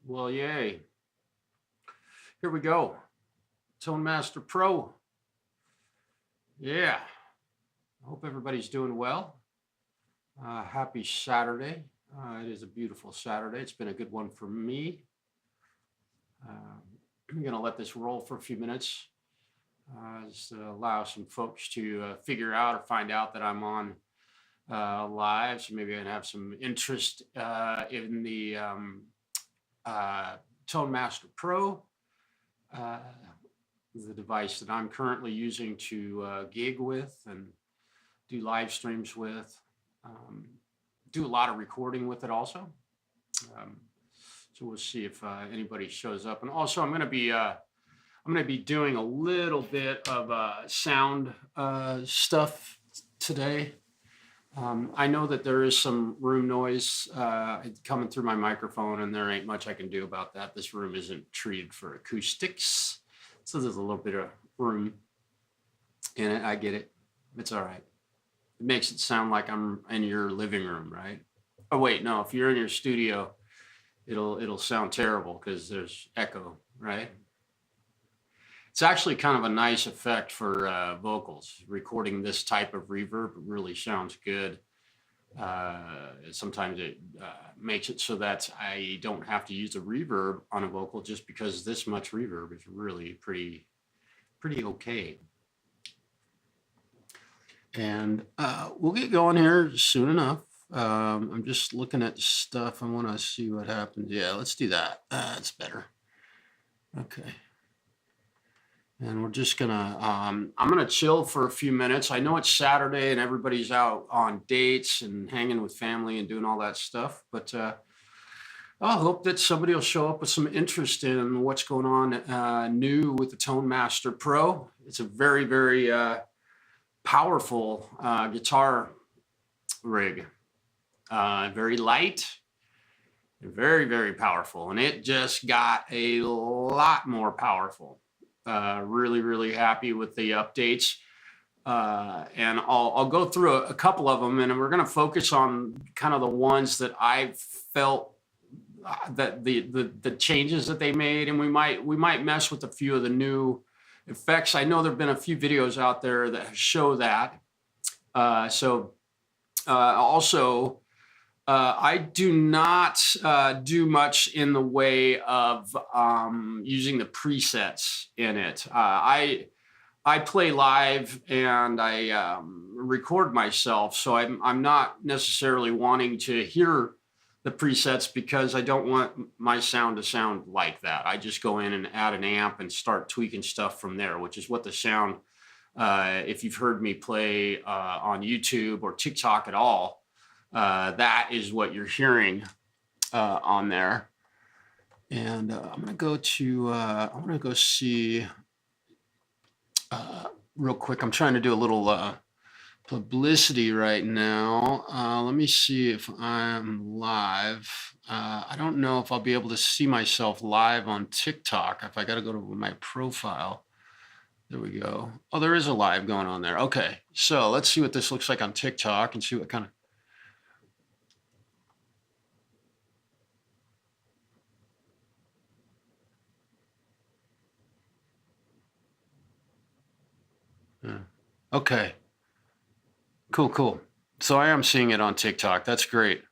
Well, yay. Here we go. Tone Master Pro. Yeah. I hope everybody's doing well. Happy Saturday. It is a beautiful Saturday. It's been a good one for me. I'm going to let this roll for a few minutes. Just to allow some folks to figure out or find out that I'm on live. So maybe I can have some interest in the Tone Master Pro, the device that I'm currently using to gig with and do live streams with, do a lot of recording with it also. So we'll see if anybody shows up. And also I'm going to be doing a little bit of sound stuff today. I know that there is some room noise coming through my microphone, and there ain't much I can do about that. This room isn't treated for acoustics, so there's a little bit of room in it. I get it. It's all right. It makes it sound like I'm in your living room, right? Oh wait, no. If you're in your studio, it'll sound terrible because there's echo, right? It's actually kind of a nice effect for vocals. Recording this type of reverb really sounds good. Sometimes it makes it so that I don't have to use a reverb on a vocal just because this much reverb is really pretty okay. And we'll get going here soon enough. I'm just looking at stuff. I want to see what happens. Yeah, let's do that. That's better. Okay. And we're just gonna, I'm gonna chill for a few minutes. I know it's Saturday and everybody's out on dates and hanging with family and doing all that stuff, but I hope that somebody will show up with some interest in what's going on new with the Tone Master Pro. It's a very, very powerful guitar rig. Very light, very, very powerful. And it just got a lot more powerful. Really, really happy with the updates. And I'll go through a couple of them, and we're going to focus on kind of the ones that I felt that the changes that they made, and we might mess with a few of the new effects. I know there've been a few videos out there that show that. Also, I do not do much in the way of using the presets in it. I play live and I record myself, so I'm not necessarily wanting to hear the presets because I don't want my sound to sound like that. I just go in and add an amp and start tweaking stuff from there, which is what the sound, if you've heard me play on YouTube or TikTok at all, that is what you're hearing on there. And I'm gonna go to, I wanna go see real quick. I'm trying to do a little publicity right now. Let me see if I'm live. I don't know if I'll be able to see myself live on TikTok. If I gotta go to my profile. There we go. Oh, there is a live going on there. Okay, so let's see what this looks like on TikTok and see what kind of, okay, cool. So I am seeing it on TikTok. That's great.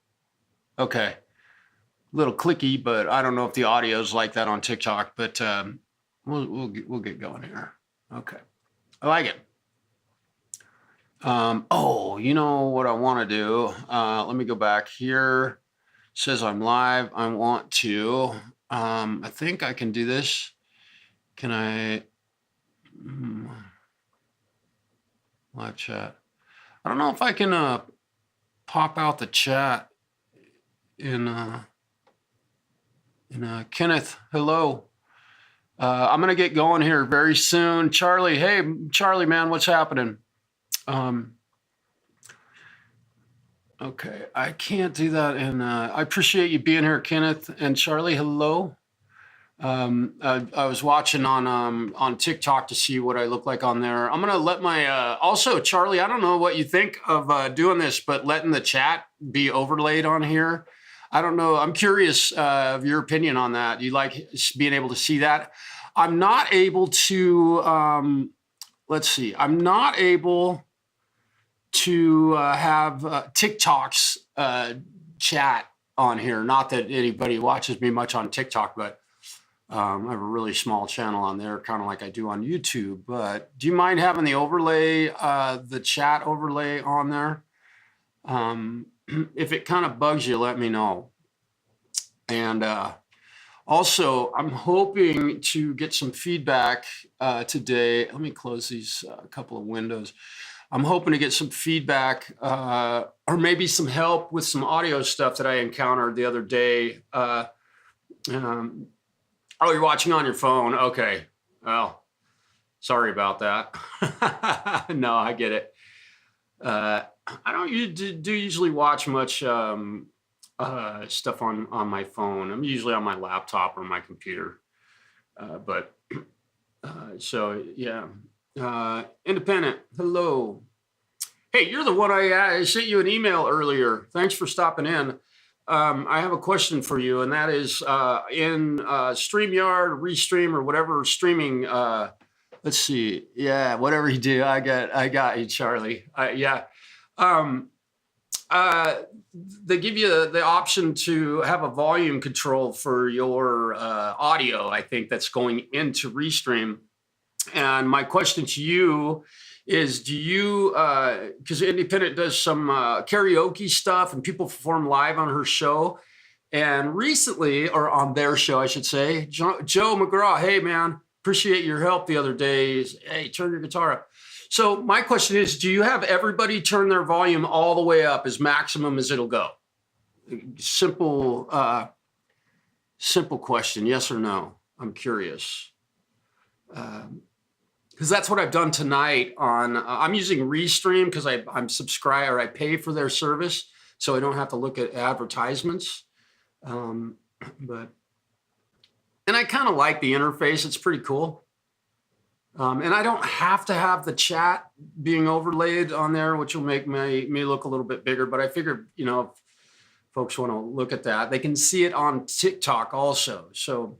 Okay, a little clicky, but I don't know if the audio is like that on TikTok. But we'll get going here. Okay, I like it. Oh, you know what I want to do? Let me go back here. It says I'm live. I want to. I think I can do this. Can I? Live chat. I don't know if I can pop out the chat in Kenneth. Hello. I'm gonna get going here very soon. Charlie, hey Charlie, man, what's happening? Okay, I can't do that, and I appreciate you being here, Kenneth and Charlie. Hello. I was watching on TikTok to see what I look like on there. I'm gonna let my also Charlie, I don't know what you think of doing this, but letting the chat be overlaid on here. I don't know. I'm curious of your opinion on that. Do you like being able to see that? I'm not able to, let's see, I'm not able to have TikTok's chat on here. Not that anybody watches me much on TikTok, but I have a really small channel on there, kind of like I do on YouTube. But do you mind having the overlay, the chat overlay on there? If it kind of bugs you, let me know. And also, I'm hoping to get some feedback today. Let me close these couple of windows. I'm hoping to get some feedback or maybe some help with some audio stuff that I encountered the other day. Oh, you're watching on your phone. Okay. Well, sorry about that. No, I get it. I don't usually watch much stuff on my phone. I'm usually on my laptop or my computer. So yeah. Independent, hello. Hey, you're the one I sent you an email earlier. Thanks for stopping in. I have a question for you, and that is in StreamYard, Restream, or whatever streaming. Let's see. Yeah, whatever you do, I got you, Charlie. Yeah. They give you the option to have a volume control for your audio, I think, that's going into Restream. And my question to you is, do you, because Independent does some karaoke stuff and people perform live on her show. And recently, or on their show, I should say, Joe McGraw, hey, man, appreciate your help the other day. Hey, turn your guitar up. So my question is, do you have everybody turn their volume all the way up as maximum as it'll go? Simple question, yes or no? I'm curious. Because that's what I've done tonight on, I'm using Restream because I'm subscribed, or I pay for their service, so I don't have to look at advertisements. And I kind of like the interface. It's pretty cool. And I don't have to have the chat being overlaid on there, which will make me look a little bit bigger. But I figured, you know, if folks want to look at that, they can see it on TikTok also. So,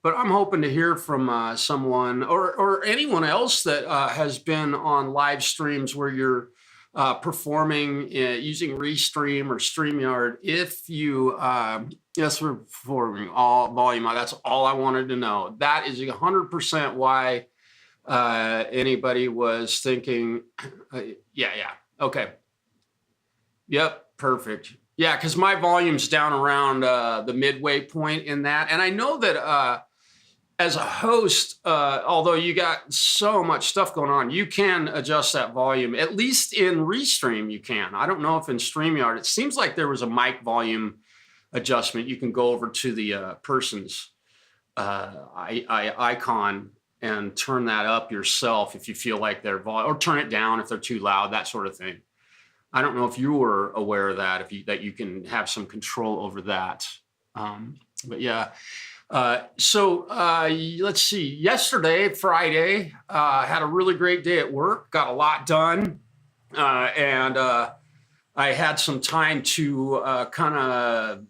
but I'm hoping to hear from someone or anyone else that has been on live streams where you're performing using Restream or StreamYard. If you, yes, we're performing all volume. That's all I wanted to know. That is 100% why anybody was thinking, yeah, okay. Yep, perfect. Yeah, because my volume's down around the midway point in that. And I know that as a host, although you got so much stuff going on, you can adjust that volume. At least in Restream, you can. I don't know if in StreamYard, it seems like there was a mic volume adjustment. You can go over to the person's icon and turn that up yourself if you feel like they're or turn it down if they're too loud, that sort of thing. I don't know if you were aware of that, that you can have some control over that. But yeah. So let's see. Yesterday, Friday, had a really great day at work. Got a lot done, and I had some time to kind of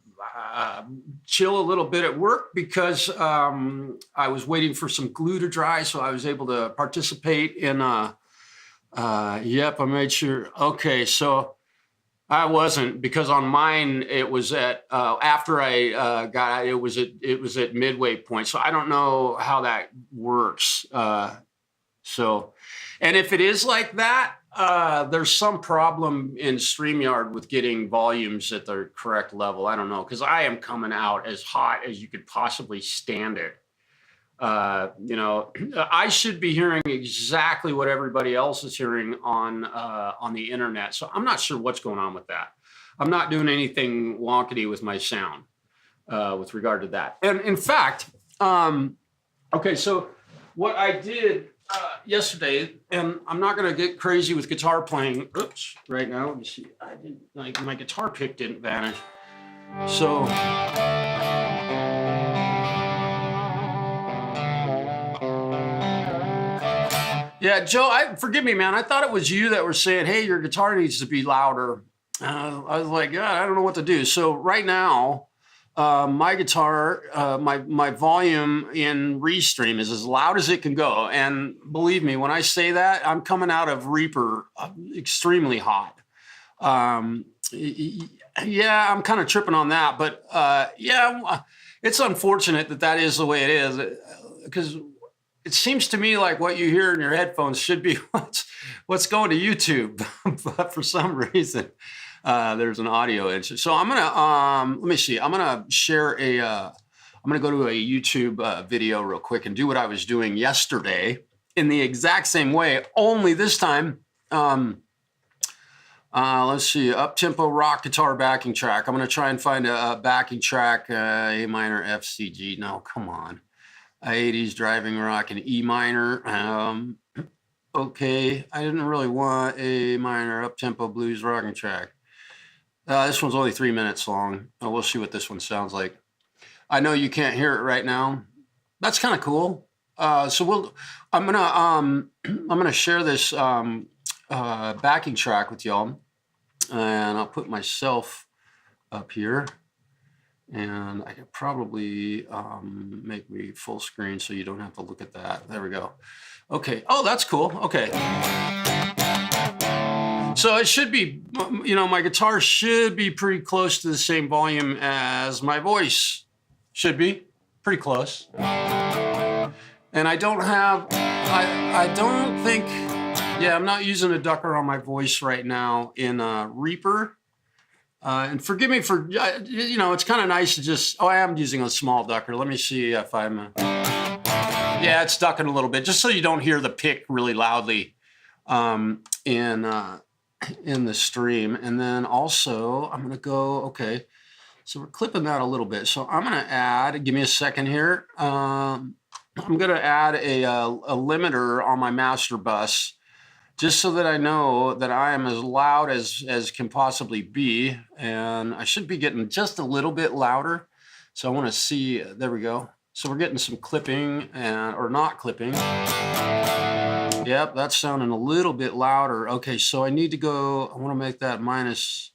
chill a little bit at work because I was waiting for some glue to dry, so I was able to participate in. Yep, I made sure. Okay, so. I wasn't, because on mine it was at after I got it was at midway point. So I don't know how that works. So, and if it is like that, there's some problem in StreamYard with getting volumes at the correct level. I don't know, because I am coming out as hot as you could possibly stand it. You know, I should be hearing exactly what everybody else is hearing on the internet. So I'm not sure what's going on with that. I'm not doing anything wonkety with my sound with regard to that. And in fact, okay, so what I did yesterday, and I'm not going to get crazy with guitar playing. Oops, right now, let me see. I didn't, like, my guitar pick didn't vanish. So. Yeah, Joe, forgive me, man. I thought it was you that were saying, hey, your guitar needs to be louder. I was like, God, I don't know what to do. So right now, my guitar, my volume in Restream is as loud as it can go. And believe me, when I say that, I'm coming out of Reaper extremely hot. Yeah, I'm kind of tripping on that, but yeah, it's unfortunate that that is the way it is, because it seems to me like what you hear in your headphones should be what's going to YouTube, but for some reason there's an audio issue. So I'm gonna let me see. I'm gonna share a. I'm gonna go to a YouTube video real quick and do what I was doing yesterday in the exact same way, only this time. Let's see, up-tempo rock guitar backing track. I'm going to try and find a backing track, A minor, F, C, G. No, come on. 80s driving rock and E minor. Okay, I didn't really want A minor up-tempo blues rocking track. This one's only 3 minutes long. We'll see what this one sounds like. I know you can't hear it right now. That's kind of cool. So I'm gonna share this backing track with y'all, and I'll put myself up here, and I could probably make me full screen so you don't have to look at that. There we go. Okay. Oh, that's cool. Okay. So it should be, you know, my guitar should be pretty close to the same volume as my voice. Should be pretty close. And I don't have, I don't think, yeah, I'm not using a ducker on my voice right now in Reaper. And forgive me for, you know, it's kind of nice to just, oh, I am using a small ducker. Let me see if I'm, yeah, it's ducking a little bit, just so you don't hear the pick really loudly in the stream. And then also I'm going to go, okay, so we're clipping that a little bit. So I'm going to add, give me a second here. I'm going to add a limiter on my master bus, just so that I know that I am as loud as can possibly be. And I should be getting just a little bit louder. So I want to see, there we go. So we're getting some clipping, or not clipping. Yep, that's sounding a little bit louder. Okay, so I need to go, I want to make that minus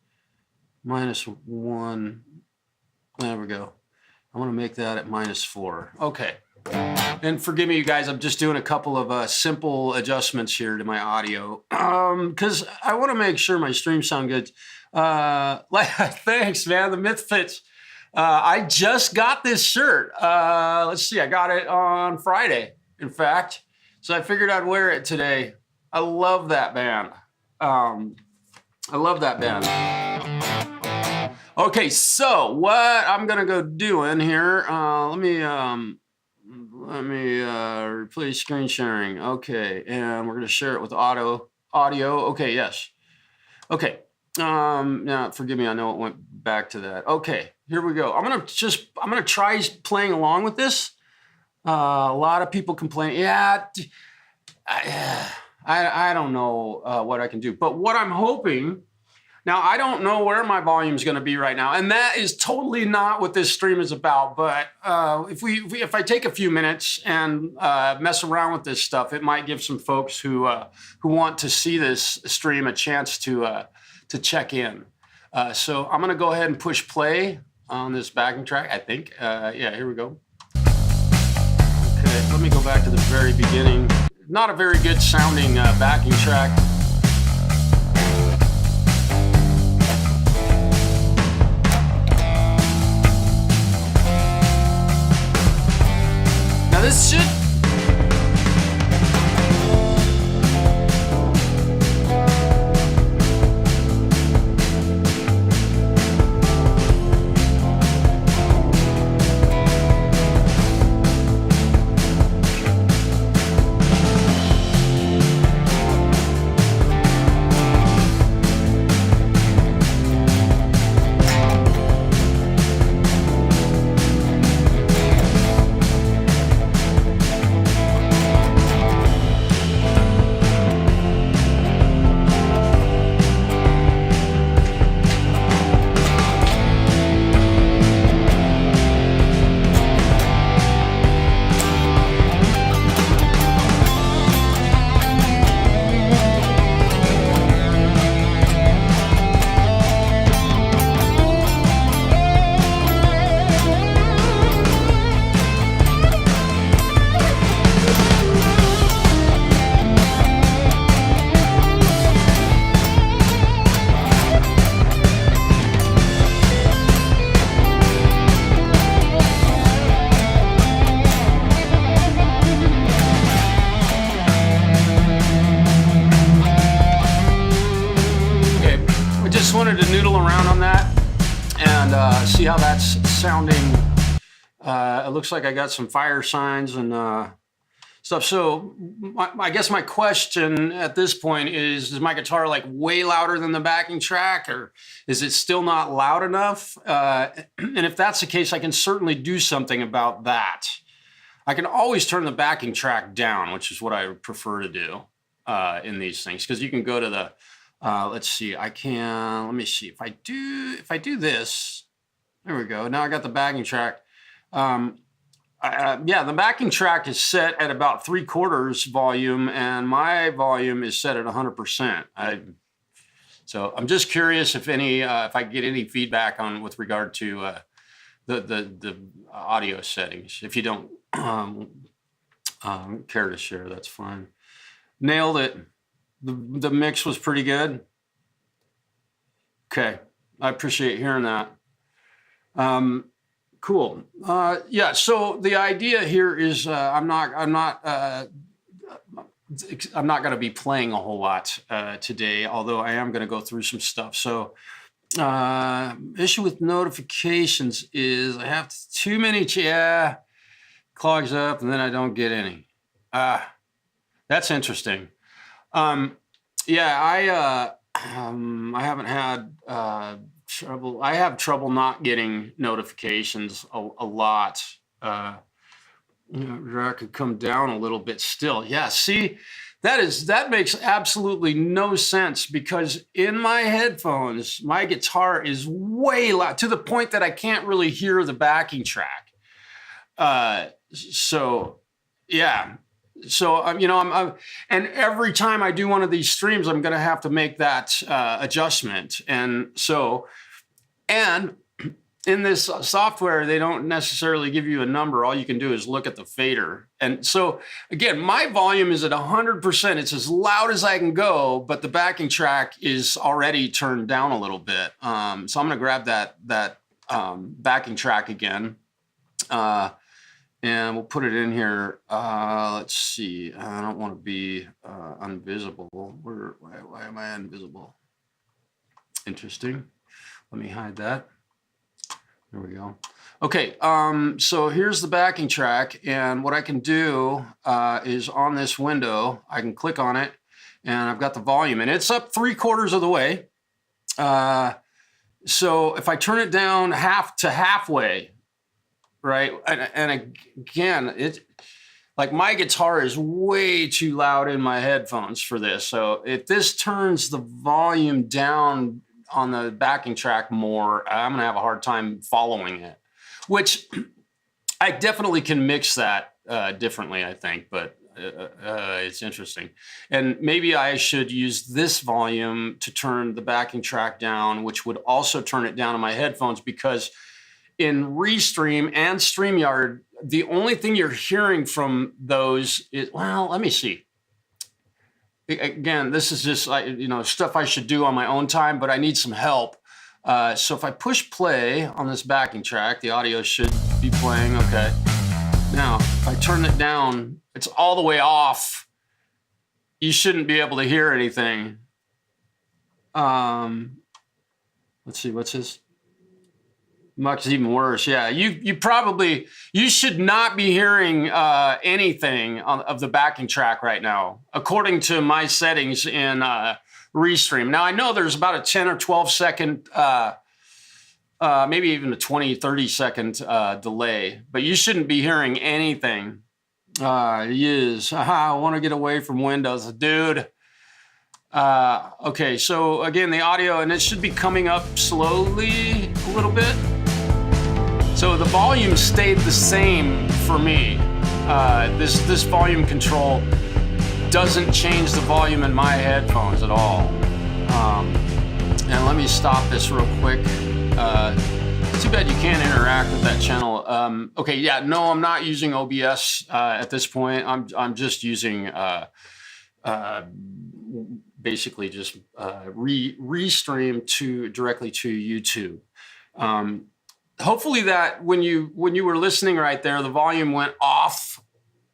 1. There we go. I want to make that at -4. Okay. And forgive me, you guys, I'm just doing a couple of simple adjustments here to my audio, because I want to make sure my streams sound good. Thanks, man. The myth fits. I just got this shirt. Let's see. I got it on Friday, in fact. So I figured I'd wear it today. I love that band. I love that band. Okay, so what I'm going to go doing here, let me replace screen sharing. Okay, and we're going to share it with audio. Okay, yes. Okay. Now forgive me, I know it went back to that. Okay, here we go. I'm going to try playing along with this. A lot of people complain. Yeah, I don't know what I can do, but what I'm hoping. Now, I don't know where my volume is going to be right now, and that is totally not what this stream is about. But if I take a few minutes and mess around with this stuff, it might give some folks who want to see this stream a chance to check in. So I'm going to go ahead and push play on this backing track, I think. Yeah, here we go. Okay, let me go back to the very beginning. Not a very good sounding backing track. Now this should... see how that's sounding. It looks like I got some fire signs and stuff. So I guess my question at this point is my guitar like way louder than the backing track, or is it still not loud enough? And if that's the case, I can certainly do something about that. I can always turn the backing track down, which is what I prefer to do in these things, because you can go to the, let's see, let me see, if I do this, there we go. Now I got the backing track. Yeah, the backing track is set at about 3/4 volume, and my volume is set at 100%. So I'm just curious if I get any feedback with regard to the audio settings. If you don't care to share, that's fine. Nailed it. The mix was pretty good. Okay, I appreciate hearing that. Cool. Yeah. So the idea here is I'm not going to be playing a whole lot today, although I am going to go through some stuff. So issue with notifications is I have too many. Yeah, clogs up, and then I don't get any. That's interesting. Yeah, I haven't had trouble. I have trouble not getting notifications a lot. I could come down a little bit still. Yeah, see, that makes absolutely no sense, because in my headphones, my guitar is way loud to the point that I can't really hear the backing track. So yeah. So and every time I do one of these streams, I'm going to have to make that adjustment. And in this software, they don't necessarily give you a number. All you can do is look at the fader. And so again, my volume is at 100%. It's as loud as I can go, but the backing track is already turned down a little bit. So I'm going to grab that backing track again. And we'll put it in here. Let's see. I don't want to be invisible. Why am I invisible? Interesting. Let me hide that. There we go. Okay. So here's the backing track, and what I can do is on this window, I can click on it, and I've got the volume, and it's up 3/4 of the way. So if I turn it down halfway. Right. And again, like my guitar is way too loud in my headphones for this. So if this turns the volume down on the backing track more, I'm going to have a hard time following it, which I definitely can mix that differently, I think. But it's interesting. And maybe I should use this volume to turn the backing track down, which would also turn it down on my headphones, because in Restream and StreamYard, the only thing you're hearing from those is, well, let me see. Again, this is just stuff I should do on my own time, but I need some help. So if I push play on this backing track, the audio should be playing. Okay. Now, if I turn it down, it's all the way off. You shouldn't be able to hear anything. Let's see, what's this? Much even worse. Yeah, you should not be hearing anything of the backing track right now, according to my settings in Restream. Now I know there's about a 10 or 12 second, maybe even a 20, 30 second delay, but you shouldn't be hearing anything. Yes, I want to get away from Windows, dude. Okay, so again, the audio, and it should be coming up slowly a little bit. So the volume stayed the same for me. This volume control doesn't change the volume in my headphones at all. And let me stop this real quick. Too bad you can't interact with that channel. Okay, yeah, no, I'm not using OBS at this point. I'm just using basically just restream directly to YouTube. Hopefully that when you were listening right there, the volume went off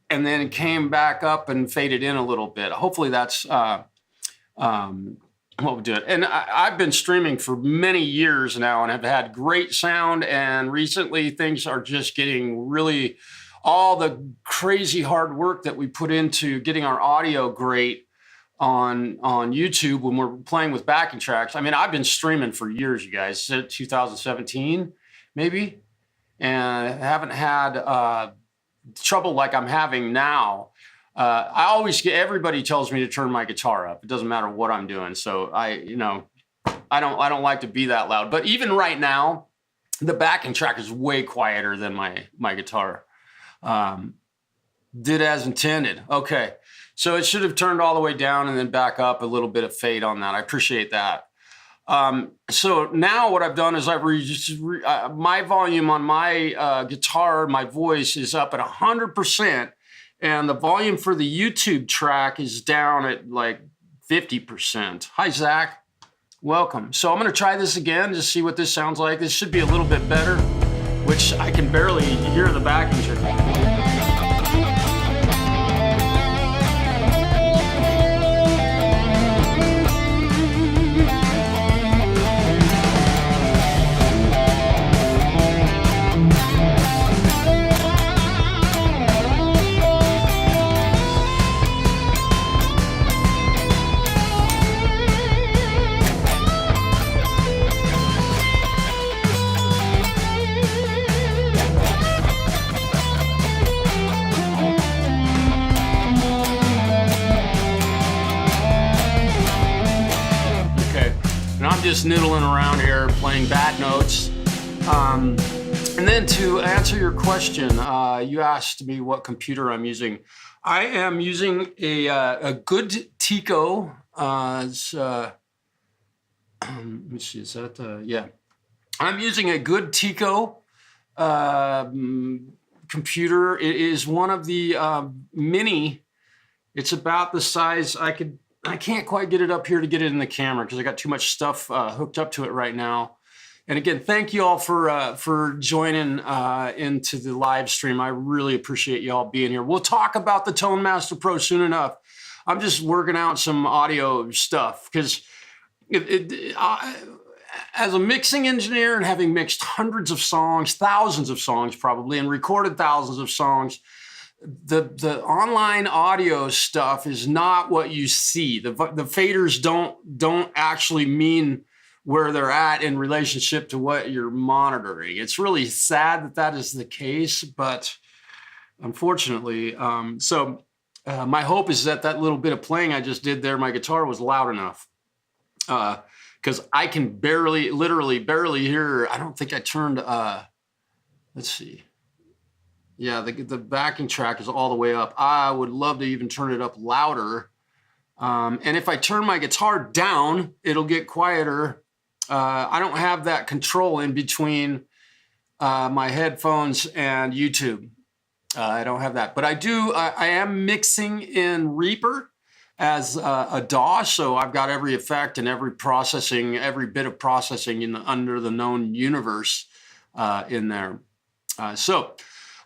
and then came back up and faded in a little bit. Hopefully that's what we're doing. And I've been streaming for many years now and have had great sound. And recently things are just getting really, all the crazy hard work that we put into getting our audio great on YouTube when we're playing with backing tracks. I mean, I've been streaming for years, you guys, since 2017, maybe, and haven't had trouble like I'm having now. I always get, everybody tells me to turn my guitar up. It doesn't matter what I'm doing. So I don't like to be that loud, but even right now, the backing track is way quieter than my guitar. Did as intended. Okay. So it should have turned all the way down and then back up, a little bit of fade on that. I appreciate that. So now what I've done is I've my volume on my guitar, my voice is up at 100%. And the volume for the YouTube track is down at like 50%. Hi, Zach. Welcome. So I'm going to try this again to see what this sounds like. This should be a little bit better, which I can barely hear the backing track. Just niddling around here playing bad notes. And then to answer your question, you asked me what computer I'm using. I am using a GoodTice. Let me see, is that, yeah. I'm using a GoodTice computer. It is one of the mini. It's about the size, I can't quite get it up here to get it in the camera because I got too much stuff hooked up to it right now. And again, thank you all for joining into the live stream. I really appreciate you all being here. We'll talk about the Tone Master Pro soon enough. I'm just working out some audio stuff because as a mixing engineer and having mixed hundreds of songs, thousands of songs probably, and recorded thousands of songs, the online audio stuff is not what you see. The faders don't actually mean where they're at in relationship to what you're monitoring. It's really sad that that is the case, but unfortunately, my hope is that that little bit of playing I just did there, my guitar was loud enough, because I can literally barely hear. I don't think I turned, let's see. Yeah, the backing track is all the way up. I would love to even turn it up louder. And if I turn my guitar down, it'll get quieter. I don't have that control in between my headphones and YouTube. I don't have that. But I do, I am mixing in Reaper as a DAW. So I've got every effect and every processing, every bit of processing under the known universe in there.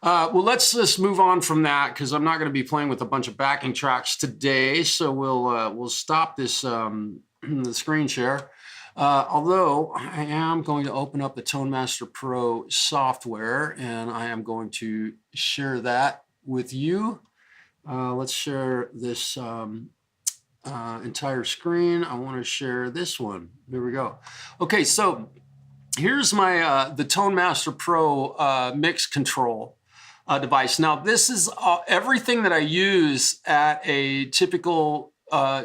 Well, let's just move on from that because I'm not going to be playing with a bunch of backing tracks today. So we'll stop this the screen share. Although I am going to open up the Tone Master Pro software and I am going to share that with you. Let's share this entire screen. I want to share this one. Here we go. Okay, so here's my the Tone Master Pro mix control device. Now, this is everything that I use at a typical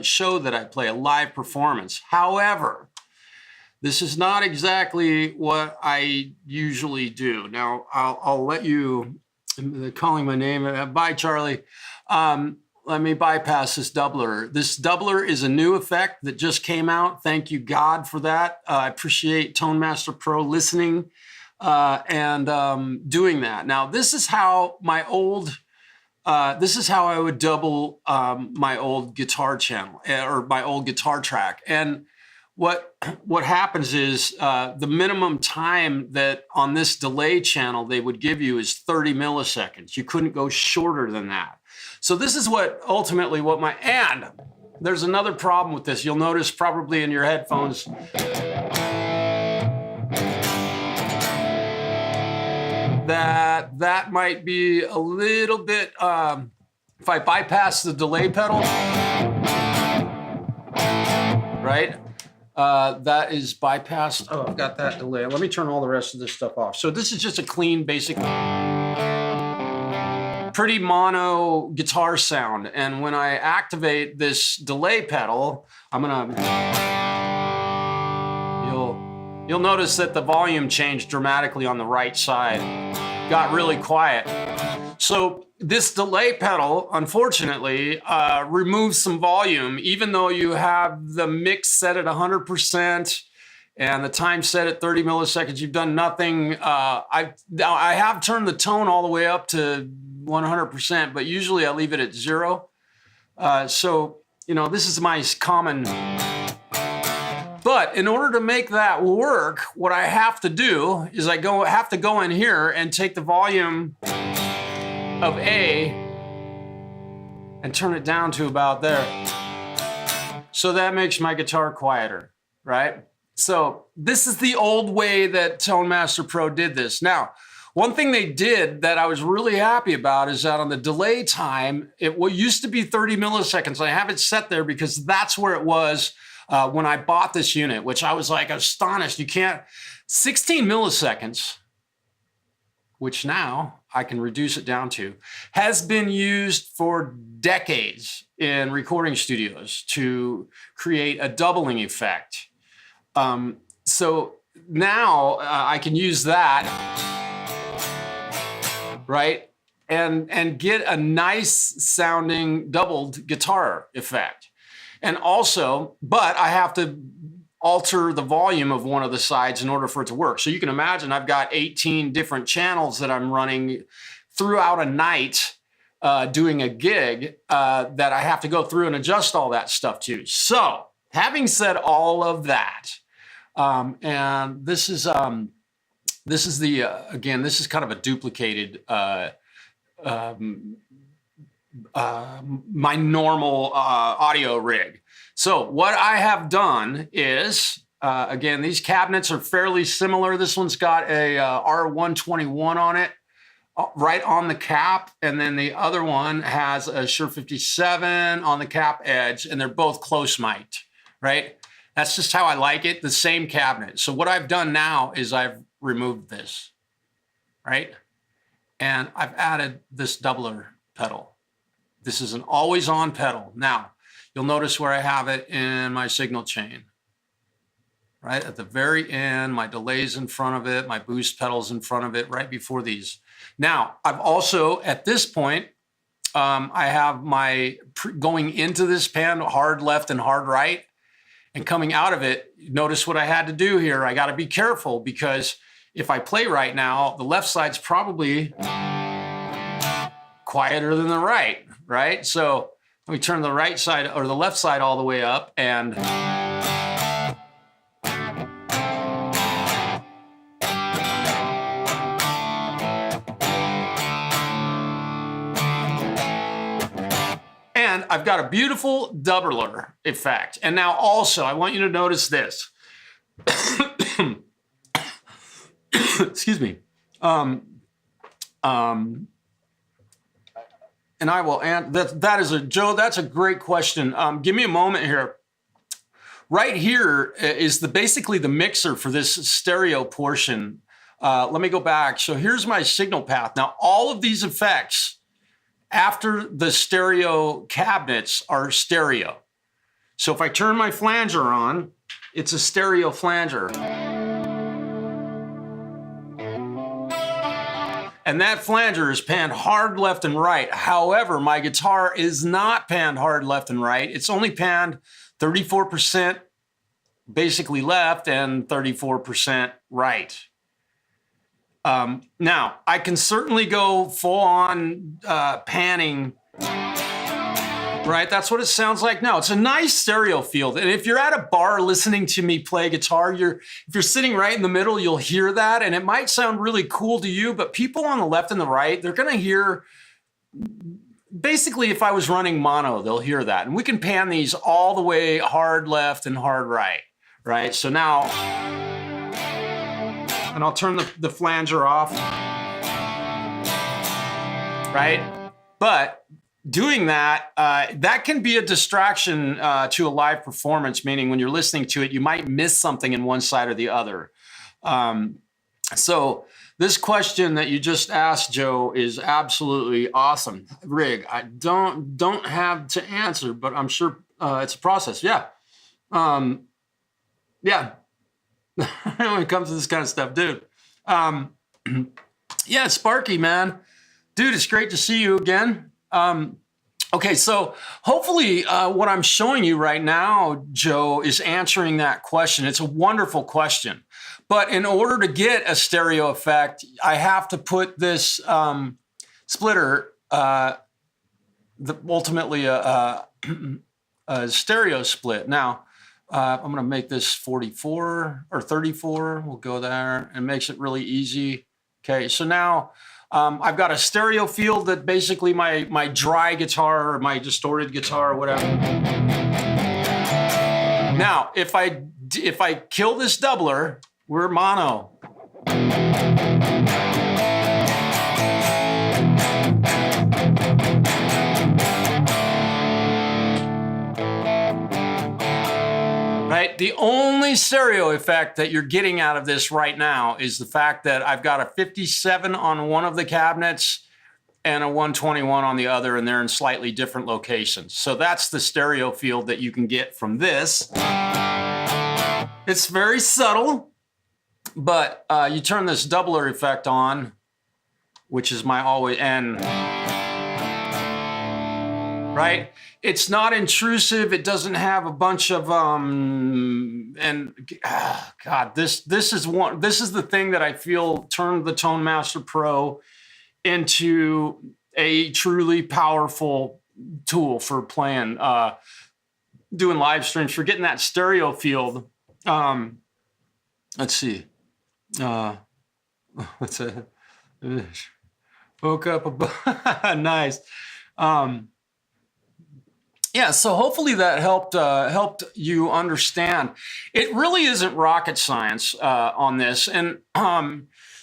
show that I play, a live performance. However, this is not exactly what I usually do. Now, I'll let you, they're calling my name. Bye, Charlie. Let me bypass this doubler. This doubler is a new effect that just came out. Thank you, God, for that. I appreciate Tone Master Pro listening and doing that. Now, this is how my old, this is how I would double my old guitar channel or my old guitar track. And what happens is the minimum time that on this delay channel they would give you is 30 milliseconds. You couldn't go shorter than that. So this is what ultimately what my, and there's another problem with this. You'll notice probably in your headphones that might be a little bit, if I bypass the delay pedal, right? That is bypassed. Oh, I've got that delay. Let me turn all the rest of this stuff off. So this is just a clean, basic, pretty mono guitar sound. And when I activate this delay pedal, I'm gonna, you'll notice that the volume changed dramatically on the right side. Got really quiet. So this delay pedal, unfortunately, removes some volume, even though you have the mix set at 100% and the time set at 30 milliseconds. You've done nothing. I have turned the tone all the way up to 100%, but usually I leave it at 0. So, you know, this is my common. But in order to make that work, what I have to do is I have to go in here and take the volume of A and turn it down to about there. So that makes my guitar quieter, right? So this is the old way that Tone Master Pro did this. Now, one thing they did that I was really happy about is that on the delay time, it used to be 30 milliseconds. I have it set there because that's where it was when I bought this unit, which I was like astonished. You can't, 16 milliseconds, which now I can reduce it down to, has been used for decades in recording studios to create a doubling effect. So now I can use that, right? And get a nice sounding doubled guitar effect. And also, but I have to alter the volume of one of the sides in order for it to work. So you can imagine I've got 18 different channels that I'm running throughout a night doing a gig that I have to go through and adjust all that stuff to. So having said all of that, and this is the, again, this is kind of a duplicated, my normal audio rig. So what I have done is, again, these cabinets are fairly similar. This one's got a R121 on it, right on the cap. And then the other one has a Shure 57 on the cap edge, and they're both close mic'd, right? That's just how I like it, the same cabinet. So what I've done now is I've removed this, right? And I've added this doubler pedal. This is an always on pedal. Now, you'll notice where I have it in my signal chain, right? At the very end, my delay's in front of it, my boost pedal's in front of it, right before these. Now, I've also, at this point, I have my, going into this pan, hard left and hard right, and coming out of it, notice what I had to do here. I gotta be careful because if I play right now, the left side's probably quieter than the right? So let me turn the right side or the left side all the way up and I've got a beautiful doubler effect. And now also I want you to notice this. Excuse me. And I will answer, that is a, Joe, that's a great question. Give me a moment here. Right here is basically the mixer for this stereo portion. Let me go back. So here's my signal path. Now all of these effects after the stereo cabinets are stereo. So if I turn my flanger on, it's a stereo flanger. And that flanger is panned hard left and right. However, my guitar is not panned hard left and right. It's only panned 34% basically left and 34% right. Now, I can certainly go full on panning, right? That's what it sounds like now. It's a nice stereo field. And if you're at a bar listening to me play guitar, if you're sitting right in the middle, you'll hear that. And it might sound really cool to you, but people on the left and the right, they're gonna hear basically, if I was running mono, they'll hear that. And we can pan these all the way hard left and hard right, right? So now, and I'll turn the flanger off, right? But doing that, that can be a distraction to a live performance, meaning when you're listening to it, you might miss something in one side or the other. So this question that you just asked, Joe, is absolutely awesome. Rig, I don't have to answer, but I'm sure it's a process. Yeah. Yeah. When it comes to this kind of stuff, dude. Yeah, Sparky, man. Dude, it's great to see you again. Okay, so hopefully what I'm showing you right now, Joe, is answering that question. It's a wonderful question. But in order to get a stereo effect, I have to put this splitter, ultimately a stereo split. Now, I'm going to make this 44 or 34. We'll go there, and makes it really easy. Okay, so now I've got a stereo field that basically my dry guitar or my distorted guitar or whatever. Now, if I kill this doubler, we're mono. Right? The only stereo effect that you're getting out of this right now is the fact that I've got a 57 on one of the cabinets and a 121 on the other, and they're in slightly different locations. So that's the stereo field that you can get from this. It's very subtle, but you turn this doubler effect on, which is my always, and right? It's not intrusive. It doesn't have a bunch of God, this is the thing that I feel turned the Tone Master Pro into a truly powerful tool for playing, doing live streams, for getting that stereo field. Let's see. What's that? Woke up. Nice. Yeah, so hopefully that helped you understand. It really isn't rocket science on this. And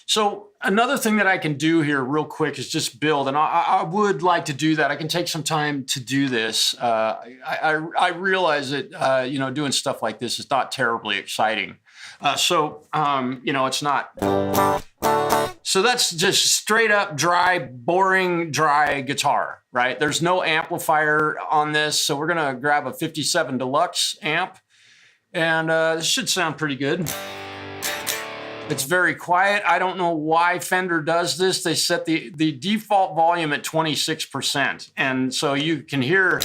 so another thing that I can do here real quick is just build. And I would like to do that. I can take some time to do this. I realize that, doing stuff like this is not terribly exciting. It's not. So that's just straight up dry, boring, dry guitar, right? There's no amplifier on this. So we're going to grab a 57 Deluxe amp, and this should sound pretty good. It's very quiet. I don't know why Fender does this. They set the default volume at 26%. And so you can hear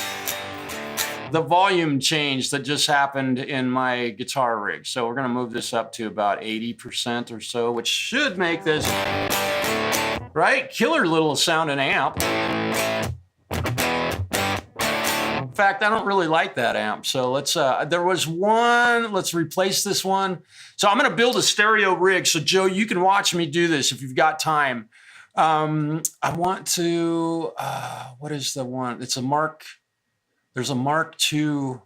the volume change that just happened in my guitar rig. So we're going to move this up to about 80% or so, which should make this, right? Killer little sounding amp. In fact, I don't really like that amp. So let's replace this one. So I'm going to build a stereo rig. So Joe, you can watch me do this if you've got time. I want to, what is the one? It's there's a Mark II,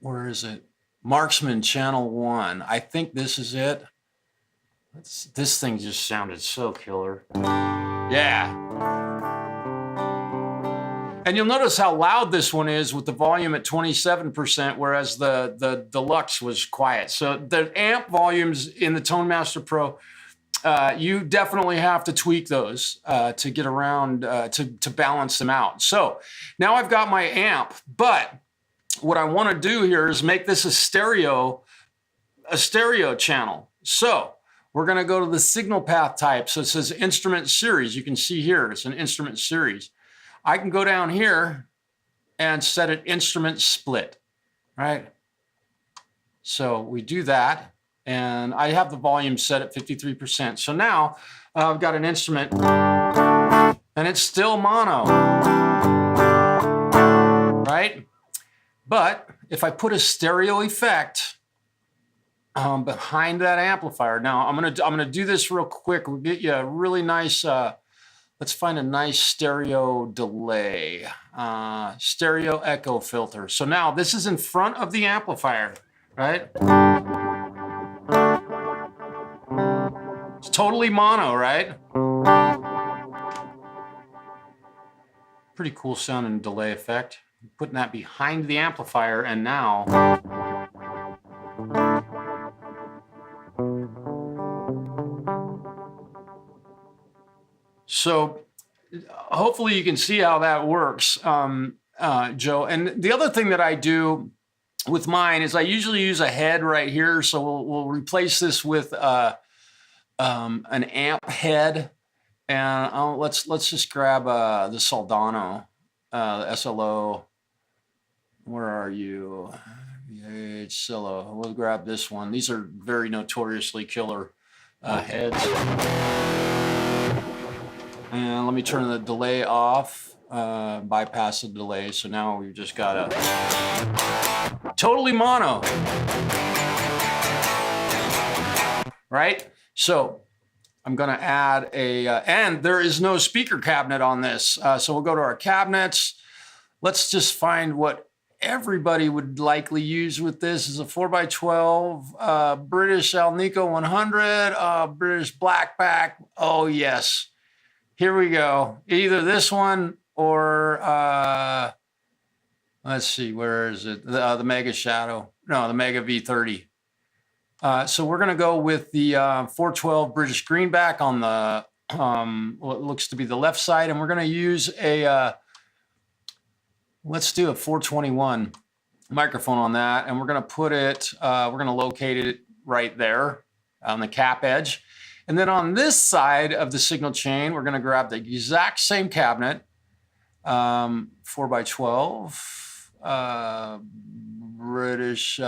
where is it? Marksman Channel 1. I think this is it. This thing just sounded so killer. Yeah. And you'll notice how loud this one is with the volume at 27%, whereas the Deluxe was quiet. So the amp volumes in the Tone Master Pro, you definitely have to tweak those to get around, to balance them out. So now I've got my amp, but what I want to do here is make this a stereo channel. So we're going to go to the signal path type. So it says instrument series. You can see here, it's an instrument series. I can go down here and set it instrument split, right? So we do that. And I have the volume set at 53%. So now I've got an instrument, and it's still mono, right? But if I put a stereo effect behind that amplifier, now I'm gonna do this real quick. We'll get you a really nice. Let's Let's find a nice stereo delay, stereo echo filter. So now this is in front of the amplifier, right? It's totally mono, right? Pretty cool sound and delay effect. Putting that behind the amplifier, and now so hopefully you can see how that works, Joe. And the other thing that I do with mine is I usually use a head right here. So we'll replace this with an amp head. And let's just grab the Soldano, the SLO. Where are you? SLO. We'll grab this one. These are very notoriously killer heads. And let me turn the delay off, bypass the delay. So now we've just got a totally mono, right? So I'm gonna add a, and there is no speaker cabinet on this. So we'll go to our cabinets. Let's just find what everybody would likely use with this. Is a 4x12 British Alnico 100, British Blackback. Oh yes, here we go. Either this one or, let's see, where is it? The Mega Shadow. No, the Mega V30. So we're gonna go with the 412 British Greenback on the what looks to be the left side, and we're gonna use a let's do a 421 microphone on that, and we're gonna put it, we're gonna locate it right there on the cap edge. And then on this side of the signal chain, we're gonna grab the exact same cabinet, 4x12 British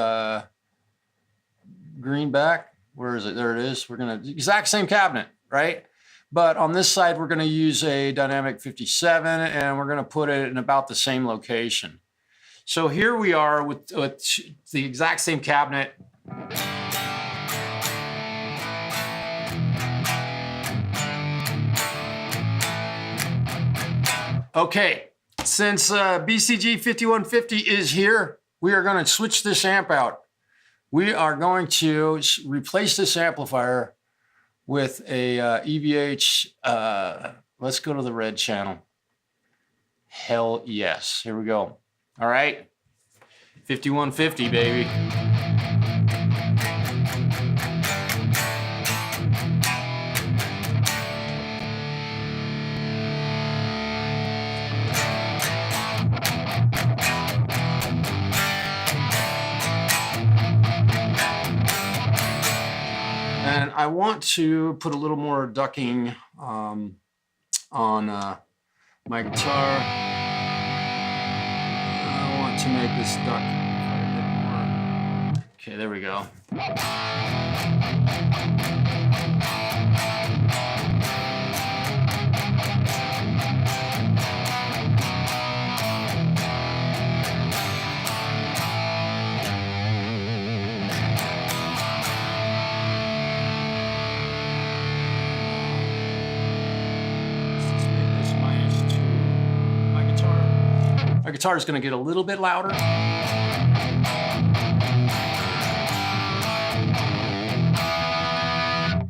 Greenback. Where is it? There it is. We're gonna exact same cabinet, right? But on this side, we're gonna use a Dynamic 57, and we're gonna put it in about the same location. So here we are with the exact same cabinet. Okay, since BCG 5150 is here, we are gonna switch this amp out. We are going to replace this amplifier with a EVH, let's go to the red channel. Hell yes, here we go. All right, 5150, baby. And I want to put a little more ducking on my guitar. I want to make this duck quite a bit more. Okay, there we go. Our guitar is going to get a little bit louder.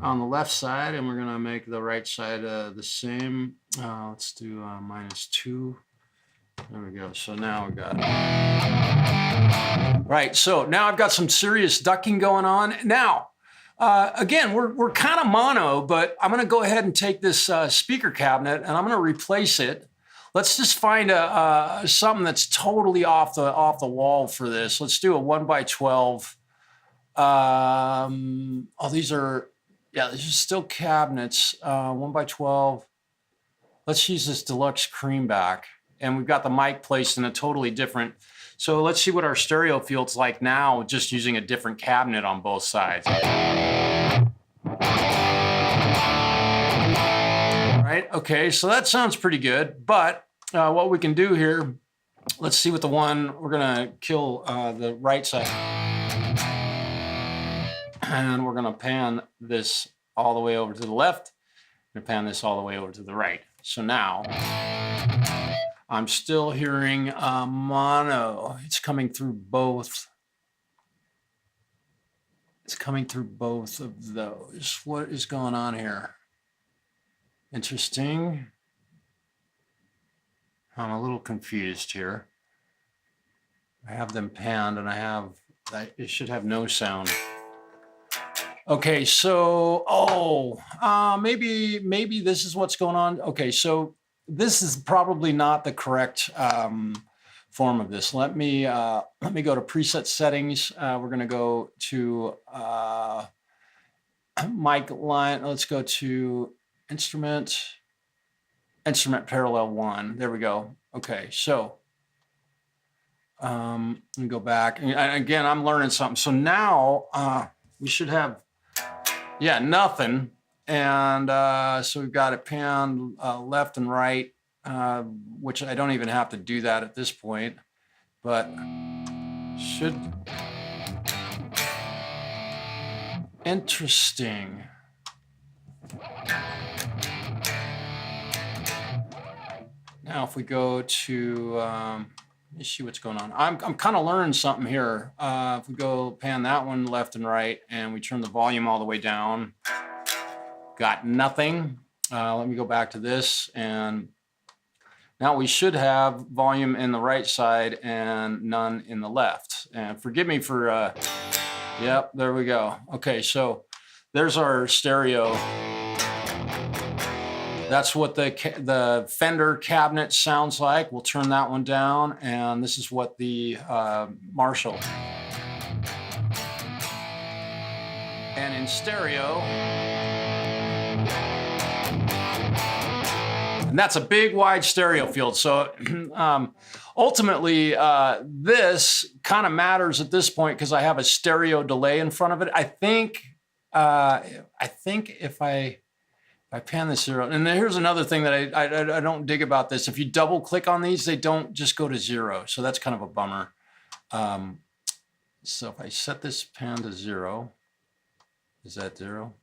On the left side, and we're going to make the right side the same. Let's do -2. There we go. So now we got right. So now I've got some serious ducking going on. Now, again, we're kind of mono, but I'm going to go ahead and take this speaker cabinet and I'm going to replace it. Let's just find something that's totally off the wall for this. Let's do a 1x12. Oh, these are still cabinets. 1x12. Let's use this deluxe creamback, and we've got the mic placed in a totally different. So let's see what our stereo feels like now, just using a different cabinet on both sides. Right. Okay. So that sounds pretty good, but what we can do here, let's see what the one, we're gonna kill the right side. And we're gonna pan this all the way over to the left, and pan this all the way over to the right. So now I'm still hearing mono. It's coming through both. It's coming through both of those. What is going on here? Interesting. I'm a little confused here. I have them panned and it should have no sound. Okay, so, maybe this is what's going on. Okay, so this is probably not the correct form of this. Let me go to preset settings. We're gonna go to mic line. Let's go to instrument parallel 1. There we go. Okay, so let me go back. And again, I'm learning something. So now we should have, yeah, nothing. And so we've got it panned left and right, which I don't even have to do that at this point, but should. Interesting. Now, if we go to, let me see what's going on. I'm kind of learning something here. If we go pan that one left and right, and we turn the volume all the way down, got nothing. Let me go back to this, and now we should have volume in the right side and none in the left. And forgive me for, yep, there we go. Okay, so there's our stereo. That's what the Fender cabinet sounds like. We'll turn that one down, and this is what the Marshall. And in stereo, and that's a big wide stereo field. So ultimately, this kind of matters at this point because I have a stereo delay in front of it. I think if I pan this 0, and then here's another thing that I don't dig about this. If you double click on these, they don't just go to 0. So that's kind of a bummer. So if I set this pan to 0, is that 0?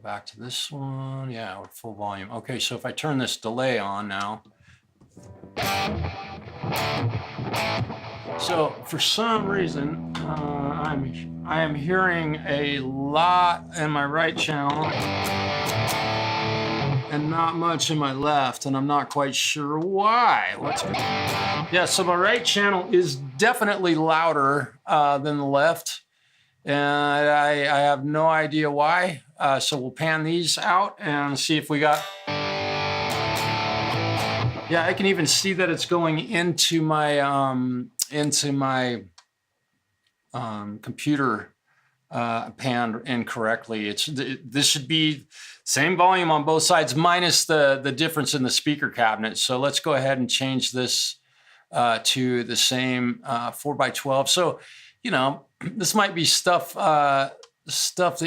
Back to this one. Yeah, we're full volume. Okay, so if I turn this delay on now. So for some reason, I am hearing a lot in my right channel and not much in my left, and I'm not quite sure why. Yeah, so my right channel is definitely louder than the left, and I have no idea why. So we'll pan these out and see if we got, yeah, I can even see that it's going into my computer panned incorrectly. This should be same volume on both sides minus the difference in the speaker cabinet. So let's go ahead and change this to the same 4x12. So, you know, this might be stuff that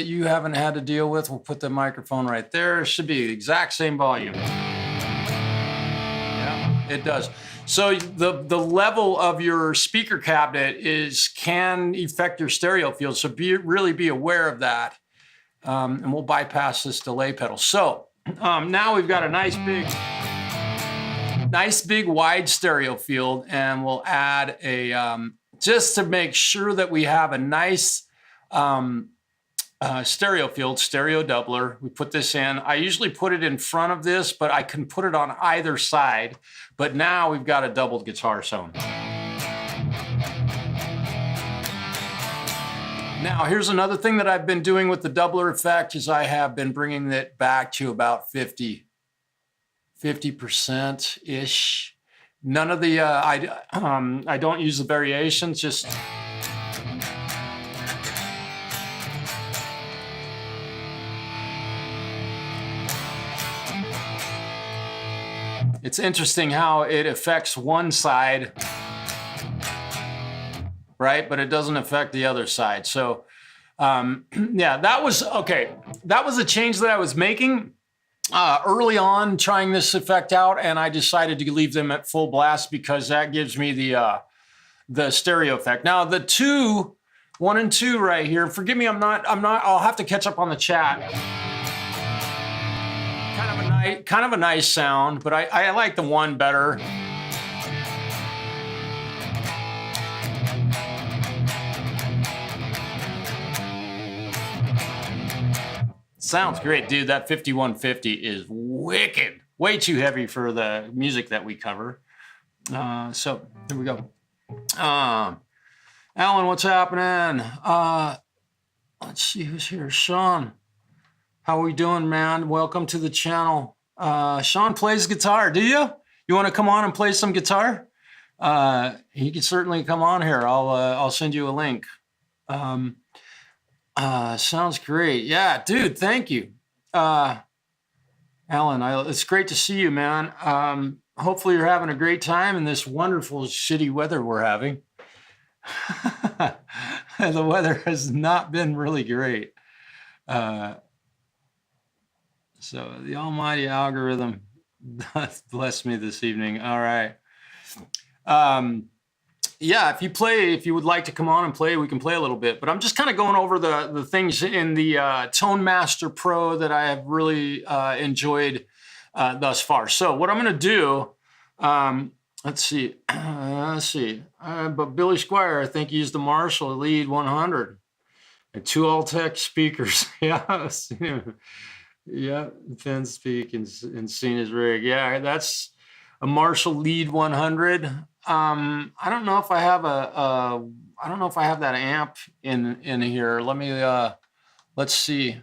you haven't had to deal with. We'll put the microphone right there. It should be the exact same volume. Yeah, it does. So the level of your speaker cabinet can affect your stereo field. So really be aware of that. And we'll bypass this delay pedal. So now we've got a nice big wide stereo field, and we'll add a just to make sure that we have a nice stereo field, stereo doubler. We put this in. I usually put it in front of this, but I can put it on either side. But now we've got a doubled guitar sound. Now, here's another thing that I've been doing with the doubler effect is I have been bringing it back to about 50%-ish. None of the, I don't use the variations, just. It's interesting how it affects one side, right? But it doesn't affect the other side. So Yeah, that was okay. That was a change that I was making early on, trying this effect out, and I decided to leave them at full blast because that gives me the stereo effect. Now the 1 and 2 right here. Forgive me, I'm not. I'll have to catch up on the chat. Kind of a nice sound, but I like the 1 better. Sounds great, dude. That 5150 is wicked. Way too heavy for the music that we cover. So here we go. Alan, what's happening? Let's see who's here. Sean, how are we doing, man? Welcome to the channel. Sean plays guitar. Do you? You want to come on and play some guitar? He can certainly come on here. I'll send you a link. Sounds great. Yeah, dude, thank you. Alan, it's great to see you, man. Hopefully you're having a great time in this wonderful shitty weather we're having. The weather has not been really great. So the almighty algorithm bless me this evening. All right. Yeah, if you would like to come on and play, we can play a little bit. But I'm just kind of going over the things in the Tone Master Pro that I have really enjoyed thus far. So what I'm going to do, let's see. But Billy Squire, I think, used the Marshall Lead 100 and 2 Altec speakers. Yeah, yeah, Finn speak and seen his rig. Yeah, that's a Marshall Lead 100. I don't know if I have I don't know if I have that amp in here. Let me let's see.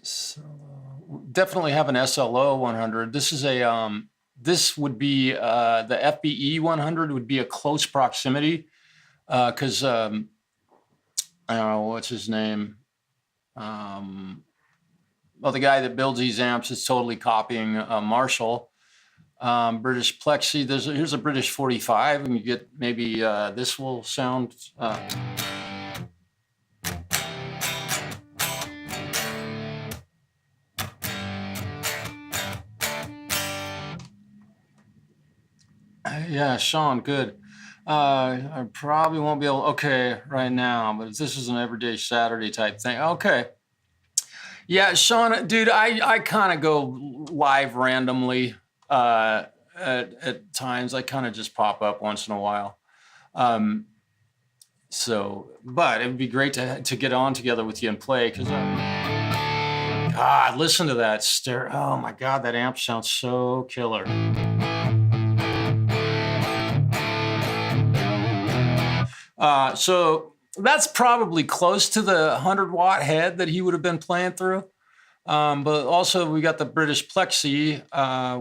So definitely have an SLO 100. This is a this would be the FBE 100 would be a close proximity because I don't know what's his name. Well, the guy that builds these amps is totally copying Marshall. British Plexi. Here's a British 45, and you get maybe this will sound. Yeah, Sean, good. I probably won't be able. Okay, right now, but if this is an everyday Saturday type thing, okay. Yeah, Sean, dude, I kind of go live randomly. At times I kind of just pop up once in a while. But it would be great to get on together with you and play because God, listen to that stereo. Oh my God, that amp sounds so killer. So that's probably close to the 100-watt head that he would have been playing through. But also we got the British Plexi,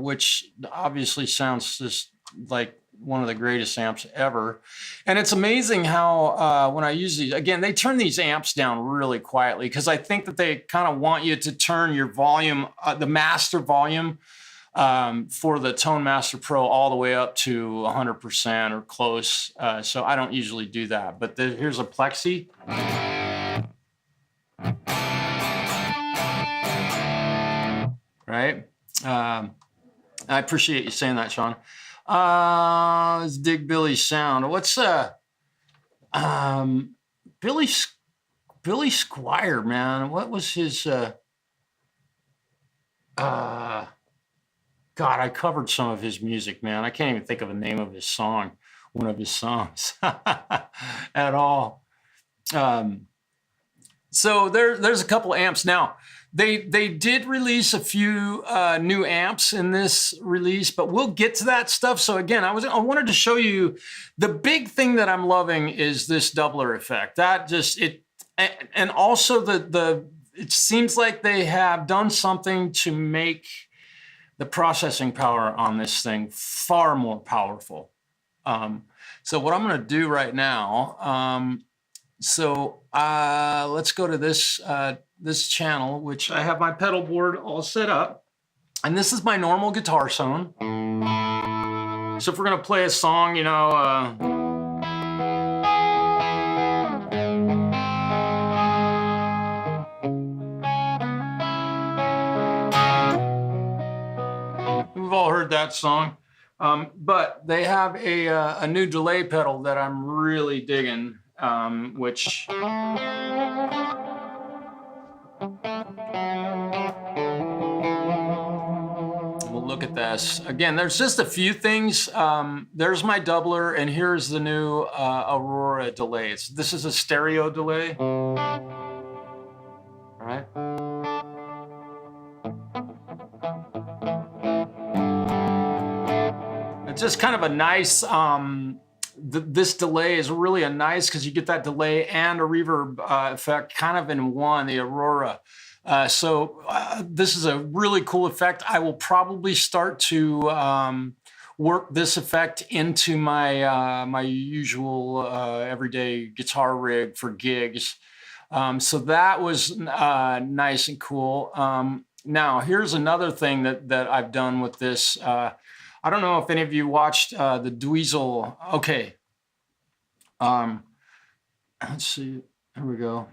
which obviously sounds just like one of the greatest amps ever. And it's amazing how when I use these, again, they turn these amps down really quietly because I think that they kind of want you to turn your volume, the master volume for the Tone Master Pro all the way up to 100% or close. So I don't usually do that. But here's a Plexi. Right? I appreciate you saying that, Sean. Let's dig Billy's sound. What's Billy Squire, man? What was his God, I covered some of his music, man. I can't even think of the name of his song, one of his songs at all. So there's a couple amps now. They did release a few new amps in this release, but we'll get to that stuff. So again, I wanted to show you the big thing that I'm loving is this doubler effect. That just and also it seems like they have done something to make the processing power on this thing far more powerful. So what I'm going to do right now. Let's go to this channel, which I have my pedal board all set up. And this is my normal guitar tone. So if we're going to play a song, you know, that song. But they have a new delay pedal that I'm really digging, which... We'll look at this. Again, there's just a few things. There's my doubler, and here's the new Aurora delay. This is a stereo delay. All right. It's just kind of a nice, this delay is really a nice, because you get that delay and a reverb effect kind of in one, the Aurora. So this is a really cool effect. I will probably start to work this effect into my my usual everyday guitar rig for gigs. So that was nice and cool. Now here's another thing that I've done with this. I don't know if any of you watched the Dweezil. Okay. Let's see. There we go.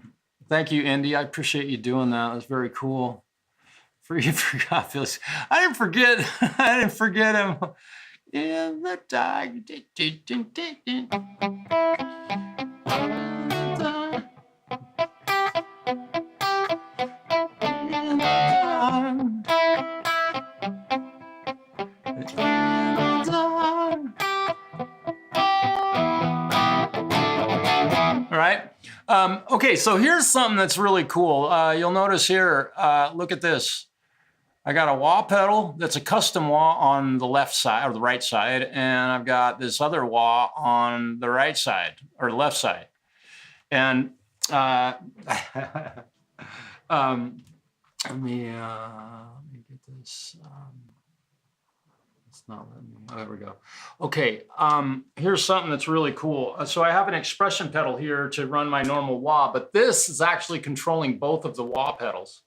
Thank you, Indy. I appreciate you doing that. That's very cool. You forgot Phyllis. I didn't forget. I didn't forget him. In the dark. Okay, so here's something that's really cool. You'll notice here, look at this. I got a wah pedal that's a custom wah on the left side or the right side, and I've got this other wah on the right side or left side. And let me get this. Not letting me. Oh, there we go. Okay, here's something that's really cool. So I have an expression pedal here to run my normal wah, but this is actually controlling both of the wah pedals.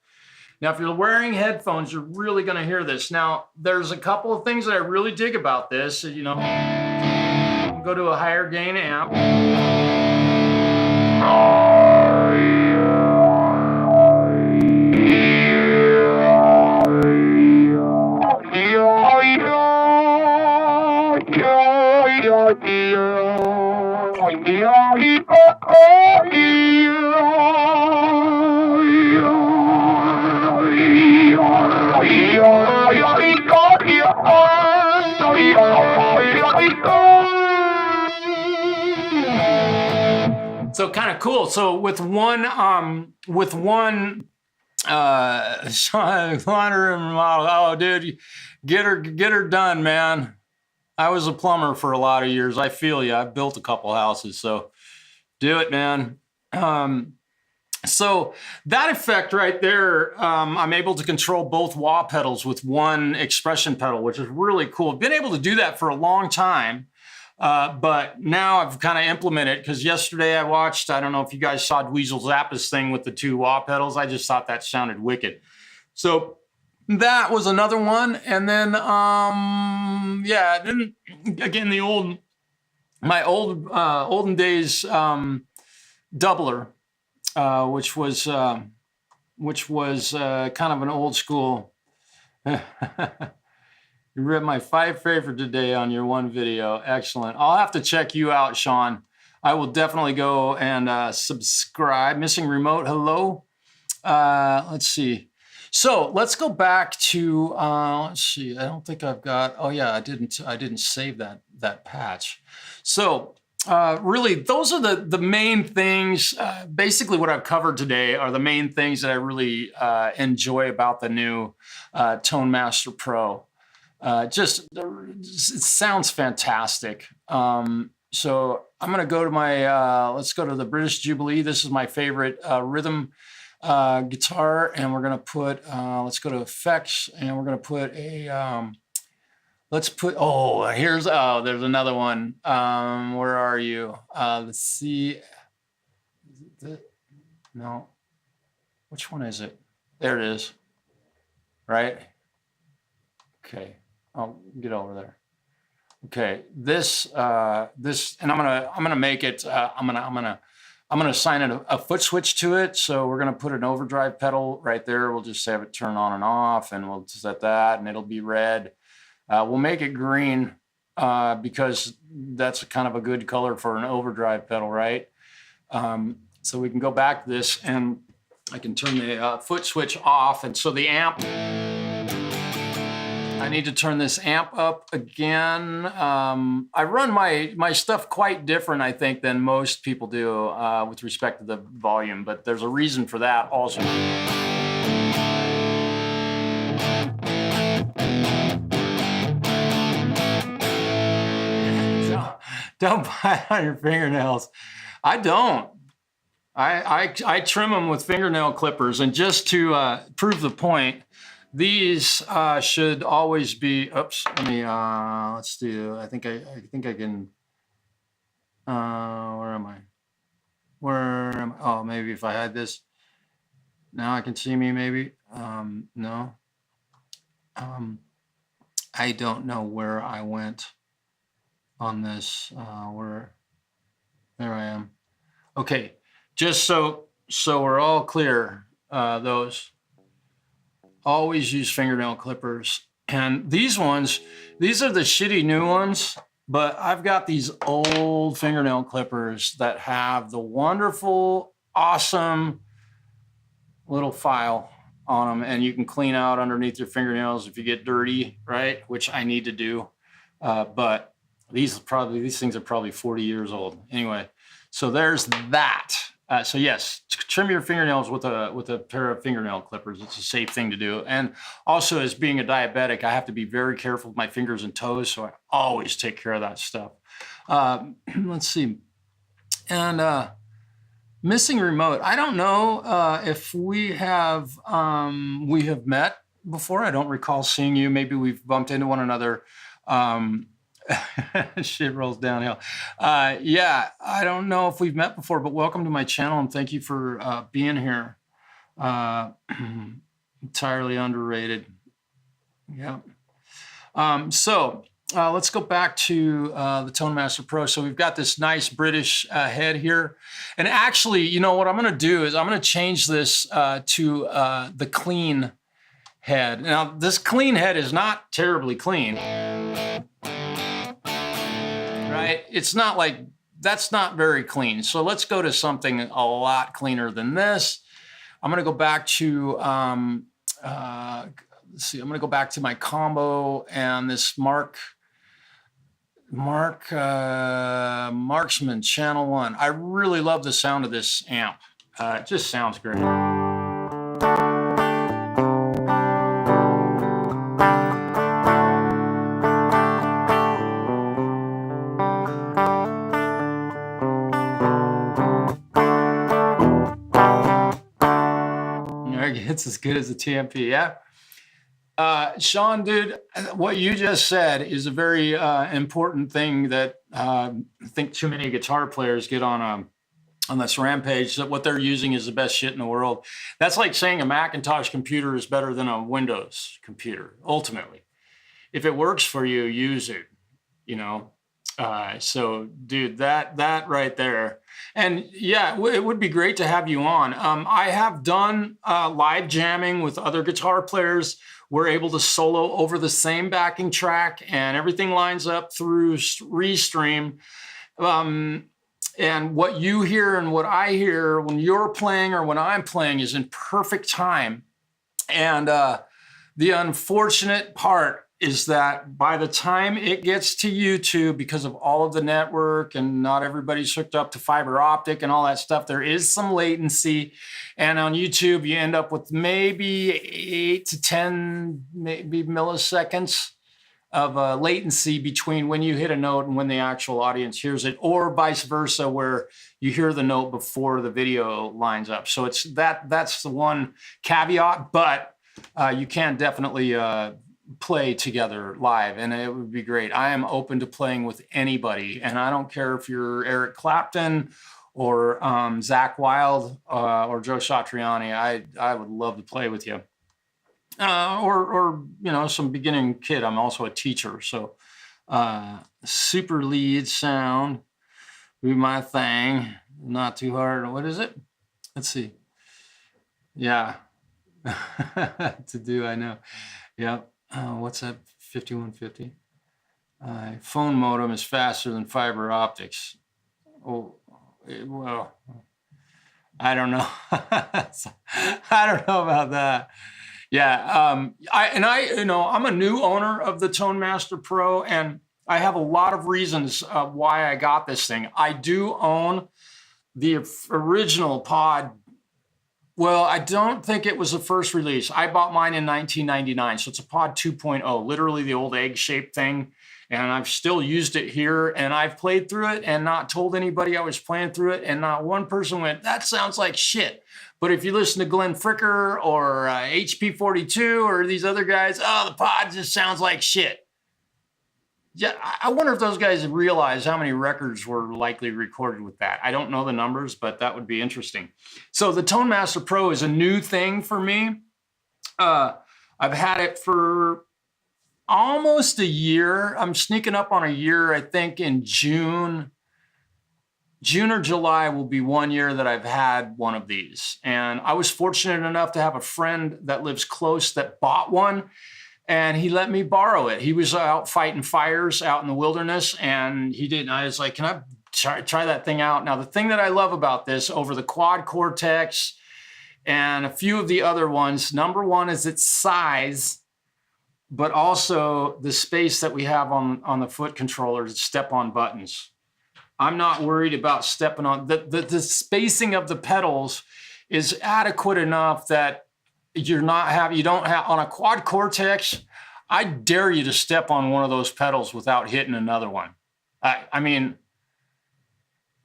Now, if you're wearing headphones, you're really going to hear this. Now, there's a couple of things that I really dig about this. You know, go to a higher gain amp. So kind of cool. So with one model, oh dude, get her done, man. I was a plumber for a lot of years. I feel you. I've built a couple houses, so do it, man. So that effect right there, I'm able to control both wah pedals with one expression pedal, which is really cool. I've been able to do that for a long time, but now I've kind of implemented it, because yesterday I watched, I don't know if you guys saw Dweezil Zappa's thing with the two wah pedals. I just thought that sounded wicked. So that was another one. And then, yeah, then again, my olden days doubler, which was kind of an old school. You read my 5 favorite today on your one video. Excellent. I'll have to check you out, Sean. I will definitely go and subscribe. Missing remote, hello. Let's see. So let's go back to, let's see, I don't think I've got, oh yeah, I didn't save that patch. So really, those are the main things. Basically what I've covered today are the main things that I really enjoy about the new Tone Master Pro. It sounds fantastic. So I'm gonna go to my, let's go to the British Jubilee. This is my favorite rhythm guitar, and we're gonna put, let's go to effects, and we're gonna put a, let's put, oh, here's, oh, there's another one. Where are you? Let's see. No, which one is it? There it is, right? Okay, I'll get over there. Okay, this, and I'm gonna make it, I'm gonna assign it a foot switch to it. So we're gonna put an overdrive pedal right there. We'll just have it turn on and off, and we'll set that, and it'll be red. We'll make it green because that's kind of a good color for an overdrive pedal, right? So we can go back to this and I can turn the foot switch off. And so the amp, I need to turn this amp up again. I run my stuff quite different, I think, than most people do with respect to the volume, but there's a reason for that also. Don't bite on your fingernails. I don't. I trim them with fingernail clippers, and just to prove the point, these should always be. Oops. Let me. Let's do. I think I can. Where am I? Where am I? Oh, maybe if I had this. Now I can see me. Maybe. No. I don't know where I went on this. Where? There I am. Okay. Just so we're all clear, those always use fingernail clippers. And these ones, these are the shitty new ones, but I've got these old fingernail clippers that have the wonderful, awesome little file on them, and you can clean out underneath your fingernails if you get dirty, right? Which I need to do. But these things are probably 40 years old. Anyway, so there's that. So yes, trim your fingernails with a pair of fingernail clippers. It's a safe thing to do. And also, as being a diabetic, I have to be very careful with my fingers and toes, so I always take care of that stuff. Let's see. And missing remote. I don't know if we have met before. I don't recall seeing you. Maybe we've bumped into one another. Shit rolls downhill. Yeah, I don't know if we've met before, but welcome to my channel and thank you for being here. Entirely underrated. Yeah. So let's go back to the Tone Master Pro. So we've got this nice British head here. And actually, you know what I'm going to do is I'm going to change this to the clean head. Now, this clean head is not terribly clean. Right? It's not like, that's not very clean. So let's go to something a lot cleaner than this. I'm going to go back to, let's see, I'm going to go back to my combo and this Marksman Channel 1. I really love the sound of this amp. It just sounds great. It's as good as the TMP, yeah. Sean, dude, what you just said is a very important thing that I think too many guitar players get on this rampage, that what they're using is the best shit in the world. That's like saying a Macintosh computer is better than a Windows computer, ultimately. If it works for you, use it, you know. So, dude, that right there. And yeah, it would be great to have you on. I have done live jamming with other guitar players. We're able to solo over the same backing track and everything lines up through Restream. And what you hear and what I hear when you're playing or when I'm playing is in perfect time. And the unfortunate part is that by the time it gets to YouTube, because of all of the network and not everybody's hooked up to fiber optic and all that stuff, there is some latency. And on YouTube, you end up with maybe 8 to 10 maybe milliseconds of latency between when you hit a note and when the actual audience hears it, or vice versa, where you hear the note before the video lines up. So it's that's the one caveat, but you can definitely play together live, and it would be great. I am open to playing with anybody, and I don't care if you're Eric Clapton or Zach Wilde or Joe Satriani. I would love to play with you. Or you know, some beginning kid. I'm also a teacher, so super lead sound be my thing. Not too hard. What is it? Let's see. Yeah, to do. I know. Yeah. What's that 5150. Phone modem is faster than fiber optics. Oh, well, I don't know. I don't know about that. Yeah, I'm a new owner of the Tone Master Pro, and I have a lot of reasons why I got this thing. I do own the original Pod. Well, I don't think it was the first release. I bought mine in 1999, so it's a Pod 2.0, literally the old egg-shaped thing. And I've still used it here, and I've played through it and not told anybody I was playing through it, and not one person went, that sounds like shit. But if you listen to Glenn Fricker or HP42 or these other guys, oh, the Pod just sounds like shit. Yeah, I wonder if those guys realize how many records were likely recorded with that. I don't know the numbers, but that would be interesting. So the Tone Master Pro is a new thing for me. I've had it for almost a year. I'm sneaking up on a year. I think in June or July will be 1 year that I've had one of these. And I was fortunate enough to have a friend that lives close that bought one. And he let me borrow it. He was out fighting fires out in the wilderness, and he did. And I was like, can I try that thing out? Now, the thing that I love about this over the Quad Cortex and a few of the other ones, number one is its size, but also the space that we have on the foot controller to step on buttons. I'm not worried about stepping on, the spacing of the pedals is adequate enough that you don't have on a Quad Cortex. I dare you to step on one of those pedals without hitting another one. I mean,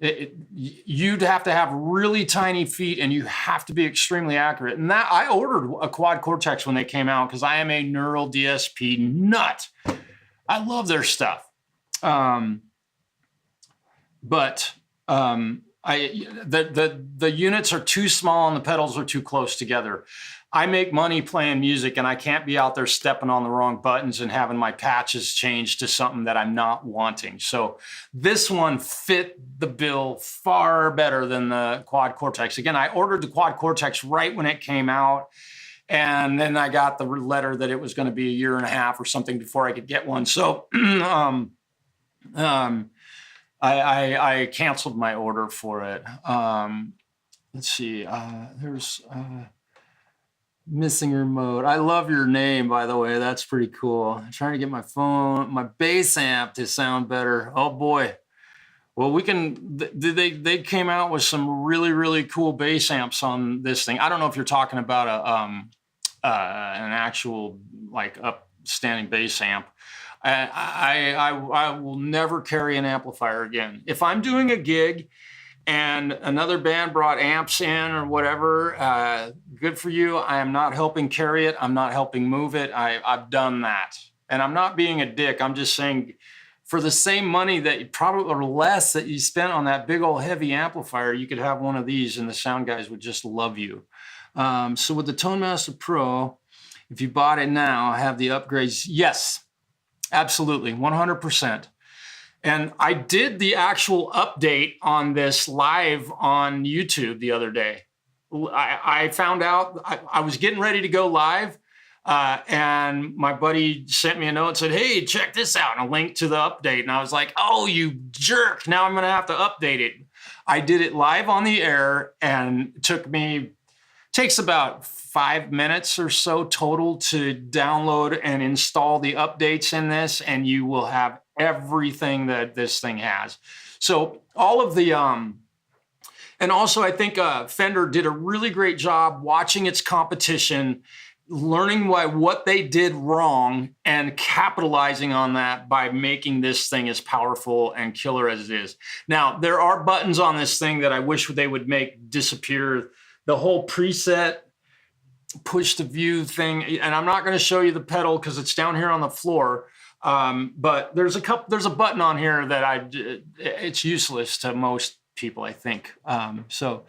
you'd have to have really tiny feet, and you have to be extremely accurate. And that I ordered a Quad Cortex when they came out because I am a NeuralDSP nut. I love their stuff. The units are too small and the pedals are too close together. I make money playing music, and I can't be out there stepping on the wrong buttons and having my patches changed to something that I'm not wanting. So this one fit the bill far better than the Quad Cortex. Again, I ordered the Quad Cortex right when it came out, and then I got the letter that it was going to be a year and a half or something before I could get one. So I canceled my order for it. Let's see. There's missing remote. I love your name, by the way. That's pretty cool. I'm trying to get my bass amp to sound better. Oh boy. Well, they came out with some really, really cool bass amps on this thing. I don't know if you're talking about an actual like upstanding bass amp. I will never carry an amplifier again. If I'm doing a gig and another band brought amps in or whatever, good for you. I am not helping carry it. I'm not helping move it. I've done that. And I'm not being a dick. I'm just saying for the same money that you probably, or less that you spent on that big old heavy amplifier, you could have one of these and the sound guys would just love you. So with the Tone Master Pro, if you bought it now, have the upgrades. Yes, absolutely, 100%. And I did the actual update on this live on YouTube the other day. I found out I was getting ready to go live, and my buddy sent me a note and said, hey, check this out, and a link to the update. And I was like, oh, you jerk. Now I'm going to have to update it. I did it live on the air, and it takes about 5 minutes or so total to download and install the updates in this, and you will have everything that this thing has. So all of the, and also I think Fender did a really great job watching its competition, learning what they did wrong and capitalizing on that by making this thing as powerful and killer as it is. Now, there are buttons on this thing that I wish they would make disappear. The whole preset push to view thing, and I'm not going to show you the pedal because it's down here on the floor. But there's a button on here that it's useless to most people, I think. So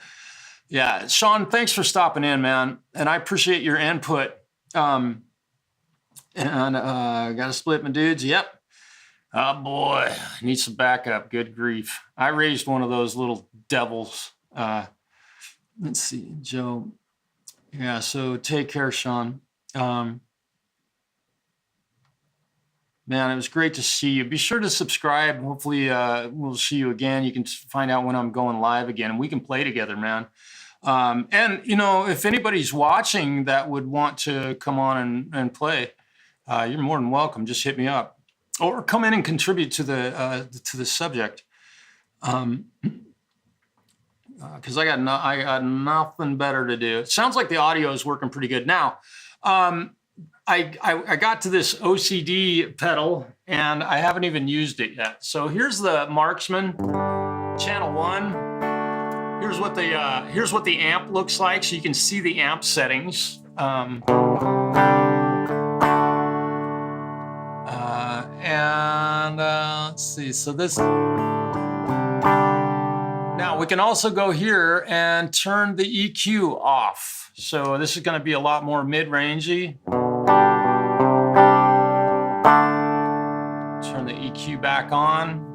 yeah, Sean, thanks for stopping in, man. And I appreciate your input. And got to split my dudes. Yep. Oh boy, I need some backup. Good grief. I raised one of those little devils. Let's see, Joe. Yeah, so take care, Sean. Man, it was great to see you. Be sure to subscribe. Hopefully, we'll see you again. You can find out when I'm going live again, and we can play together, man. And, you know, if anybody's watching that would want to come on and play, you're more than welcome. Just hit me up. Or come in and contribute to the subject. Because I got nothing better to do. It sounds like the audio is working pretty good. Now, I got to this OCD pedal, and I haven't even used it yet. So here's the Marksman channel 1. Here's what the amp looks like, so you can see the amp settings. Let's see. So this. Now we can also go here and turn the EQ off. So this is going to be a lot more mid-rangey. Turn the EQ back on.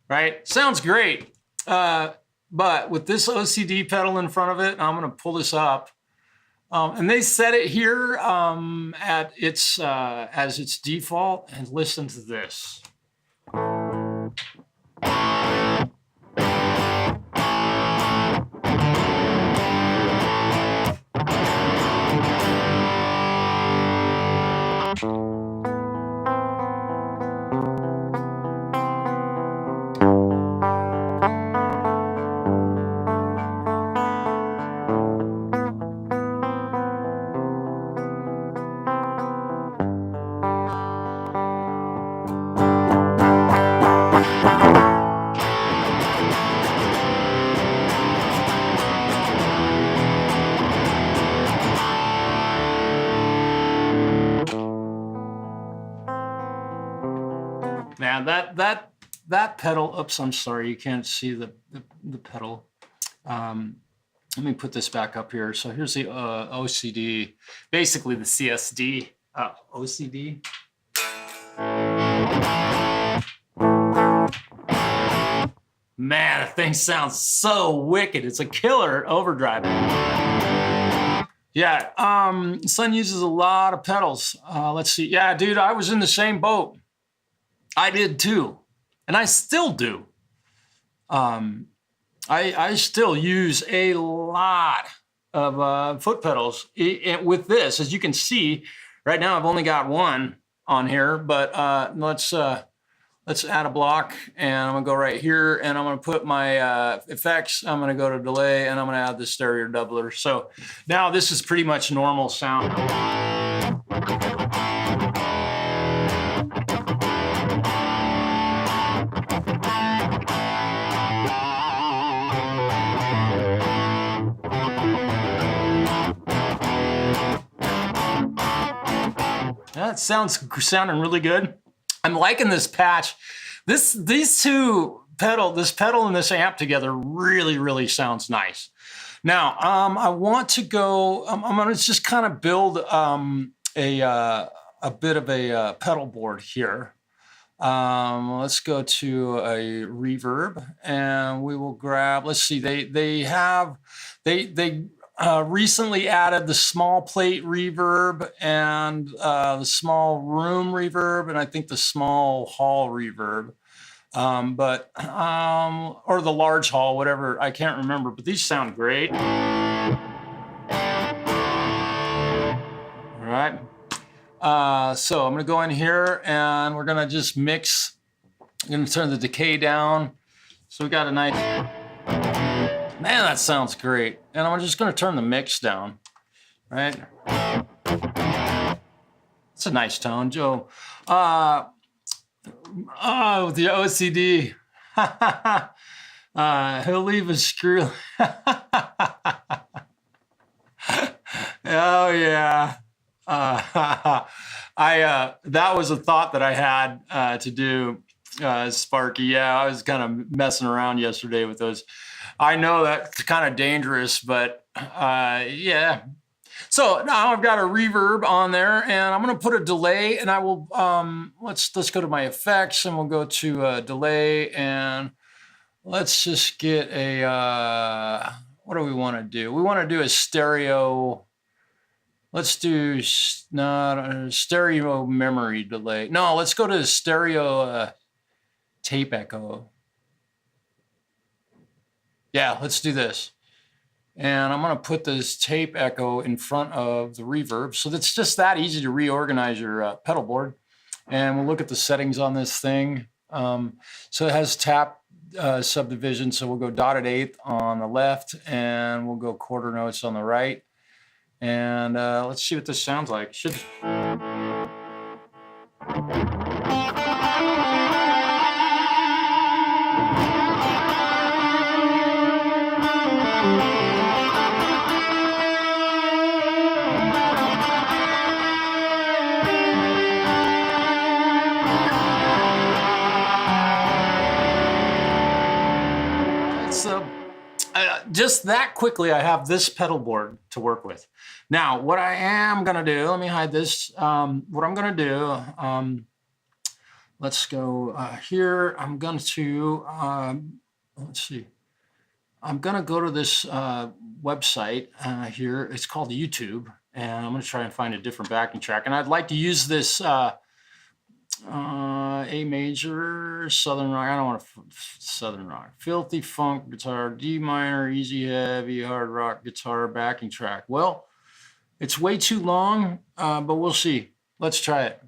Right? Sounds great. But with this OCD pedal in front of it, I'm going to pull this up. And they set it here at its as its default, and listen to this. Man, that pedal, oops, I'm sorry, you can't see the pedal. Let me put this back up here. So here's the OCD, basically the CSD, OCD. Man, the thing sounds so wicked. It's a killer overdrive. Yeah, Son uses a lot of pedals. Let's see. Yeah, dude, I was in the same boat. I did too, and I still do. I still use a lot of foot pedals with this. As you can see, right now I've only got one on here, but let's add a block, and I'm gonna go right here, and I'm gonna put my effects. I'm gonna go to delay, and I'm gonna add the stereo doubler. So now this is pretty much normal sound. That sounding really good. I'm liking this patch. This pedal and this amp together really sounds nice. Now, I want to go. I'm gonna just kind of build a bit of a pedal board here. Let's go to a reverb, and we will grab. Let's see. They recently added the small plate reverb and the small room reverb, and I think the small hall reverb, or the large hall, whatever, I can't remember, but these sound great. All right. So I'm gonna go in here, and we're gonna just mix. I'm gonna turn the decay down. So we got a nice. Man, that sounds great. And I'm just going to turn the mix down, right? It's a nice tone, Joe. With the OCD. He'll leave a screw. Oh, yeah. That was a thought that I had to do, Sparky. Yeah, I was kind of messing around yesterday with those. I know that's kind of dangerous, but yeah, So now I've got a reverb on there, and I'm going to put a delay, and I will, let's go to my effects, and we'll go to delay, and let's just get a, what do we want to do? We want to do a stereo. Let's do not stereo memory delay. No, let's go to stereo tape echo. Yeah, let's do this. And I'm going to put this tape echo in front of the reverb. So it's just that easy to reorganize your pedal board. And we'll look at the settings on this thing. So it has tap subdivision. So we'll go dotted eighth on the left, and we'll go quarter notes on the right. And let's see what this sounds like. Should. Just that quickly, I have this pedal board to work with. Now, what I am going to do, let me hide this. What I'm going to do, let's go here. I'm going to, let's see. I'm going to go to this website here. It's called YouTube, and I'm going to try and find a different backing track. And I'd like to use this A major, Southern Rock. I don't want Southern Rock. Filthy funk guitar, D minor, easy heavy, hard rock guitar backing track. Well, it's way too long, but we'll see. Let's try it.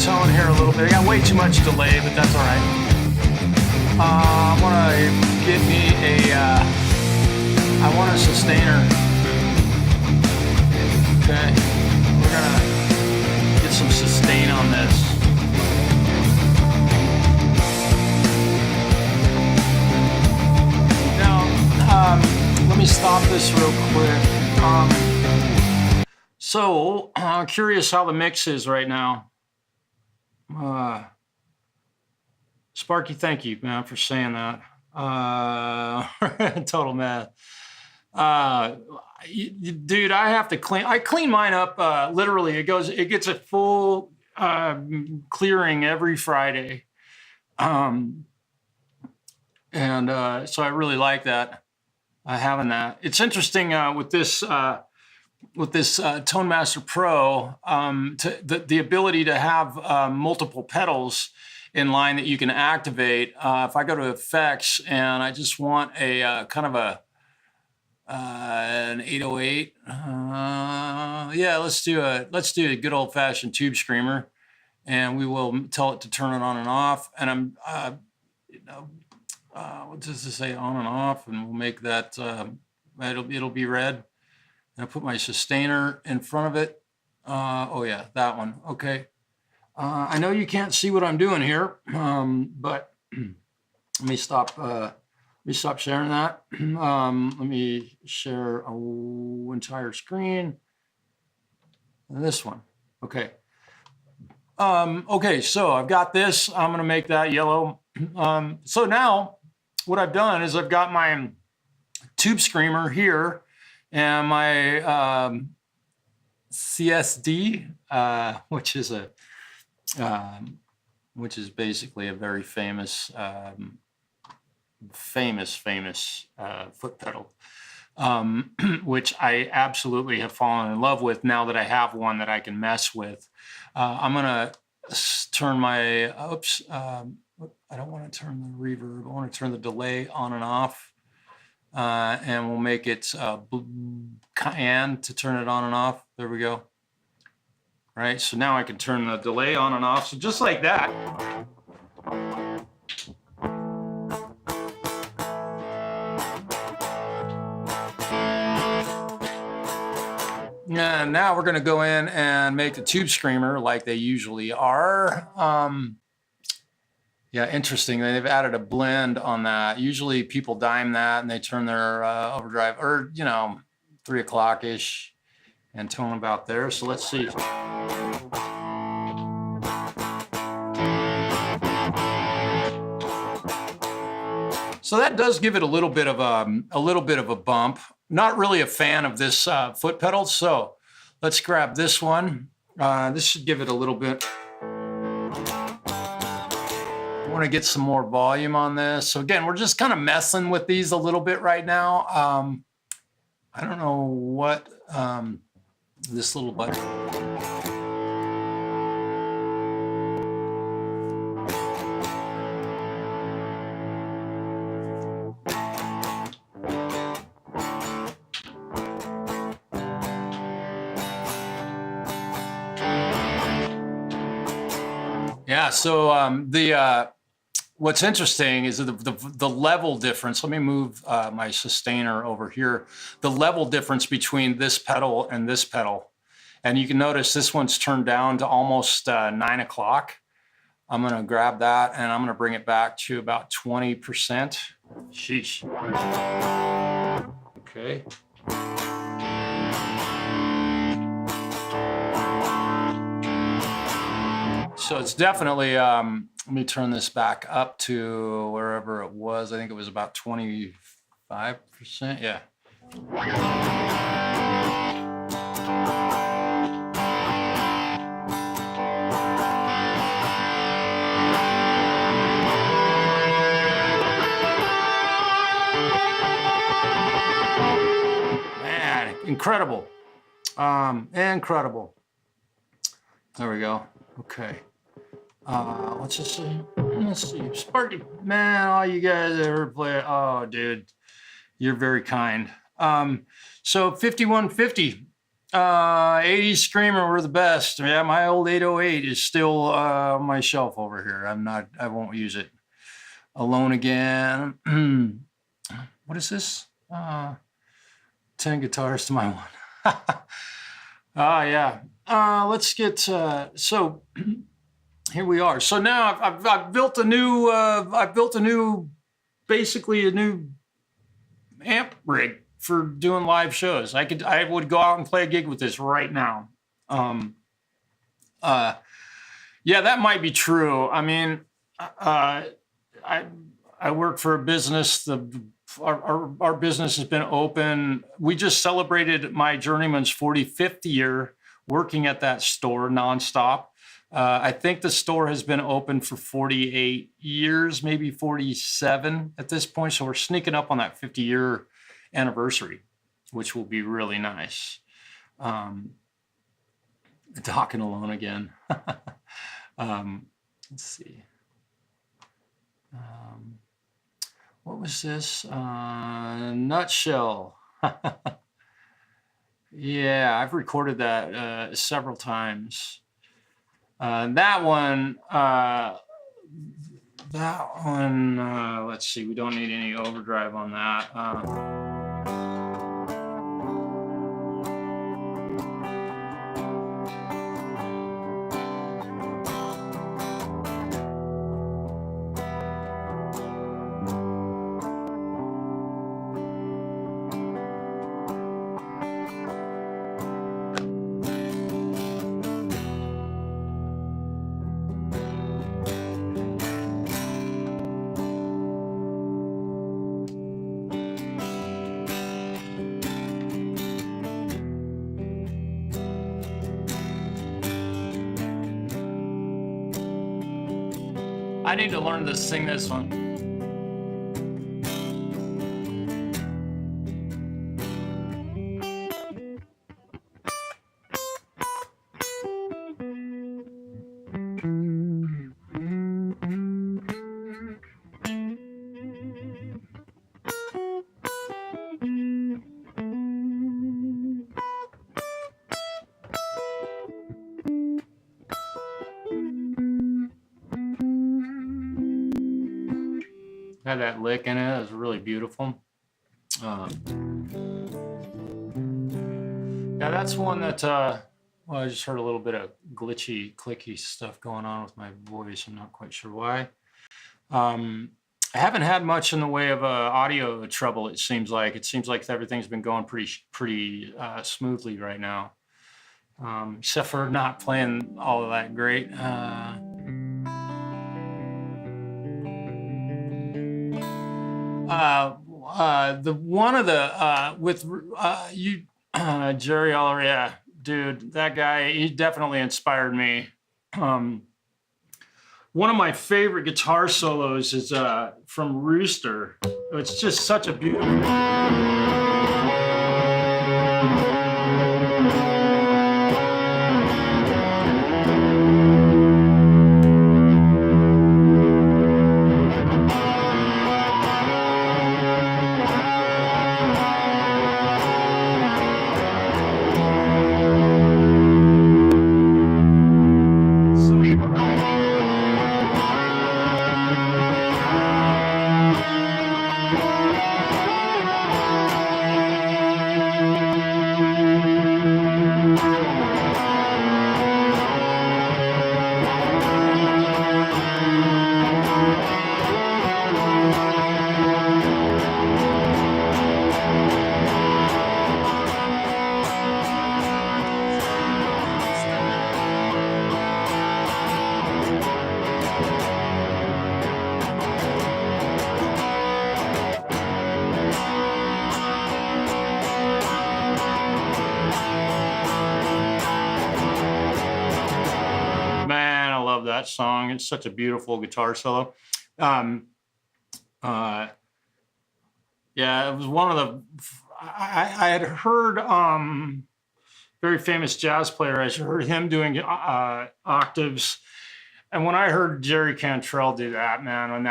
Tone here a little bit. I got way too much delay, but that's all right. I want to get me a, I want a sustainer. Okay, we're gonna get some sustain on this. Now, let me stop this real quick. So, I'm curious how the mix is right now. Sparky, thank you, man, for saying that. Total math. Dude, I have to clean. I clean mine up literally. It gets a full clearing every Friday, and so I really like that. Having that. It's interesting with this. With this Tone Master Pro, the ability to have multiple pedals in line that you can activate. If I go to effects and I just want a kind of an 808, yeah, let's do a good old fashioned tube screamer, and we will tell it to turn it on and off. And I'm, what does this say, on and off? And we'll make that it'll be red. And I put my sustainer in front of it. Oh yeah, that one. Okay. I know you can't see what I'm doing here, but let me stop sharing that. Let me share a entire screen. This one. Okay. Okay, so I've got this. I'm going to make that yellow. So now what I've done is I've got my tube screamer here and my CSD, which is basically a very famous foot pedal, which I absolutely have fallen in love with now that I have one that I can mess with. I'm gonna turn my, I don't want to turn the reverb. I want to turn the delay on and off, and we'll make it cayenne to turn it on and off. There we go. Right, so now I can turn the delay on and off. So just like that. And now we're going to go in and make the tube screamer like they usually are. Yeah, interesting. They've added a blend on that. Usually people dime that and they turn their overdrive, or 3 o'clock-ish, and tone about there. So let's see. So that does give it a little bit of a bump. Not really a fan of this foot pedal, so let's grab this one. This should give it a little bit. I want to get some more volume on this. So again, we're just kind of messing with these a little bit right now. I don't know what this little button. Yeah, so what's interesting is the level difference. Let me move my sustainer over here. The level difference between this pedal and this pedal. And you can notice this one's turned down to almost 9 o'clock. I'm gonna grab that and I'm gonna bring it back to about 20%. Sheesh. Okay. So it's definitely, let me turn this back up to wherever it was. I think it was about 25%, yeah. Man, incredible, incredible. There we go, okay. Let's just see. Let's see. Sparky, man, all you guys ever play. Oh, dude, you're very kind. So 5150, 80 Screamer were the best. Yeah, my old 808 is still on my shelf over here. I won't use it. Alone Again. What is this? 10 guitars to my one. Yeah. Let's get, so here we are. So now I've built a new, basically a new amp rig for doing live shows. I would go out and play a gig with this right now. Yeah, that might be true. I mean, I work for a business. Our business has been open. We just celebrated my journeyman's 45th year working at that store nonstop. I think the store has been open for 48 years, maybe 47 at this point. So we're sneaking up on that 50-year anniversary, which will be really nice. Talking alone again. Let's see. What was this? Nutshell. Yeah, I've recorded that several times. That one, let's see, we don't need any overdrive on that. I need to learn to sing this one. Had that lick in it. It was really beautiful. Yeah, that's one that, well, I just heard a little bit of glitchy, clicky stuff going on with my voice. I'm not quite sure why. I haven't had much in the way of audio trouble, it seems like. It seems like everything's been going pretty smoothly right now. Except for not playing all of that great. Jerry Aller, yeah, dude, that guy, he definitely inspired me. One of my favorite guitar solos is from Rooster. It's just such a beautiful. That song, it's such a beautiful guitar solo. Yeah, it was one of the I had heard very famous jazz player. I heard him doing octaves, and when I heard Jerry Cantrell do that, man, on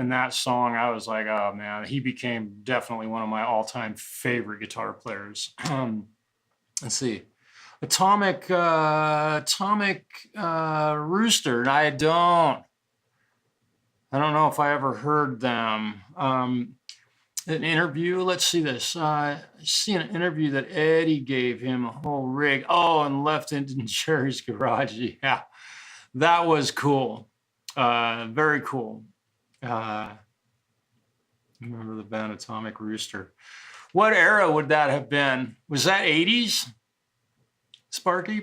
that song, I was like, oh man, he became definitely one of my all-time favorite guitar players. Let's see. Atomic Rooster. I don't know if I ever heard them. An interview. Let's see this. I see an interview that Eddie gave him a whole rig. Oh, and left it in Jerry's garage. Yeah, that was cool. Very cool. Remember the band Atomic Rooster. What era would that have been? Was that 80s? Sparky,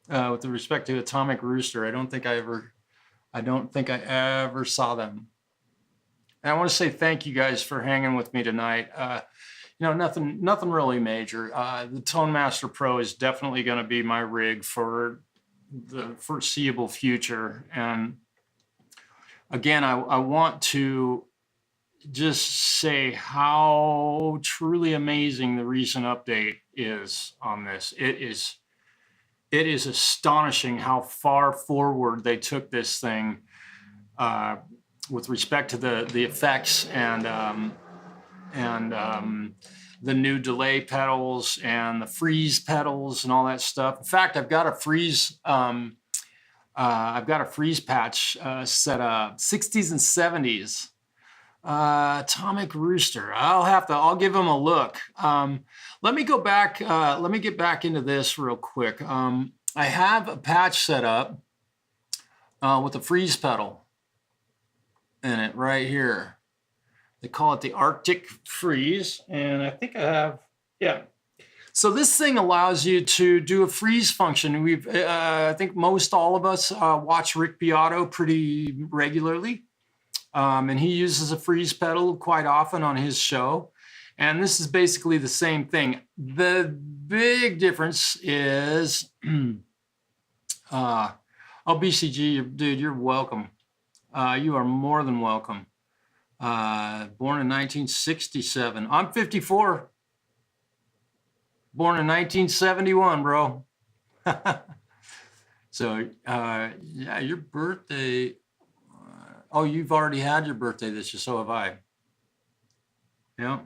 with respect to Atomic Rooster, I don't think I ever saw them. And I want to say thank you guys for hanging with me tonight. Nothing really major. The Tone Master Pro is definitely going to be my rig for the foreseeable future. And again, I want to just say how truly amazing the recent update is on this. It is astonishing how far forward they took this thing with respect to the effects and the new delay pedals and the freeze pedals and all that stuff. In fact, I've got a freeze patch set up, 60s and 70s. Atomic Rooster. I'll give him a look. Let me go back. Let me get back into this real quick. I have a patch set up with a freeze pedal in it right here. They call it the Arctic Freeze, and I think I have, yeah. So this thing allows you to do a freeze function. I think most all of us watch Rick Beato pretty regularly. And he uses a freeze pedal quite often on his show. And this is basically the same thing. The big difference is, BCG, dude, you're welcome. You are more than welcome. Born in 1967. I'm 54. Born in 1971, bro. So, yeah, your birthday. Oh, you've already had your birthday this year, so have I. Yeah.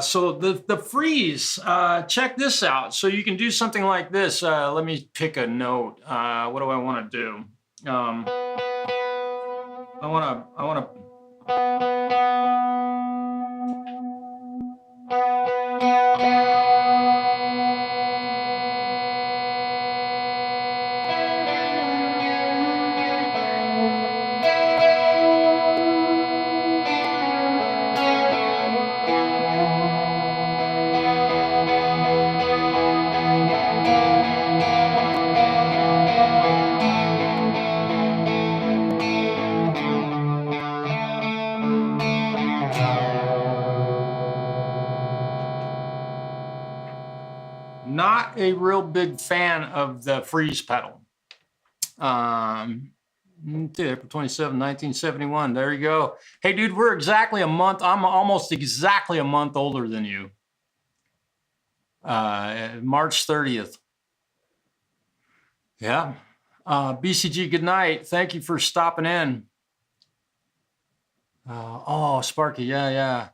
So the freeze, check this out. So you can do something like this. Let me pick a note. What do I want to do? I want to. Not a real big fan of the freeze pedal. April 27, 1971. There you go. Hey, dude, we're exactly a month. I'm almost exactly a month older than you. March 30th. Yeah. BCG, good night. Thank you for stopping in. Oh, Sparky. Yeah.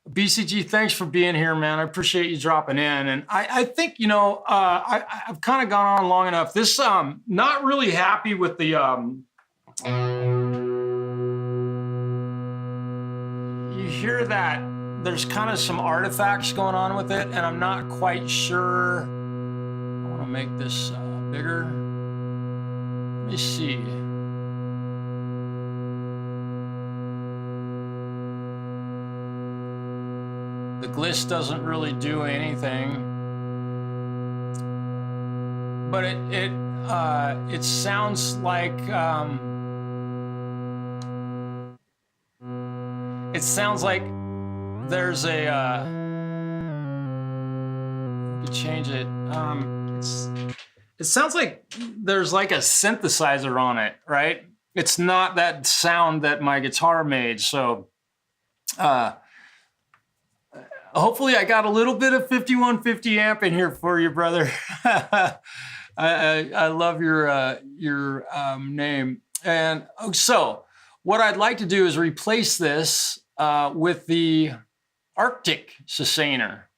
BCG, thanks for being here, man. I appreciate you dropping in. And I think, you know, I've kind of gone on long enough. This, not really happy with the, you hear that there's kind of some artifacts going on with it, and I'm not quite sure. I want to make this bigger. Let me see. The gliss doesn't really do anything, but it sounds like there's a we could change it. It sounds like there's like a synthesizer on it, right? It's not that sound that my guitar made, so hopefully I got a little bit of 5150 amp in here for you, brother. I love your name. And so what I'd like to do is replace this with the Arctic sustainer,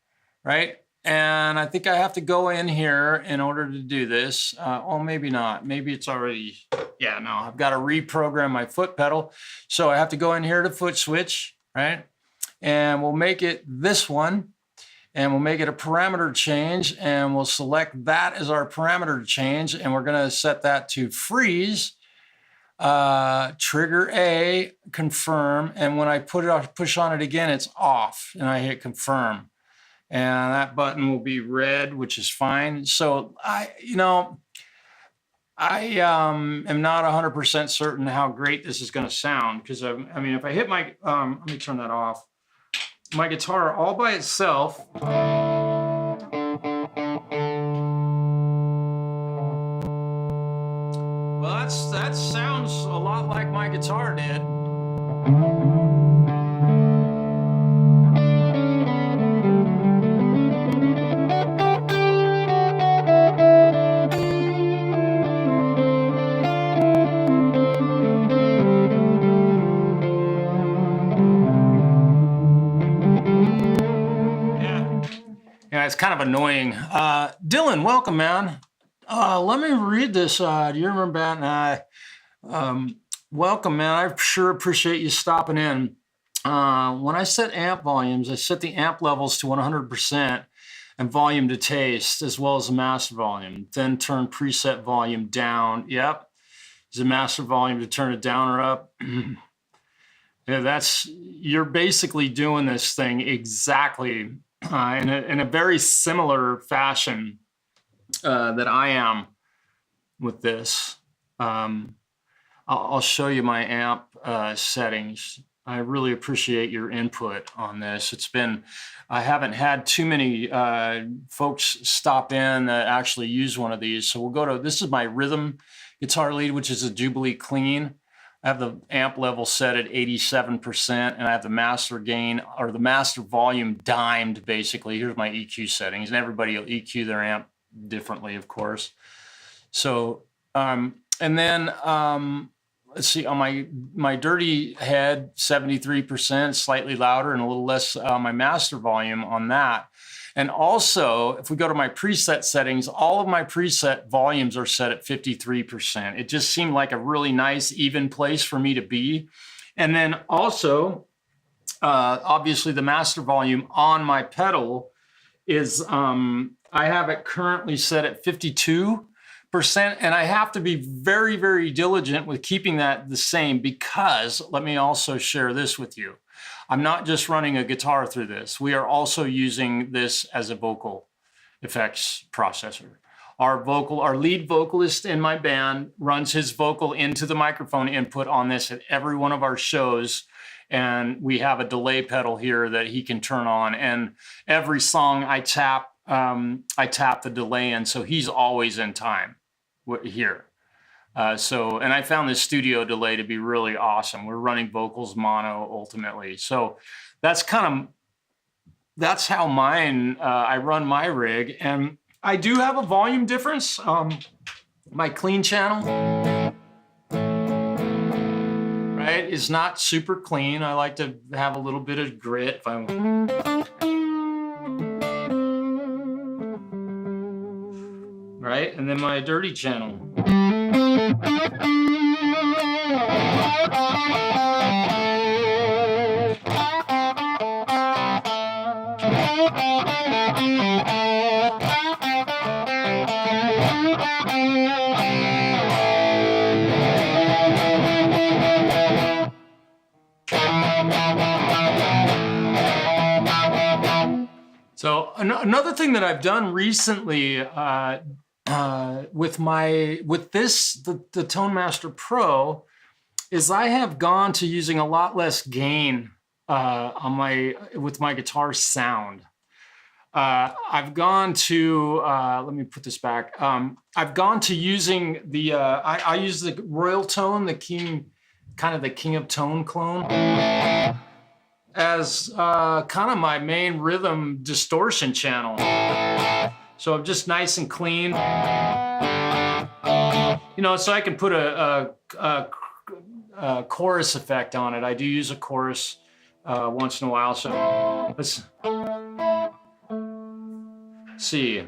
right? And I think I have to go in here in order to do this. Oh, maybe not. Maybe it's already, yeah, no, I've got to reprogram my foot pedal. So I have to go in here to foot switch, right? And we'll make it this one, and we'll make it a parameter change, and we'll select that as our parameter change, and we're going to set that to freeze, trigger A, confirm, and when I push on it again, it's off, and I hit confirm, and that button will be red, which is fine. So I am not 100% certain how great this is going to sound, because I mean, if I hit my, let me turn that off. My guitar all by itself. Well, that sounds a lot like my guitar did. Yeah, it's kind of annoying. Dylan, welcome, man. Let me read this. Do you remember that? Welcome, man. I sure appreciate you stopping in. When I set amp volumes, I set the amp levels to 100% and volume to taste, as well as the master volume. Then turn preset volume down. Yep. Is the master volume to turn it down or up? Yeah, you're basically doing this thing exactly in a very similar fashion that I am with this. I'll show you my amp settings. I really appreciate your input on this. I haven't had too many folks stop in that actually use one of these. So we'll go to, this is my rhythm guitar lead, which is a Jubilee Clean. I have the amp level set at 87%, and I have the master gain, or the master volume dimed, basically. Here's my EQ settings, and everybody will EQ their amp differently, of course. So, and then, let's see, on my dirty head, 73%, slightly louder and a little less my master volume on that. And also, if we go to my preset settings, all of my preset volumes are set at 53%. It just seemed like a really nice, even place for me to be. And then also, obviously, the master volume on my pedal is, I have it currently set at 52%, and I have to be very, very diligent with keeping that the same, because let me also share this with you. I'm not just running a guitar through this. We are also using this as a vocal effects processor. Our lead vocalist in my band runs his vocal into the microphone input on this at every one of our shows. And we have a delay pedal here that he can turn on. And every song I tap the delay in, so he's always in time here. And I found this studio delay to be really awesome. We're running vocals mono ultimately. So that's how I run my rig. And I do have a volume difference. My clean channel, right, is not super clean. I like to have a little bit of grit. Right, and then my dirty channel. So another thing that I've done recently with the Tone Master Pro is I have gone to using a lot less gain with my guitar sound. I've gone to let me put this back. I've gone to using the I use the Royal Tone, the King of Tone clone, as kind of my main rhythm distortion channel. So I'm just nice and clean, you know, so I can put a chorus effect on it. I do use a chorus once in a while. So let's see.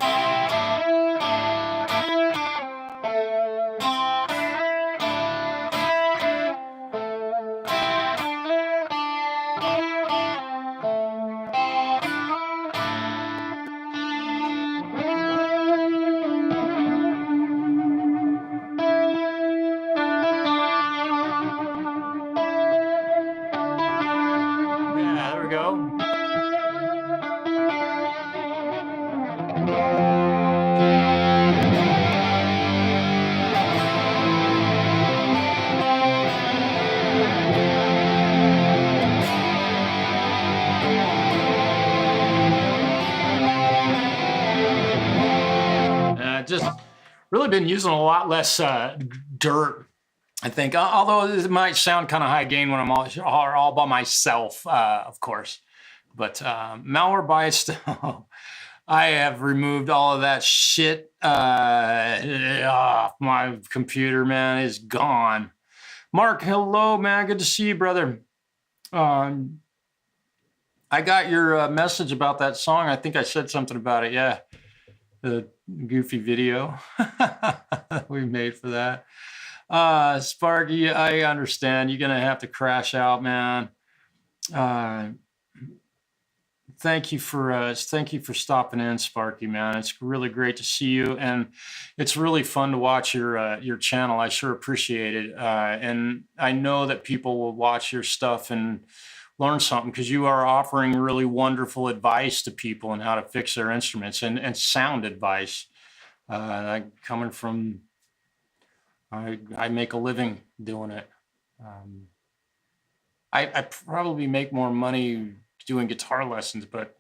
Just really been using a lot less dirt, I think, although it might sound kind of high gain when I'm all by myself, of course. But malware bias, I have removed all of that shit off my computer, man. It's gone. Mark, hello, man. Good to see you, brother. I got your message about that song. I think I said something about it. Yeah. The goofy video we made for that. Sparky, I understand. You're going to have to crash out, man. Thank you for stopping in, Sparky, man. It's really great to see you, and it's really fun to watch your channel. I sure appreciate it, and I know that people will watch your stuff and learn something, because you are offering really wonderful advice to people on how to fix their instruments, and sound advice. Coming from, I make a living doing it. I probably make more money doing guitar lessons, but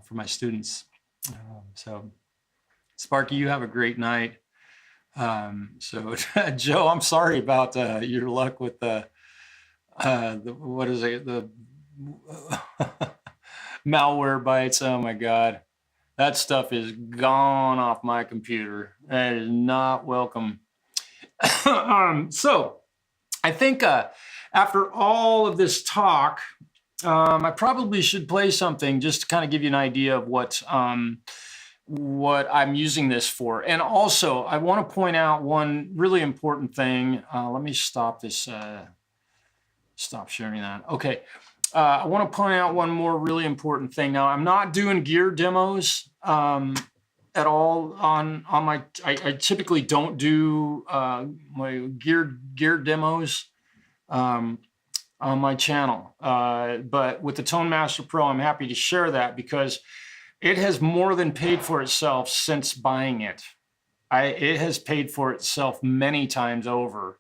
for my students. So Sparky, you have a great night. So Joe, I'm sorry about your luck with the what is it? The malware bites. Oh my God. That stuff is gone off my computer. That is not welcome. So I think after all of this talk, I probably should play something just to kind of give you an idea of what I'm using this for. And also, I want to point out one really important thing. Let me stop this. Stop sharing that. Okay. I want to point out one more really important thing. Now, I'm not doing gear demos at all on my. I typically don't do my gear demos on my channel. But with the Tone Master Pro, I'm happy to share that because it has more than paid for itself since buying it. It has paid for itself many times over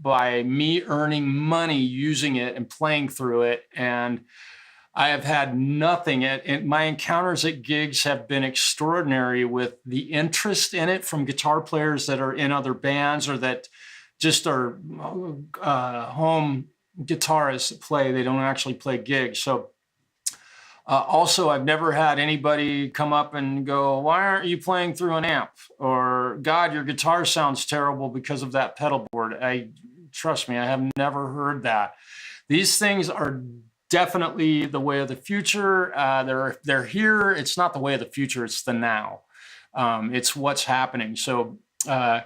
by me earning money using it and playing through it. And I have had nothing. My encounters at gigs have been extraordinary with the interest in it from guitar players that are in other bands or that just are home guitarists that play. They don't actually play gigs. So also, I've never had anybody come up and go, why aren't you playing through an amp? Or, God, your guitar sounds terrible because of that pedal board. Trust me, I have never heard that. These things are definitely the way of the future. They're here. It's not the way of the future. It's the now. It's what's happening. So I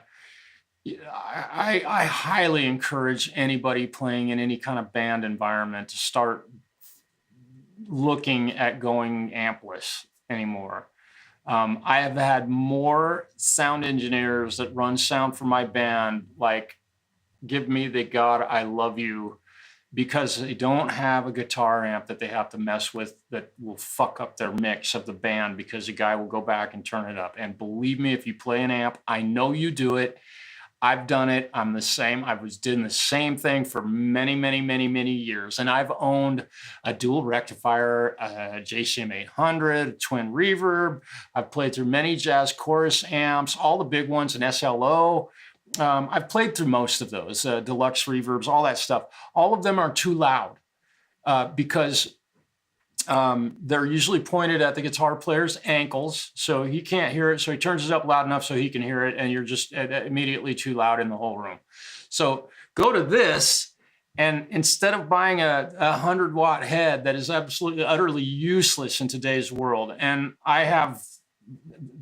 highly encourage anybody playing in any kind of band environment to start looking at going ampless anymore. I have had more sound engineers that run sound for my band, like, give me the God, I love you, because they don't have a guitar amp that they have to mess with that will fuck up their mix of the band because the guy will go back and turn it up. And believe me, if you play an amp, I know you do it. I've done it. I'm the same. I was doing the same thing for many, many, many, many years. And I've owned a dual rectifier, a JCM 800, a twin reverb. I've played through many jazz chorus amps, all the big ones, an SLO. I've played through most of those, deluxe reverbs, all that stuff. All of them are too loud because they're usually pointed at the guitar player's ankles, so he can't hear it. So he turns it up loud enough so he can hear it, and you're just immediately too loud in the whole room. So go to this, and instead of buying a 100-watt head that is absolutely, utterly useless in today's world, and I have,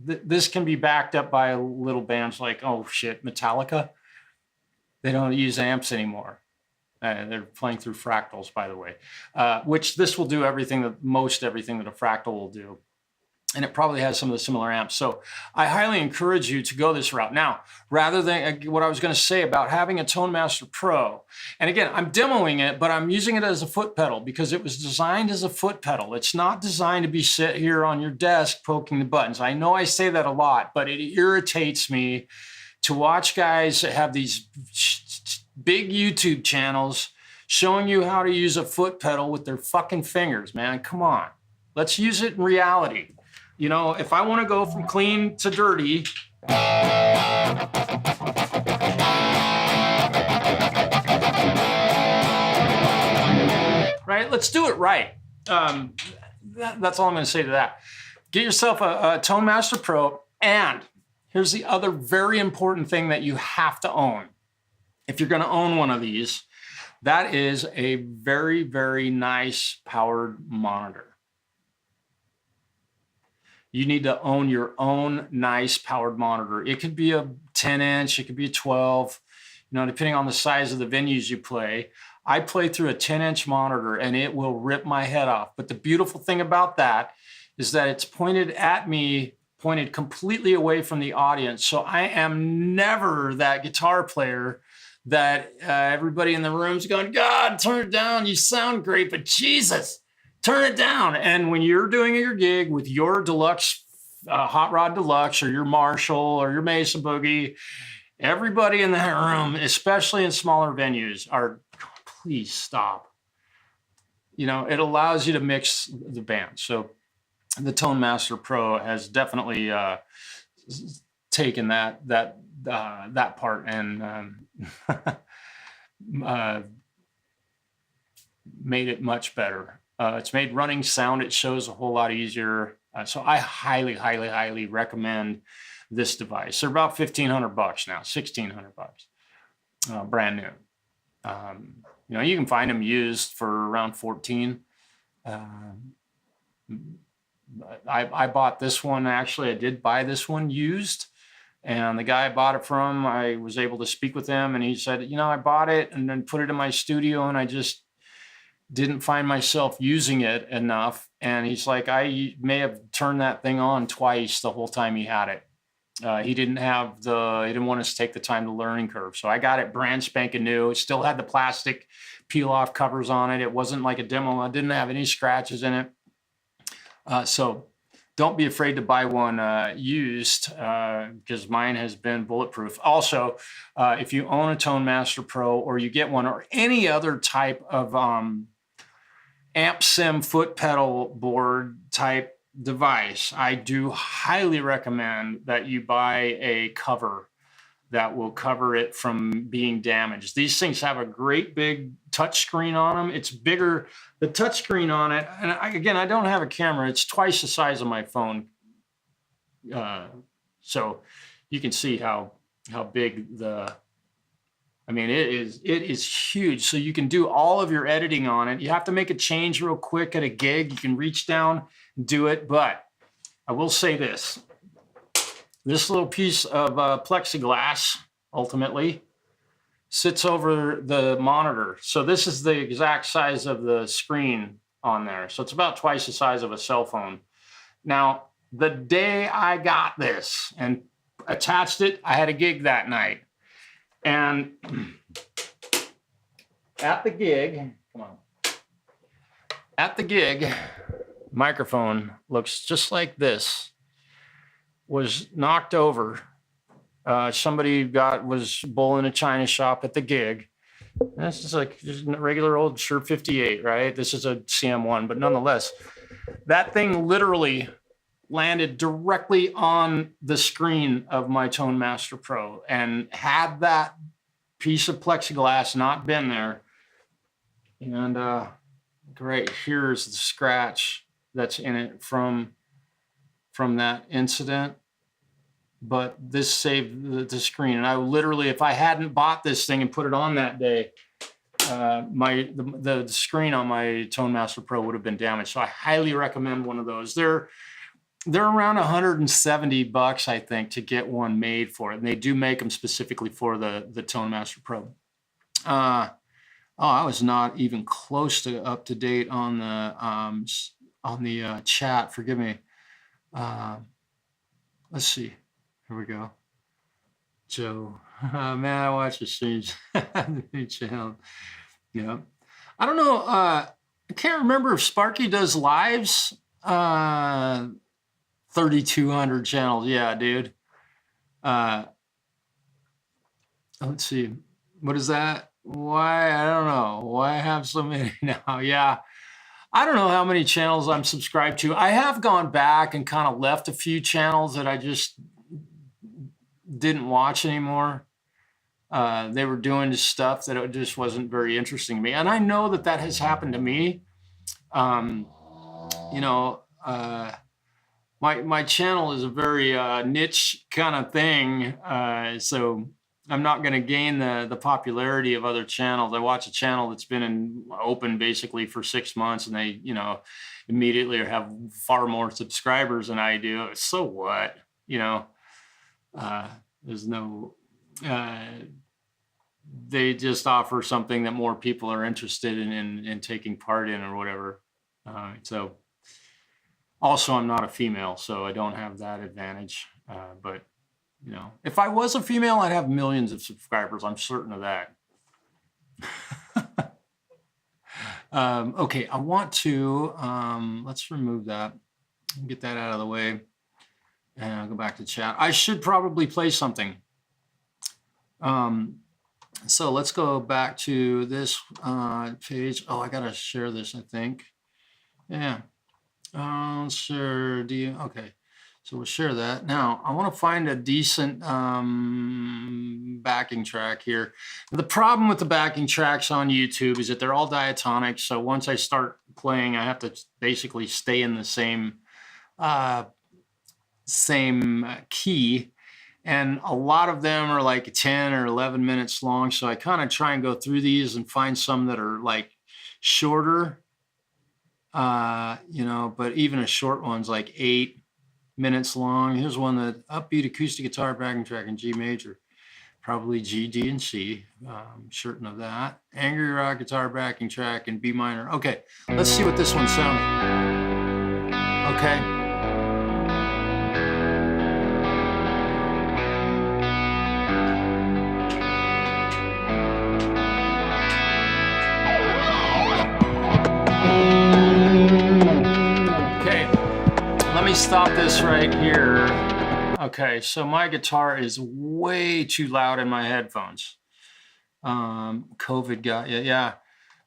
this can be backed up by little bands like, oh shit, Metallica. They don't use amps anymore. They're playing through fractals, by the way, which this will do most everything that a fractal will do. And it probably has some of the similar amps. So I highly encourage you to go this route. Now, rather than what I was going to say about having a Tone Master Pro, and again, I'm demoing it, but I'm using it as a foot pedal because it was designed as a foot pedal. It's not designed to be sit here on your desk poking the buttons. I know I say that a lot, but it irritates me to watch guys that have these big YouTube channels showing you how to use a foot pedal with their fucking fingers, man. Come on. Let's use it in reality. You know, if I want to go from clean to dirty, right? Let's do it right. That's all I'm going to say to that. Get yourself a Tone Master Pro, and here's the other very important thing that you have to own. If you're going to own one of these, that is a very, very nice powered monitor. You need to own your own nice powered monitor. It could be a 10-inch, it could be a 12, you know, depending on the size of the venues you play. I play through a 10-inch monitor and it will rip my head off. But the beautiful thing about that is that it's pointed at me, pointed completely away from the audience. So I am never that guitar player that everybody in the room's going, God, turn it down. You sound great, but Jesus, turn it down. And when you're doing your gig with your deluxe, Hot Rod Deluxe or your Marshall or your Mesa Boogie, everybody in that room, especially in smaller venues, are please stop. You know, it allows you to mix the band. So the Tone Master Pro has definitely taken that part and made it much better. It's made running sound, it shows a whole lot easier. So I highly, highly, highly recommend this device. They're about $1,500 now, $1,600, brand new. You know, you can find them used for around 14. I bought this one, actually, I did buy this one used. And the guy I bought it from, I was able to speak with him and he said, you know, I bought it and then put it in my studio and I just didn't find myself using it enough. And he's like, I may have turned that thing on twice the whole time he had it. He didn't want us to take the time to learning curve. So I got it brand spanking new. It still had the plastic peel off covers on it. It wasn't like a demo. I didn't have any scratches in it. So don't be afraid to buy one used because mine has been bulletproof. Also, if you own a Tone Master Pro or you get one or any other type of amp sim foot pedal board type device, I do highly recommend that you buy a cover that will cover it from being damaged. These things have a great big touch screen on them. It's bigger, the touch screen on it, and again, I don't have a camera. It's twice the size of my phone. So you can see how big I mean, it is huge. So you can do all of your editing on it. You have to make a change real quick at a gig. You can reach down and do it. But I will say this little piece of plexiglass ultimately sits over the monitor. So this is the exact size of the screen on there. So it's about twice the size of a cell phone. Now, the day I got this and attached it, I had a gig that night. And at the gig, microphone looks just like this, was knocked over. Somebody was bowling a china shop at the gig. And this is like just a regular old Shure 58, right? This is a CM1, but nonetheless, that thing literally landed directly on the screen of my Tone Master Pro, and had that piece of plexiglass not been there, and right here's the scratch that's in it from that incident. But this saved the screen, and I literally, if I hadn't bought this thing and put it on that day, the screen on my Tone Master Pro would have been damaged. So I highly recommend one of those. They're around $170, I think, to get one made for it. And they do make them specifically for the Tone Master Pro. I was not even close to up to date on the chat. Forgive me. Let's see. Here we go. Joe, man, I watch the streams. New channel. Yeah. I don't know. I can't remember if Sparky does lives. 3,200 channels. Yeah, dude. Let's see. What is that? Why? I don't know. Why have so many now? Yeah. I don't know how many channels I'm subscribed to. I have gone back and kind of left a few channels that I just didn't watch anymore. They were doing stuff that it just wasn't very interesting to me. And I know that has happened to me. You know, my channel is a very niche kind of thing, so I'm not going to gain the popularity of other channels. I watch a channel that's been open basically for 6 months, and they, you know, immediately have far more subscribers than I do. So what? You know, there's no. They just offer something that more people are interested in taking part in or whatever. So. Also, I'm not a female, so I don't have that advantage. But, you know, if I was a female, I'd have millions of subscribers. I'm certain of that. Okay, I want to, let's remove that. Get that out of the way. And I'll go back to chat. I should probably play something. So let's go back to this page. Oh, I gotta share this, I think. Yeah. Share. Okay. So we'll share that. Now I want to find a decent backing track here. The problem with the backing tracks on YouTube is that they're all diatonic. So once I start playing, I have to basically stay in the same key. And a lot of them are like 10 or 11 minutes long. So I kind of try and go through these and find some that are like shorter, you know, but even a short one's like 8 minutes long. Here's one that upbeat acoustic guitar backing track in G major, probably G, D, and C. Certain of that. Angry rock guitar backing track in B minor. Okay, let's see what this one sounds. Okay. Let me stop this right here. Okay, so my guitar is way too loud in my headphones. COVID got you. Yeah,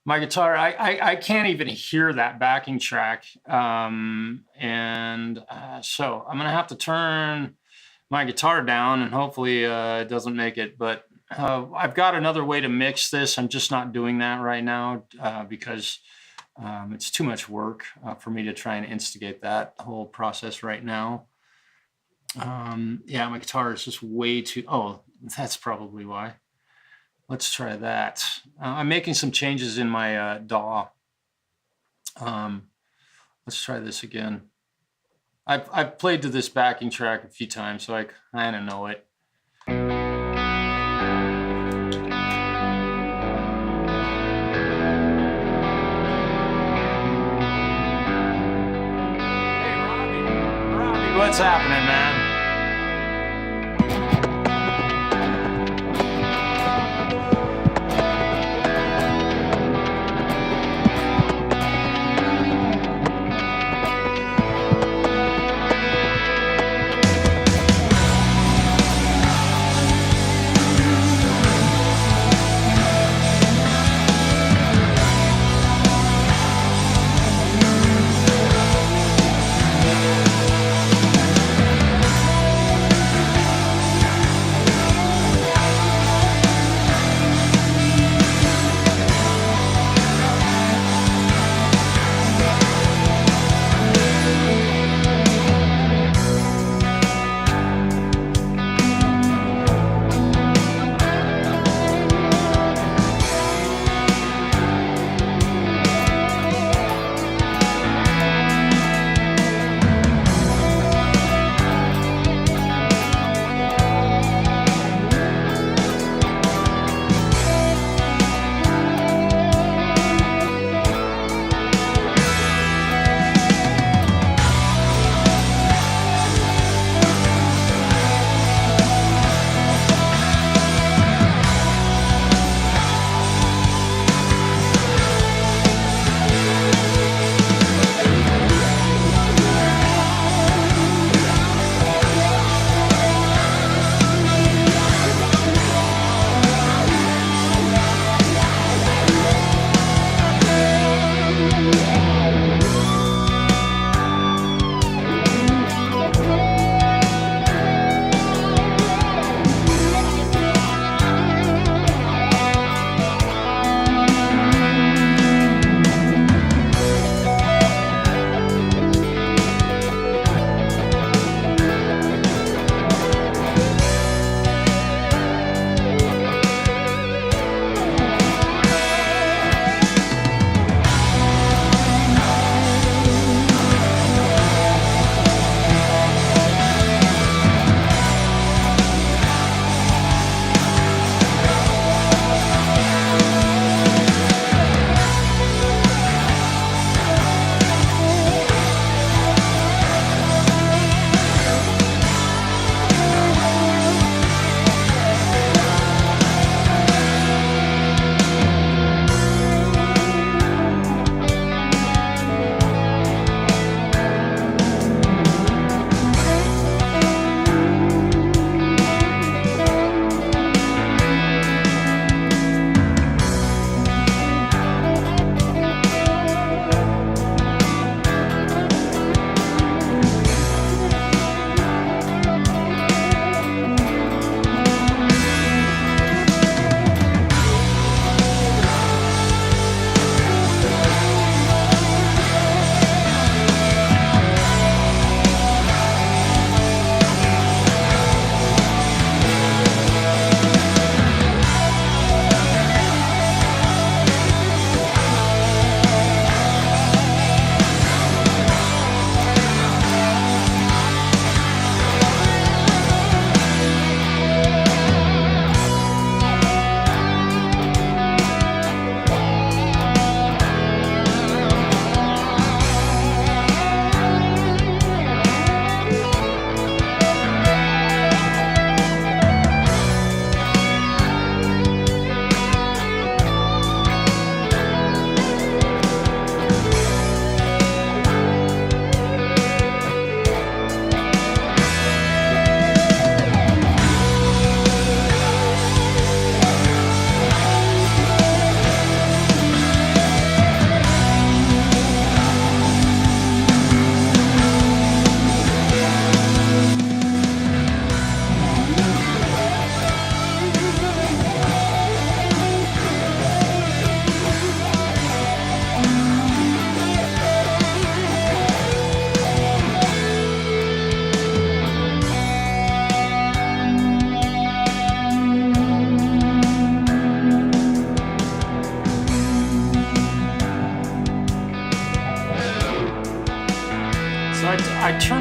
my guitar, I can't even hear that backing track. So I'm gonna have to turn my guitar down and hopefully it doesn't make it, but I've got another way to mix this. I'm just not doing that right now because it's too much work for me to try and instigate that whole process right now. Yeah, my guitar is just way too, oh, that's probably why. Let's try that. I'm making some changes in my DAW. Let's try this again. I've played to this backing track a few times, so I kind of know it. What's happening, man?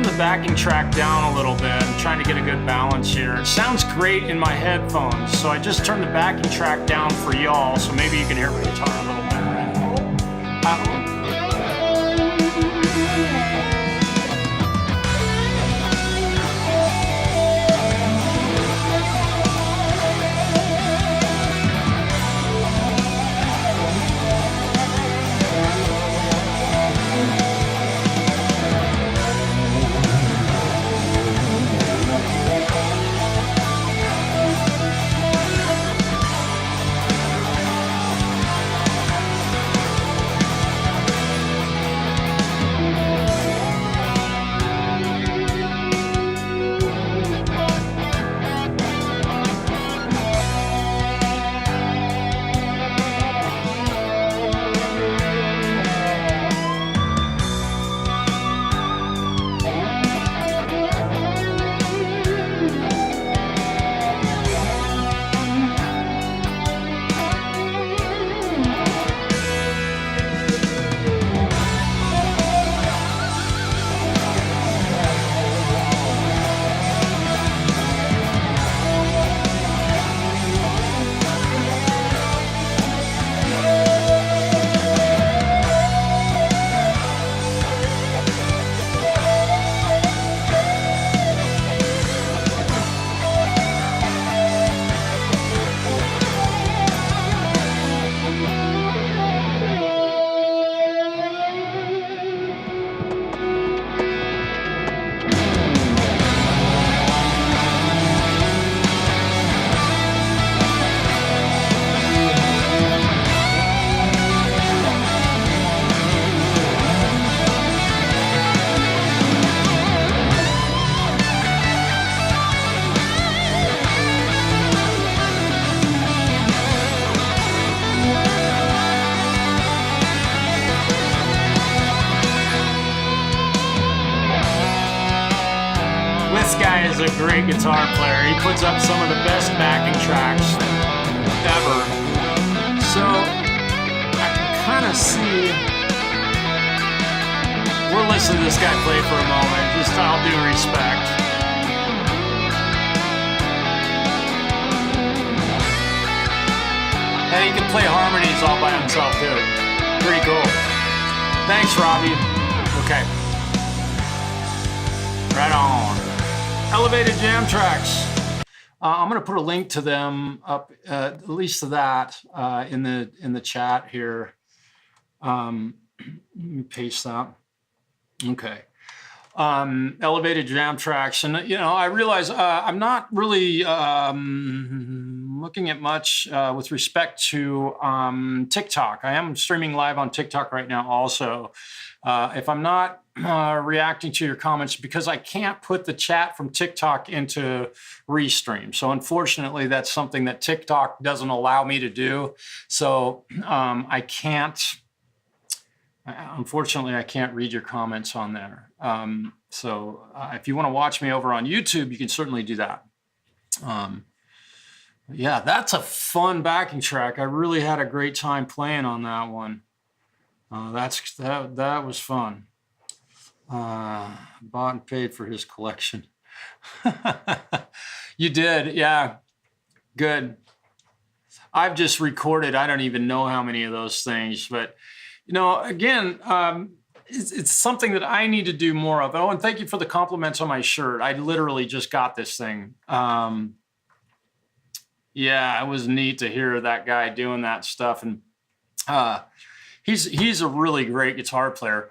turned the backing track down a little bit. I'm trying to get a good balance here. It sounds great in my headphones, so I just turned the backing track down for y'all, so maybe you can hear my guitar a little better. Is a great guitar player. He puts up some of the best backing tracks ever. So I can kind of see. We'll listen to this guy play for a moment, just all due respect. And he can play harmonies all by himself too. Pretty cool. Thanks, Robbie. Okay. Right on. Elevated Jam Tracks. I'm going to put a link to them up, at least to that, in the chat here. Let me paste that. Okay. Elevated Jam Tracks, and I realize I'm not really looking at much with respect to TikTok. I am streaming live on TikTok right now, also. If I'm not reacting to your comments, because I can't put the chat from TikTok into Restream. So unfortunately, that's something that TikTok doesn't allow me to do. So I can't, unfortunately, I can't read your comments on there. So if you want to watch me over on YouTube, you can certainly do that. Yeah, that's a fun backing track. I really had a great time playing on that one. That was fun. Bought and paid for his collection. You did, yeah. Good. I've just recorded, I don't even know how many of those things, but again, it's something that I need to do more of. Oh, and thank you for the compliments on my shirt. I literally just got this thing. Yeah, it was neat to hear that guy doing that stuff, and he's a really great guitar player.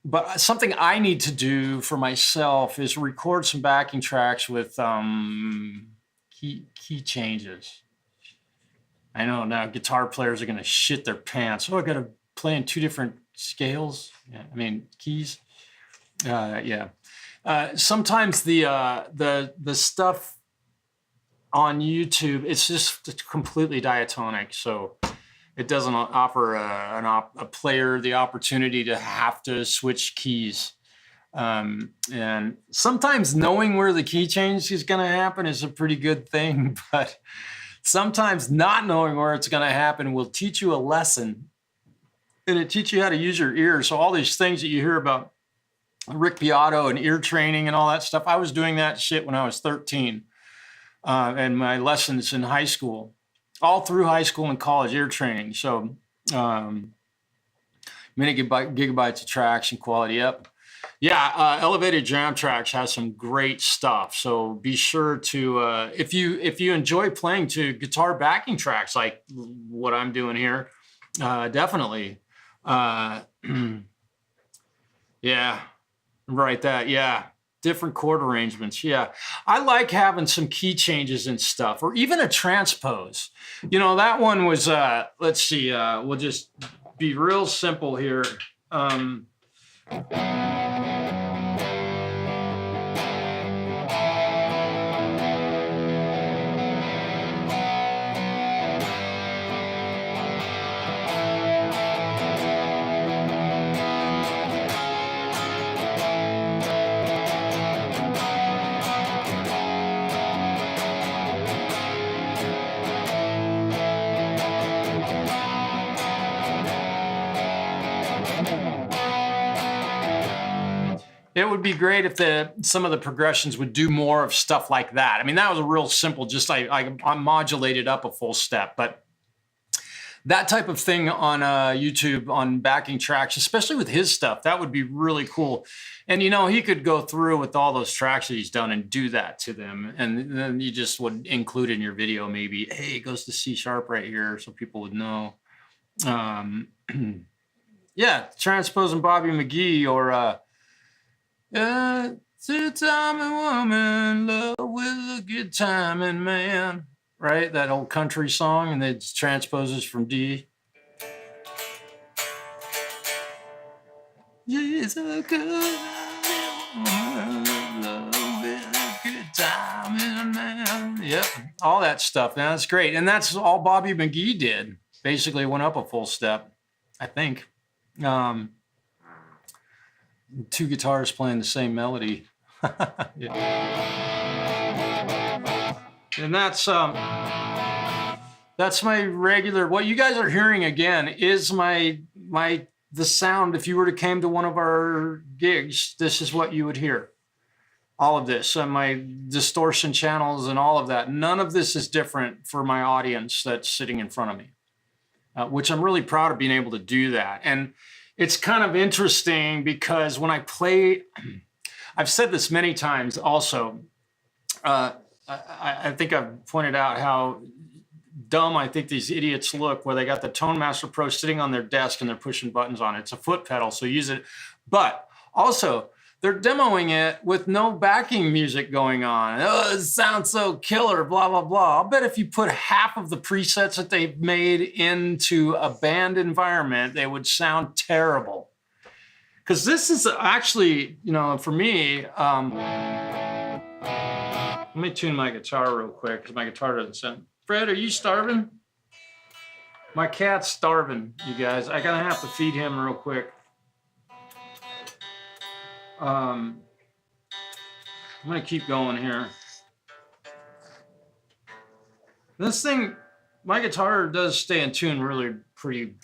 But something I need to do for myself is record some backing tracks with key changes. I know now guitar players are going to shit their pants. Oh, I got to play in 2 different scales. Yeah, I mean keys. Yeah. Sometimes the stuff on YouTube, it's completely diatonic, so it doesn't offer a player the opportunity to have to switch keys. And sometimes knowing where the key change is going to happen is a pretty good thing, but sometimes not knowing where it's going to happen will teach you a lesson, and it teaches you how to use your ears. So all these things that you hear about Rick Beato and ear training and all that stuff. I was doing that shit when I was 13, and my lessons in high school, all through high school and college, ear training. So many gigabytes of tracks and quality. Yep. Yeah, Elevated Jam Tracks has some great stuff. So be sure to, if you enjoy playing to guitar backing tracks like what I'm doing here, definitely. Yeah, right. That, yeah. Different chord arrangements. Yeah. I like having some key changes and stuff, or even a transpose. You know, that one was, let's see, we'll just be real simple here. It would be great if some of the progressions would do more of stuff like that. I mean, that was a real simple, just I modulated up a full step, but that type of thing on YouTube on backing tracks, especially with his stuff, that would be really cool. And you know, he could go through with all those tracks that he's done and do that to them. And then you just would include in your video, maybe, hey, it goes to C sharp right here, so people would know. Yeah, transposing Bobby McGee or two-timing woman, love with a good timing man, right? That old country song, and it transposes from D. She's a good woman, love with a good timing man. Yep, all that stuff. Now that's great, and that's all Bobby McGee did. Basically, went up a full step, I think. Two guitars playing the same melody. Yeah. And that's my regular, what you guys are hearing again is the sound. If you were to came to one of our gigs, this is what you would hear. All of this, my distortion channels and all of that. None of this is different for my audience that's sitting in front of me, which I'm really proud of being able to do that. And it's kind of interesting because when I play, I've said this many times also, I think I've pointed out how dumb I think these idiots look where they got the Tone Master Pro sitting on their desk and they're pushing buttons on it. It's a foot pedal, so use it. But also, they're demoing it with no backing music going on. Oh, it sounds so killer, blah, blah, blah. I'll bet if you put half of the presets that they've made into a band environment, they would sound terrible. Because this is actually, you know, for me, let me tune my guitar real quick because my guitar doesn't sound. Fred, are you starving? My cat's starving, you guys. I'm gonna have to feed him real quick. I'm gonna keep going here. This thing, my guitar does stay in tune really pretty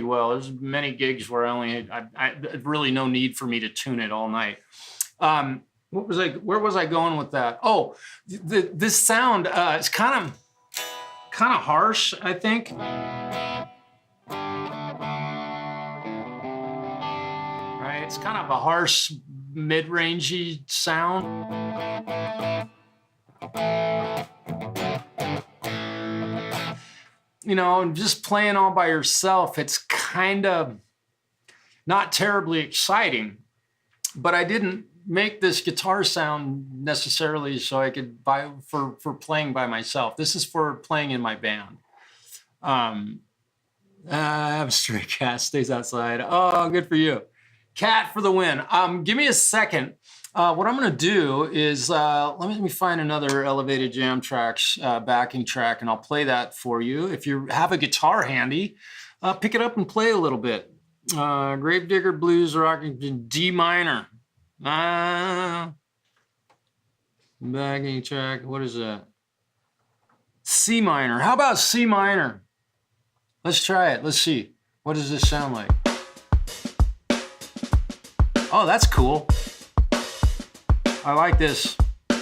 well. There's many gigs where I really no need for me to tune it all night. Where was I going with that? Oh, this sound is kind of harsh, I think. Right, it's kind of a harsh, mid-rangey sound. You know, just playing all by yourself, it's kind of not terribly exciting. But I didn't make this guitar sound necessarily so I could for playing by myself. This is for playing in my band. I have a stray cat, stays outside. Oh, good for you. Cat for the win. Give me a second. What I'm going to do is let me find another Elevated Jam Tracks backing track, and I'll play that for you. If you have a guitar handy, pick it up and play a little bit. Gravedigger Blues rocking in D minor. Backing track. What is that? C minor. How about C minor? Let's try it. Let's see. What does this sound like? Oh, that's cool. I like this. I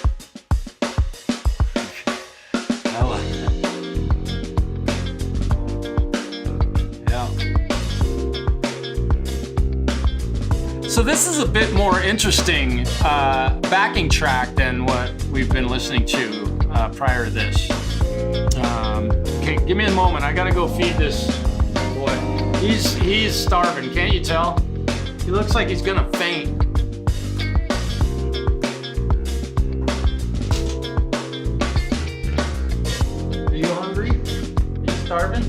like that. Yeah. So this is a bit more interesting backing track than what we've been listening to prior to this. Okay, give me a moment. I gotta go feed this boy. He's starving. Can't you tell? He looks like he's gonna faint. Are you hungry? Are you starving?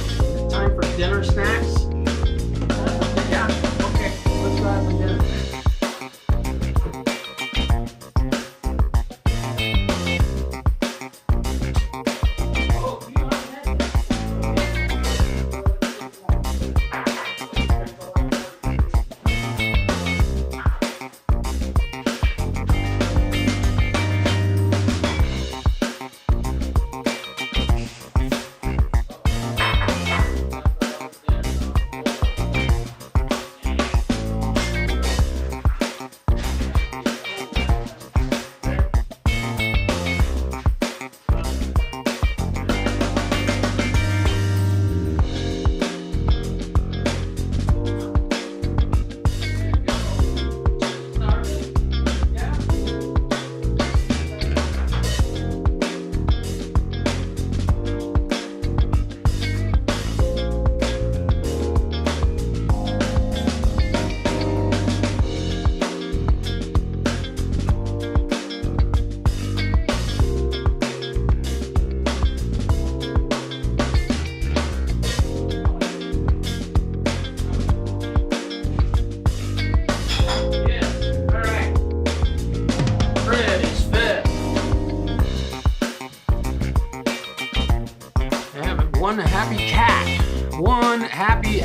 Is it time for dinner snacks? Yeah, okay. Let's go have some dinner snacks. One happy cat. One happy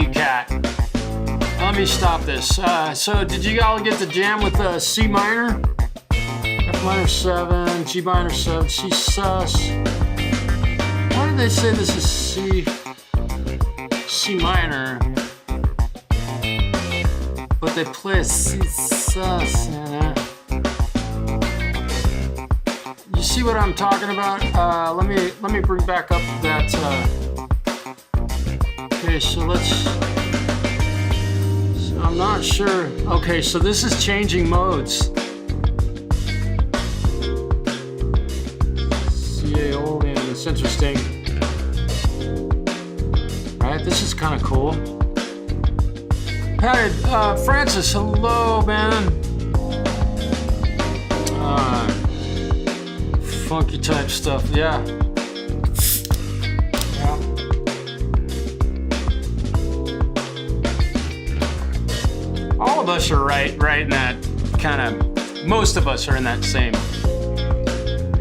cat. Let me stop this. So did you all get to jam with C minor? F minor 7, G minor 7, C sus. Why did they say this is C minor? But they play C sus. You see what I'm talking about? Let me bring back up that. Okay, so I'm not sure. Okay, so this is changing modes. CA Olean, it's interesting. All right, this is kind of cool. Patty, Francis, hello, man. Funky type stuff, yeah. All of us are right in that kind of, most of us are in that same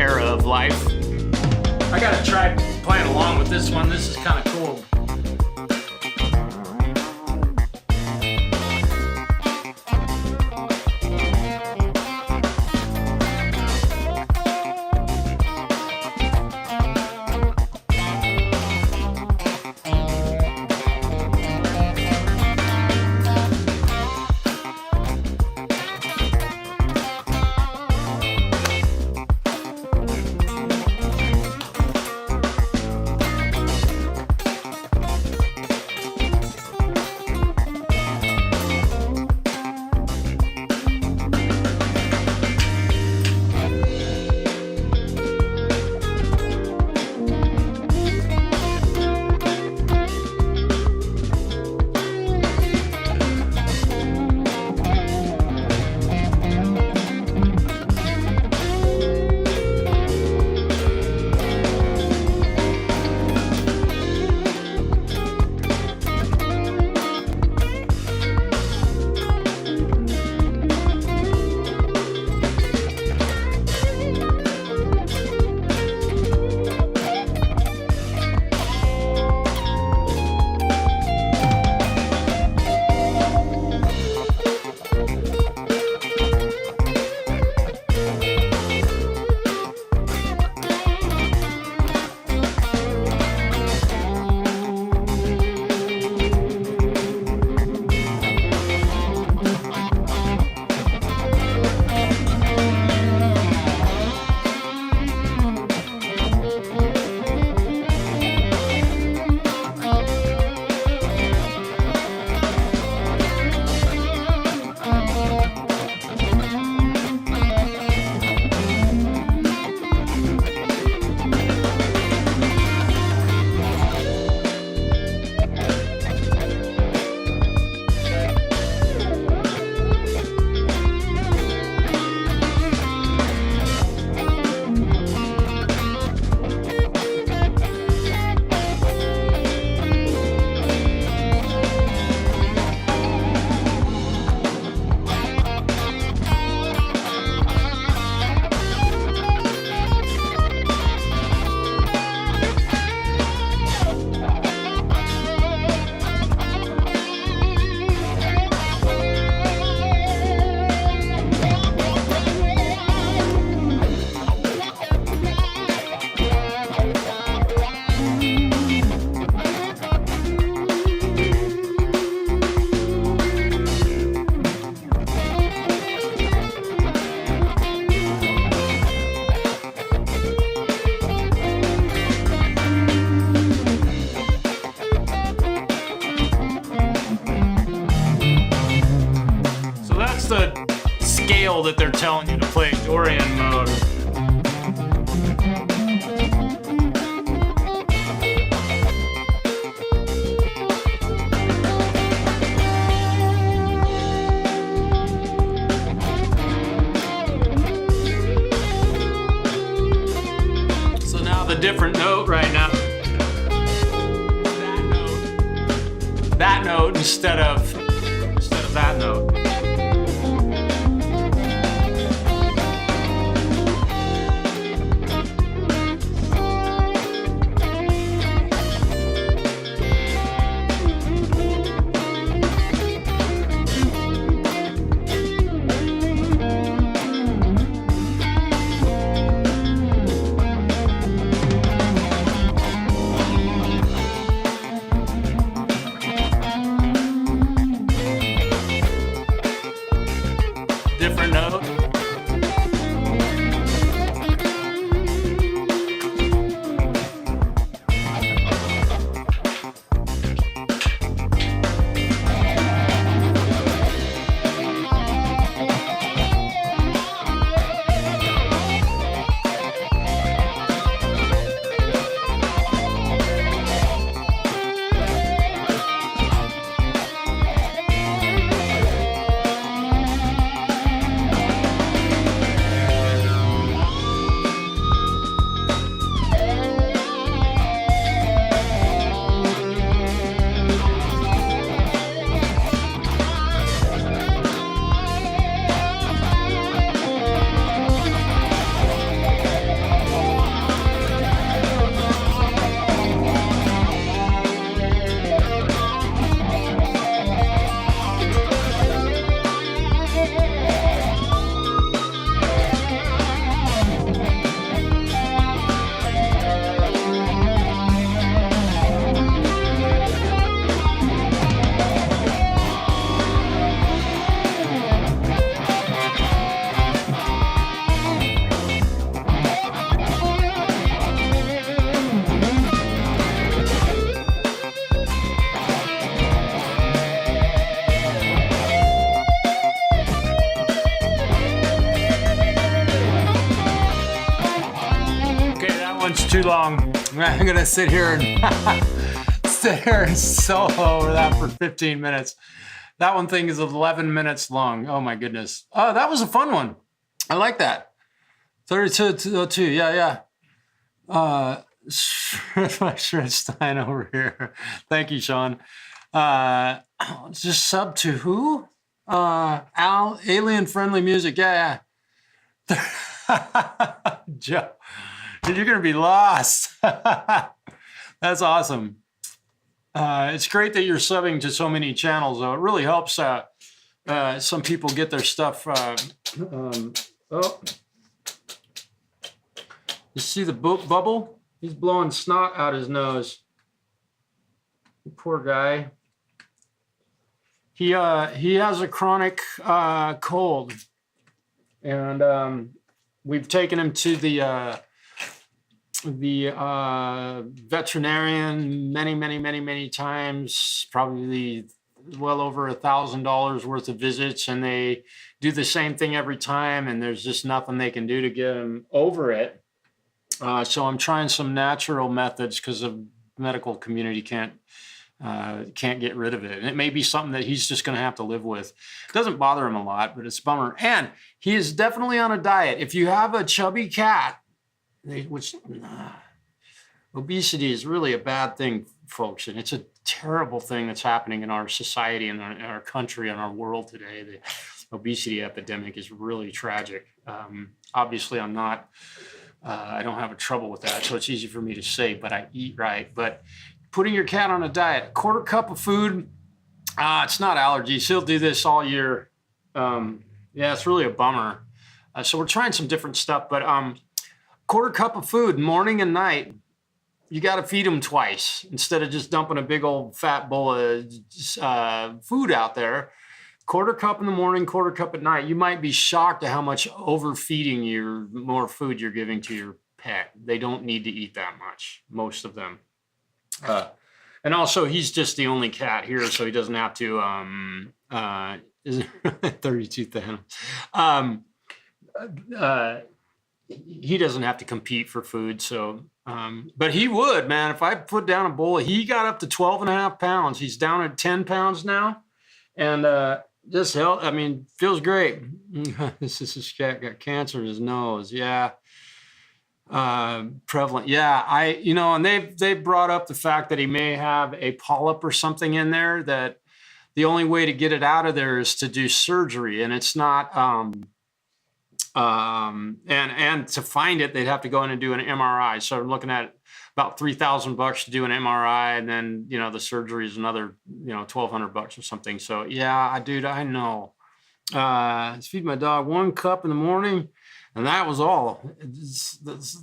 era of life. I gotta try playing along with this one. This is kind of cool. the scale that they're telling you to play Dorian mode. So now the different note right now. That note instead of that note. Different note. Too long. I'm gonna sit here and solo over that for 15 minutes. That one thing is 11 minutes long. Oh my goodness. Oh, that was a fun one. I like that. 3202. Yeah. Stein over here. Thank you, Sean. Just sub to who? Alien friendly music. Yeah. Joe. Dude, you're going to be lost. That's awesome. It's great that you're subbing to so many channels, though. It really helps some people get their stuff. Oh, you see the bubble? He's blowing snot out his nose. Poor guy. He has a chronic cold, and we've taken him to the veterinarian many times, probably well over $1,000 worth of visits, and they do the same thing every time, and there's just nothing they can do to get him over it. So I'm trying some natural methods because the medical community can't get rid of it. And it may be something that he's just going to have to live with. It doesn't bother him a lot, but it's a bummer. And he is definitely on a diet. If you have a chubby cat, obesity is really a bad thing, folks, and it's a terrible thing that's happening in our society and in our country and our world today. The obesity epidemic is really tragic. Obviously, I don't have a trouble with that, so it's easy for me to say, but I eat right. But putting your cat on a diet, a quarter cup of food, it's not allergies. He'll do this all year. Yeah, it's really a bummer. So we're trying some different stuff, but quarter cup of food morning and night. You got to feed them twice instead of just dumping a big old fat bowl of food out there. Quarter cup in the morning, quarter cup at night. You might be shocked at how much overfeeding more food you're giving to your pet. They don't need to eat that much, most of them. And also, he's just the only cat here, so he doesn't have to Isn't 32,000. Um, he doesn't have to compete for food, so but he would, man. If I put down a bowl, he got up to 12.5 pounds. He's down at 10 pounds now, and just help. I mean, feels great. This cat got cancer in his nose. Yeah. Prevalent. Yeah, and they brought up the fact that he may have a polyp or something in there, that the only way to get it out of there is to do surgery, and it's not and to find it, they'd have to go in and do an MRI. So I'm looking at about $3,000 to do an MRI, and then the surgery is another $1,200 or something. So yeah, dude, I know. Feed my dog 1 cup in the morning, and that was all.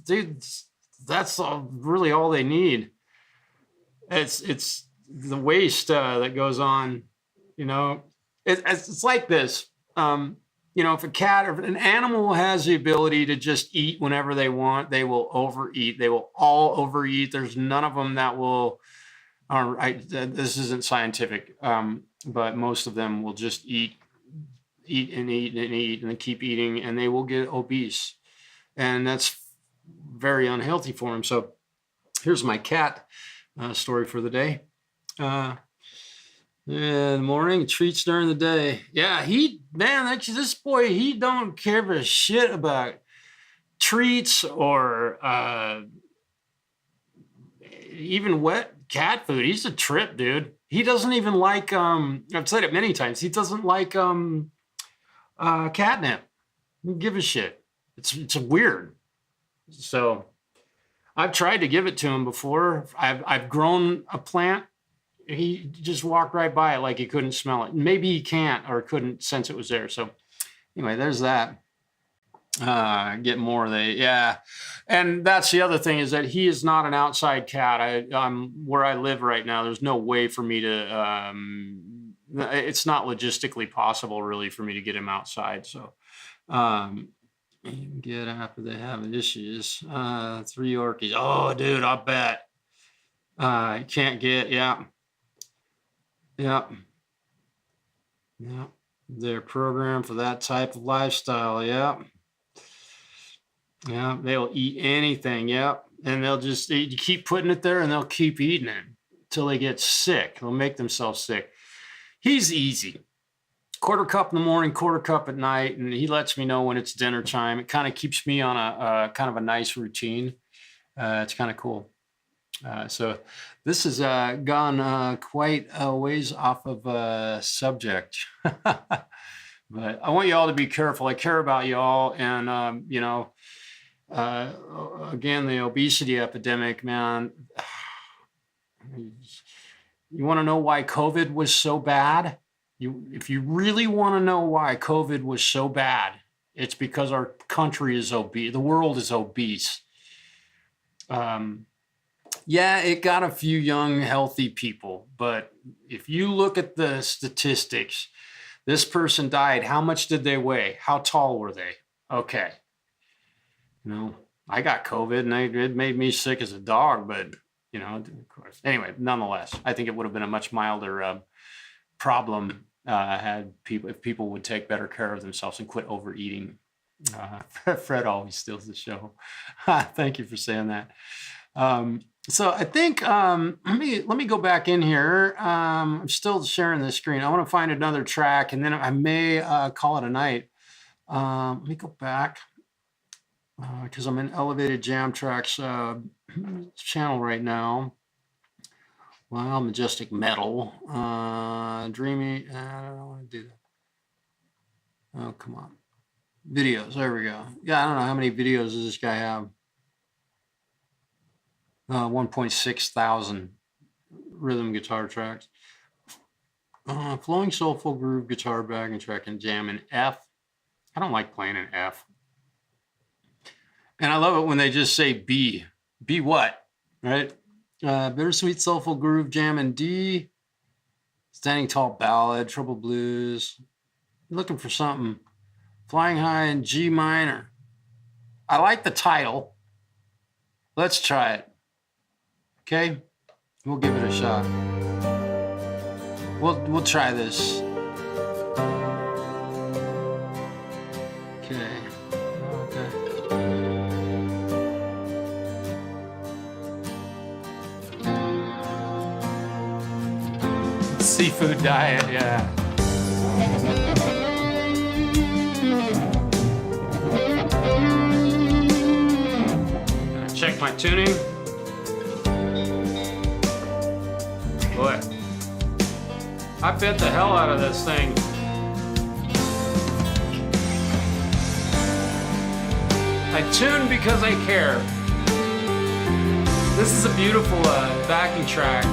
Dude, that's really all they need. It's the waste that goes on. It's like this. If a cat or an animal has the ability to just eat whenever they want, they will overeat. They will all overeat. There's none of them that will. This isn't scientific, but most of them will just eat and eat and eat and keep eating, and they will get obese, and that's very unhealthy for them. So here's my cat story for the day. In the morning, treats during the day. Yeah, this boy, he don't give a shit about treats or even wet cat food. He's a trip, dude. He doesn't even like, I've said it many times, he doesn't like catnip. He doesn't give a shit. It's weird. So I've tried to give it to him before. I've grown a plant. He just walked right by it like he couldn't smell it. Maybe he can't or couldn't sense it was there. So anyway, there's that. Get more of yeah. And that's the other thing, is that he is not an outside cat. I'm where I live right now. There's no way for me to, it's not logistically possible really for me to get him outside. So, get after they have issues. 3 Yorkies. Oh, dude, I bet. Can't get, yeah. Yeah. They're programmed for that type of lifestyle. Yeah. Yeah. They'll eat anything. Yeah. And you keep putting it there and they'll keep eating it until they get sick. They'll make themselves sick. He's easy. 1/4 cup in the morning, 1/4 cup at night. And he lets me know when it's dinner time. It kind of keeps me on a kind of a nice routine. It's kind of cool. So this has gone quite a ways off of subject, but I want you all to be careful. I care about you all. And, again, the obesity epidemic, man, you want to know why COVID was so bad? If you really want to know why COVID was so bad, it's because our country is obese. The world is obese. Yeah, it got a few young, healthy people, but if you look at the statistics, this person died. How much did they weigh? How tall were they? Okay. I got COVID and it made me sick as a dog, but, of course. Anyway, nonetheless, I think it would have been a much milder problem if people would take better care of themselves and quit overeating. Fred always steals the show. Thank you for saying that. So I think let me go back in here. I'm still sharing the screen. I want to find another track, and then I may call it a night. Let me go back because I'm in Elevated Jam Tracks channel right now. Wow, Majestic Metal, Dreamy. I don't want to do that. Oh, come on. Videos. There we go. Yeah, I don't know how many videos does this guy have. 1.6 thousand rhythm guitar tracks. Flowing Soulful Groove guitar backing track and jam in F. I don't like playing in F. And I love it when they just say B. B what? Right? Bittersweet Soulful Groove jam in D. Standing Tall Ballad, Trouble Blues. Looking for something. Flying High in G minor. I like the title. Let's try it. Okay, we'll give it a shot. We'll try this. Okay. Okay. Seafood diet, yeah. Check my tuning. Boy, I bit the hell out of this thing. I tune because I care. This is a beautiful backing track.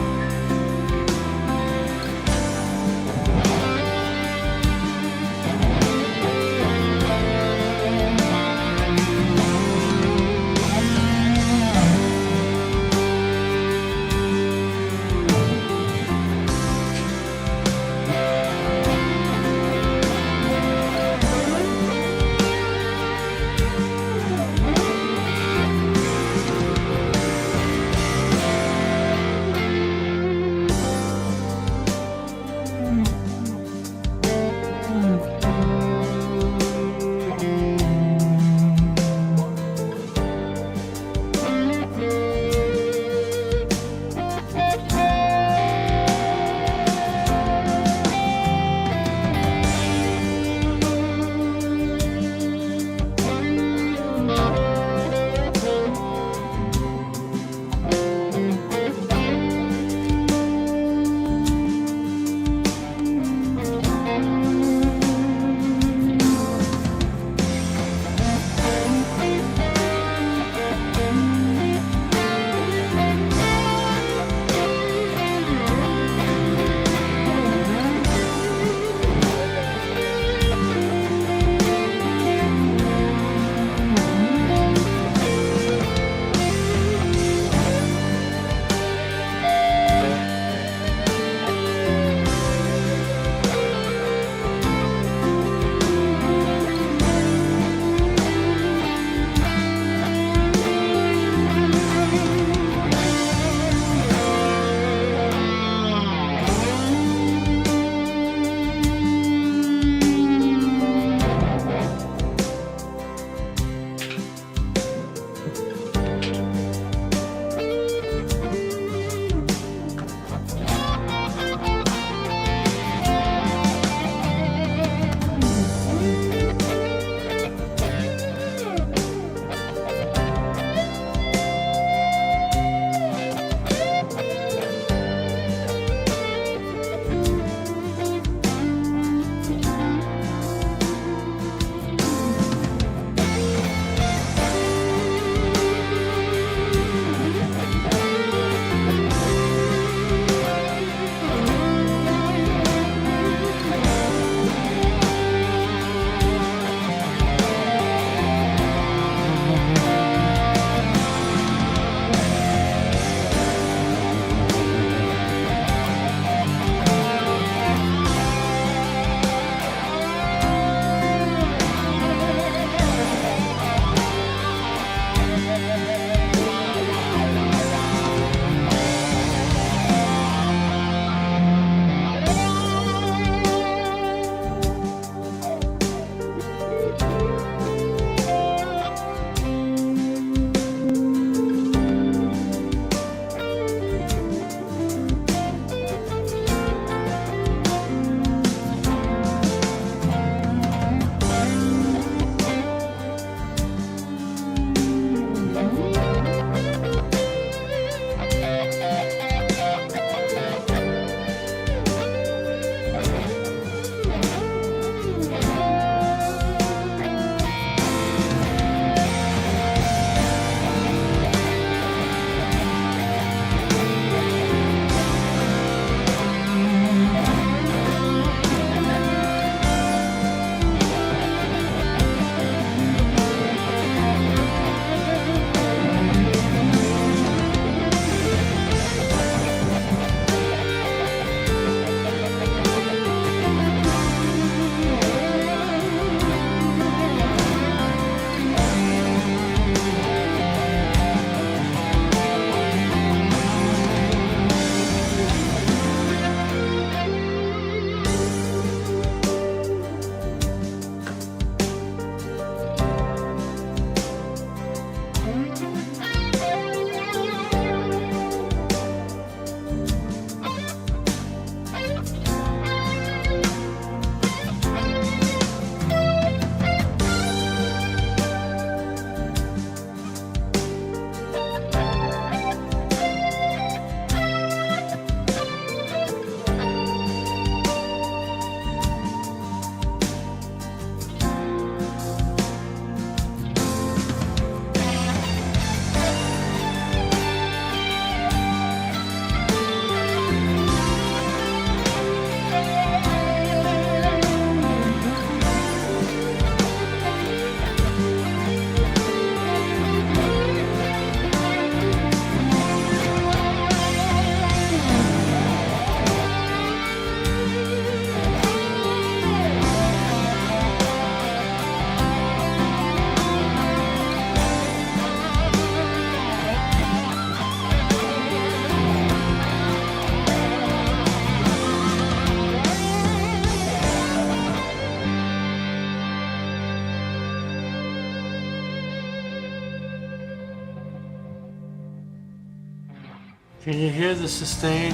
Can you hear the sustain?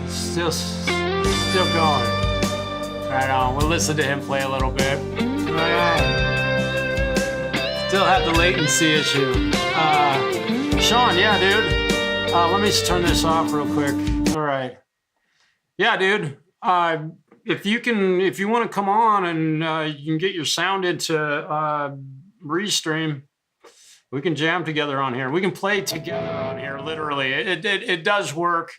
It's still going. Right on. We'll listen to him play a little bit. Still have the latency issue. Sean, yeah, dude. Let me just turn this off real quick. All right. Yeah, dude. If you want to come on and you can get your sound into Restream, we can jam together on here. We can play together on here. Literally, it does work.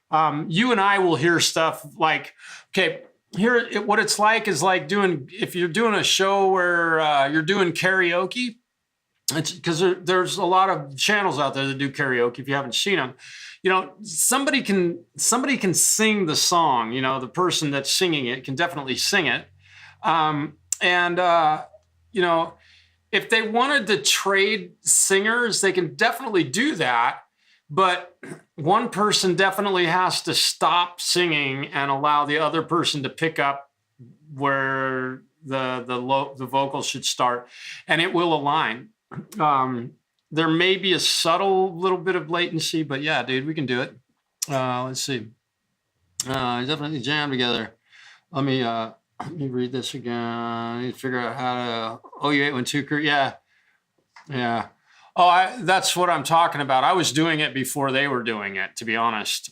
You and I will hear stuff like, okay, here what it's like is like if you're doing a show where you're doing karaoke. It's because there's a lot of channels out there that do karaoke. If you haven't seen them, you know, somebody can sing the song. You know, the person that's singing it can definitely sing it. You know, if they wanted to trade singers, they can definitely do that. But one person definitely has to stop singing and allow the other person to pick up where the vocals should start, and it will align. There may be a subtle little bit of latency, but yeah, dude, we can do it. Let's see. Definitely jam together. Let me read this again. I need to figure out how to. Oh, you 812 crew. Yeah. Oh, that's what I'm talking about. I was doing it before they were doing it, to be honest.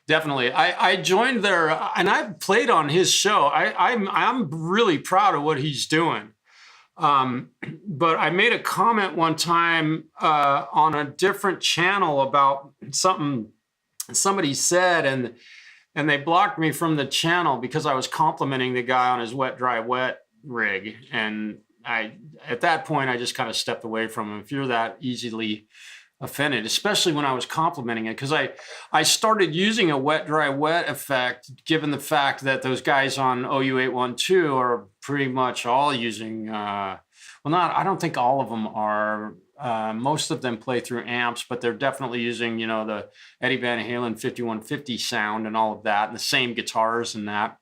Definitely, I joined there, and I played on his show. I'm really proud of what he's doing. But I made a comment one time on a different channel about something somebody said, and they blocked me from the channel because I was complimenting the guy on his wet, dry, wet rig. And at that point, I just kind of stepped away from him. If you're that easily offended, especially when I was complimenting it, because I started using a wet, dry, wet effect, given the fact that those guys on OU812 are pretty much all using, I don't think all of them are, most of them play through amps, but they're definitely using, you know, the Eddie Van Halen 5150 sound and all of that, and the same guitars and that.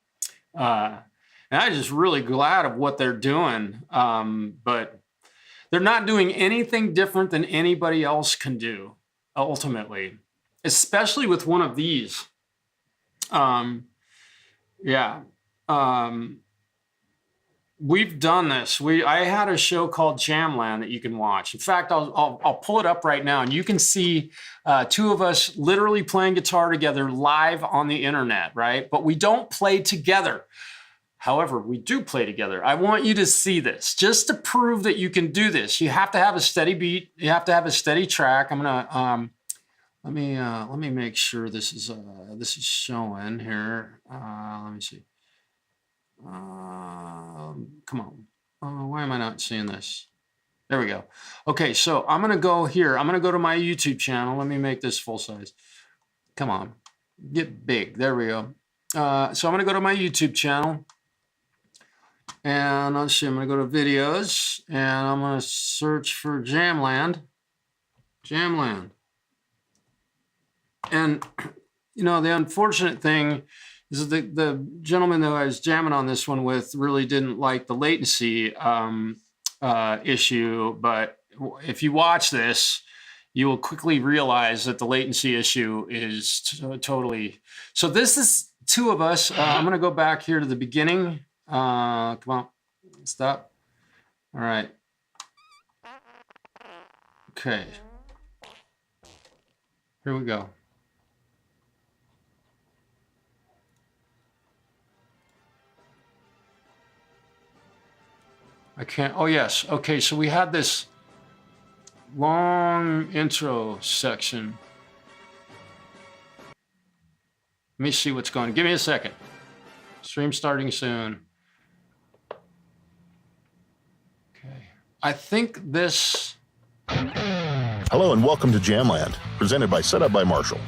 And I'm just really glad of what they're doing, but they're not doing anything different than anybody else can do, ultimately, especially with one of these. We've done this. I had a show called Jamland that you can watch. In fact, I'll pull it up right now, and you can see two of us literally playing guitar together live on the internet, right? But we don't play together. However, we do play together. I want you to see this just to prove that you can do this. You have to have a steady beat. You have to have a steady track. I'm gonna let me make sure this is showing here. Let me see. Come on. Why am I not seeing this? There we go. Okay, so I'm gonna go here. I'm gonna go to my YouTube channel. Let me make this full size. Come on, get big. There we go. So I'm gonna go to my YouTube channel. And let's see, I'm going to go to videos, and I'm going to search for Jamland. And, you know, the unfortunate thing is that the gentleman that I was jamming on this one with really didn't like the latency issue. But if you watch this, you will quickly realize that the latency issue is totally... So this is two of us. I'm going to go back here to the beginning. Come on, stop. All right. Okay. Here we go. I can't, oh yes. Okay, so we had this long intro section. Let me see what's going on. Give me a second. Stream starting soon. I think this... Hello and welcome to Jamland, presented by SetUpByMarshall.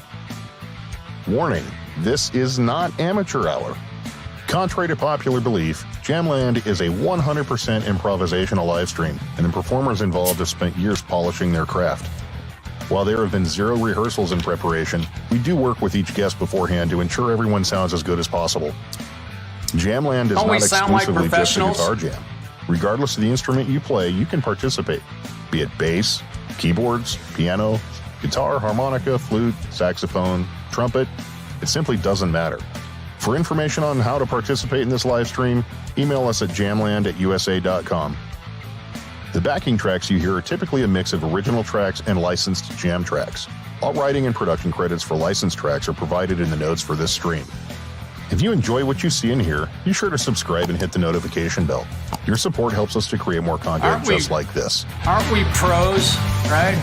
Warning, this is not amateur hour. Contrary to popular belief, Jamland is a 100% improvisational live stream, and the performers involved have spent years polishing their craft. While there have been zero rehearsals in preparation, we do work with each guest beforehand to ensure everyone sounds as good as possible. Jamland is not exclusively just a guitar jam. Regardless of the instrument you play, you can participate, be it bass, Keyboards, piano, guitar, harmonica, flute, saxophone, trumpet, it simply doesn't matter. For information on how to participate in this live stream, email us at jamland@usa.com. The backing tracks you hear are typically a mix of original tracks and licensed jam tracks. All writing and production credits for licensed tracks are provided in the notes for this stream. If you enjoy what you see and hear, be sure to subscribe and hit the notification bell. Your support helps us to create more content just like this. Aren't we pros, right?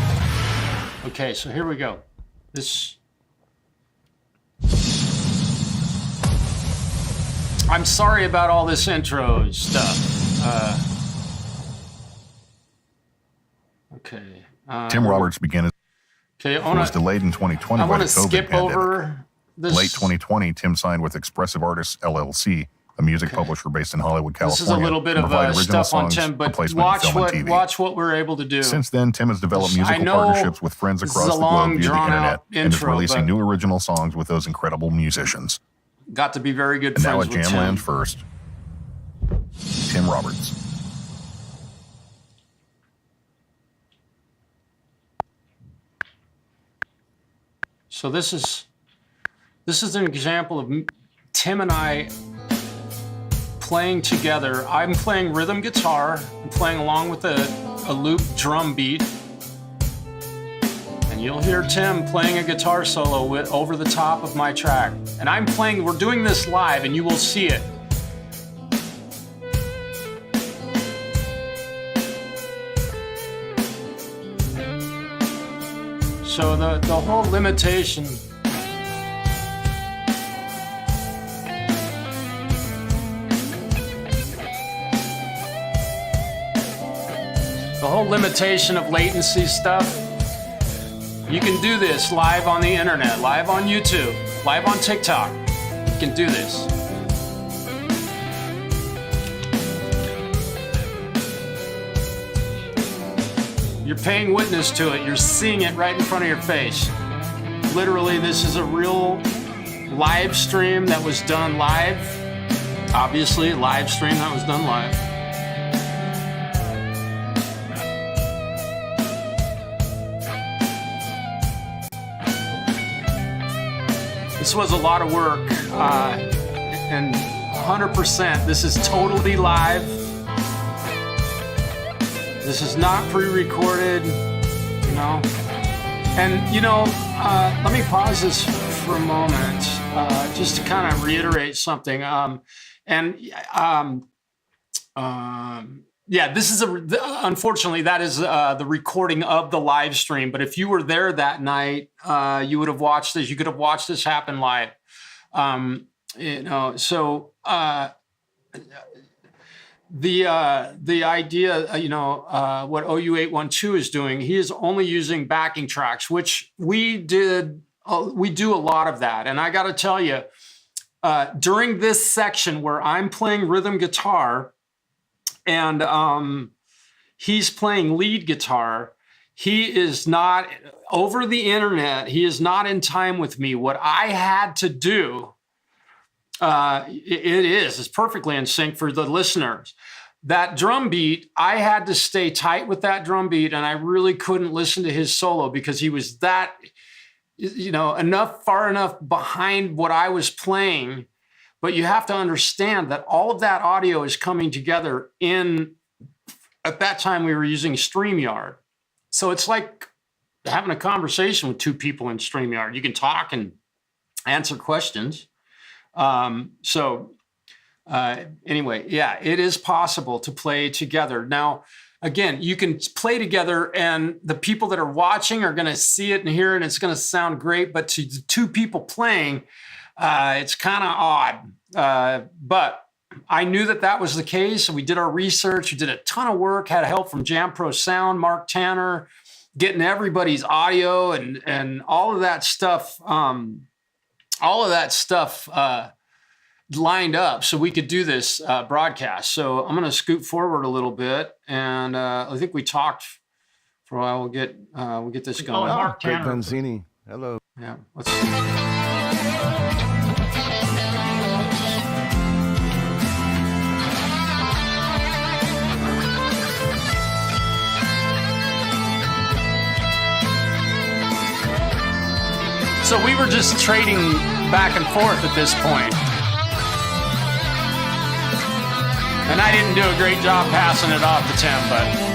Okay, so here we go. I'm sorry about all this intro stuff. Okay. Tim Roberts began Okay, was delayed in 2020 by the COVID skip pandemic. over this. Late 2020, Tim signed with Expressive Artists LLC, a music publisher based in Hollywood, California. This is a little bit of stuff on Tim, but watch what we're able to do. Since then, Tim has developed musical partnerships with friends across the globe via the internet and is releasing new original songs with those incredible musicians. Got to be very good and friends with Tim. And now at Jamland Tim. First, Tim Roberts. So this is an example of Tim and I playing together. I'm playing rhythm guitar. I'm playing along with a loop drum beat. And you'll hear Tim playing a guitar solo over the top of my track. And I'm playing, we're doing this live and you will see it. So the whole limitation of latency stuff, you can do this live on the internet, live on YouTube, live on TikTok. You can do this. You're paying witness to it. You're seeing it right in front of your face. Literally, this is a real live stream that was done live. Obviously, live stream that was done live. This was a lot of work, and 100%, this is totally live. This is not pre-recorded, you know. And, you know, let me pause this for a moment, just to kind of reiterate something. Yeah, this is unfortunately, that is the recording of the live stream. But if you were there that night, you would have watched this. You could have watched this happen live. You know, so the idea, you know, what OU812 is doing, he is only using backing tracks, which we do a lot of that. And I got to tell you, during this section where I'm playing rhythm guitar and he's playing lead guitar, he is not over the internet. He is not in time with me. What I had to do, it's perfectly in sync for the listeners. That drum beat, I had to stay tight with that drum beat, and I really couldn't listen to his solo because he was that, you know, far enough behind what I was playing. But you have to understand that all of that audio is coming together at that time we were using StreamYard. So it's like having a conversation with two people in StreamYard. You can talk and answer questions. Anyway, yeah, it is possible to play together. Now, again, you can play together and the people that are watching are going to see it and hear it and it's going to sound great. But to the two people playing, it's kind of odd. But I knew that was the case. We did our research. We did a ton of work, had help from Jamprosound, Mark Tanner, getting everybody's audio and all of that stuff. Lined up so we could do this broadcast. So I'm going to scoot forward a little bit, and I think we talked for a while. We'll get this going. Mark Tanner. Vanzini. Hello. Yeah. Let's see. were just trading back and forth at this point. And I didn't do a great job passing it off to Tim, but...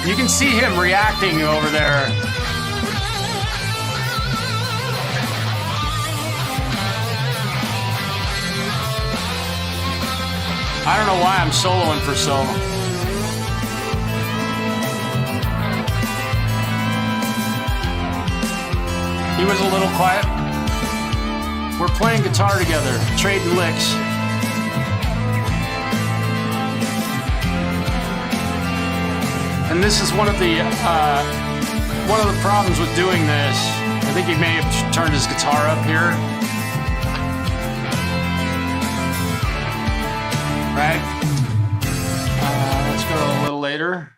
You can see him reacting over there. I don't know why I'm soloing for so long. He was a little quiet. We're playing guitar together, trading licks. And this is one of the problems with doing this. I think he may have turned his guitar up here. Right? Let's go a little later.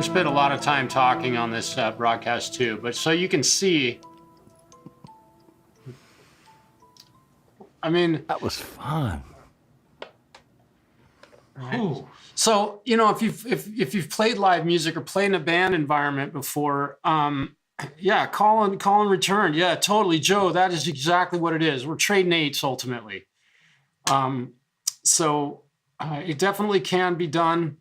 Spent a lot of time talking on this broadcast too, but so you can see, I mean, That was fun. right? So you know, if you've played live music or played in a band environment before, yeah, call and return, yeah, totally, Joe. That is exactly what it is. We're trading eights ultimately. So it definitely can be done.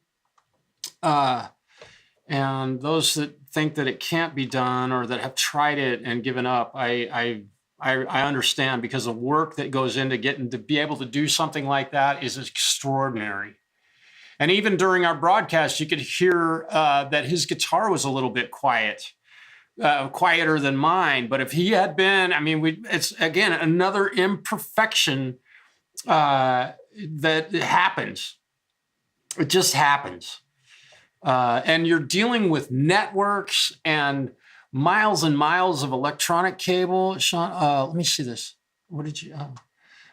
And those that think that it can't be done or that have tried it and given up, I understand, because the work that goes into getting to be able to do something like that is extraordinary. And even during our broadcast, you could hear that his guitar was a little bit quiet, quieter than mine. But if he had been, I mean, it's again another imperfection that happens. It just happens. And you're dealing with networks and miles of electronic cable. Sean, let me see this. What did you?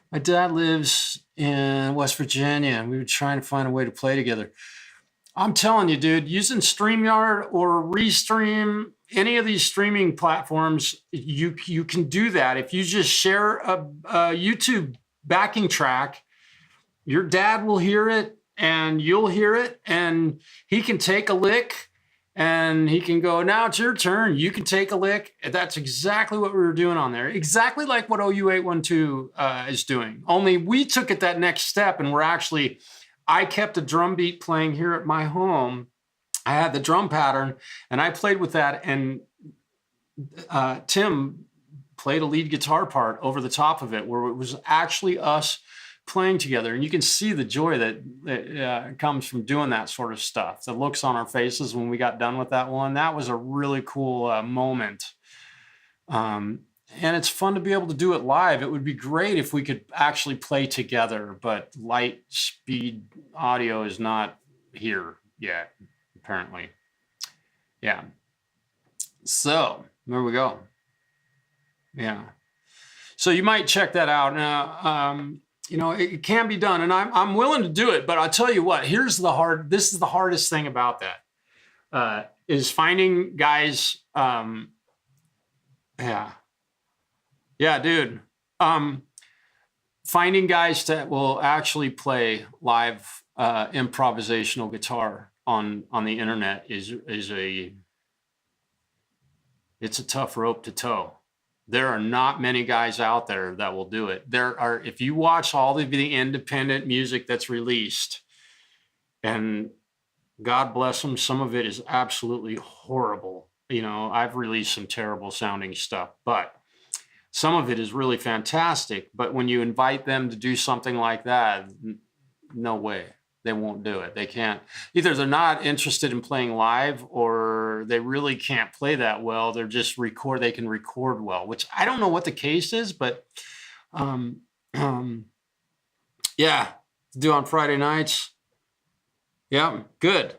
My dad lives in West Virginia, and we were trying to find a way to play together. I'm telling you, dude, using StreamYard or Restream, any of these streaming platforms, you can do that. If you just share a YouTube backing track, your dad will hear it. And you'll hear it, and he can take a lick, and he can go, now it's your turn. You can take a lick. That's exactly what we were doing on there. Exactly like what OU812 is doing. Only we took it that next step, and I kept a drum beat playing here at my home. I had the drum pattern, and I played with that, and Tim played a lead guitar part over the top of it, where it was actually us playing together. And you can see the joy that comes from doing that sort of stuff. The looks on our faces when we got done with that one, that was a really cool moment. And it's fun to be able to do it live. It would be great if we could actually play together, but light speed audio is not here yet, apparently. Yeah. So there we go. Yeah. So you might check that out. Now, you know, it can be done, and I'm willing to do it. But I'll tell you what. This is the hardest thing about that, is finding guys. Yeah, dude. Finding guys that will actually play live improvisational guitar on the internet is it's a tough rope to toe. There are not many guys out there that will do it. There are, if you watch all of the independent music that's released, and God bless them, some of it is absolutely horrible. You know, I've released some terrible sounding stuff, but some of it is really fantastic. But when you invite them to do something like that, no way. They won't do it. They can't. Either they're not interested in playing live, or they really can't play that well. They're just record. They can record well, which I don't know what the case is, but yeah, do on Friday nights. Yeah, good.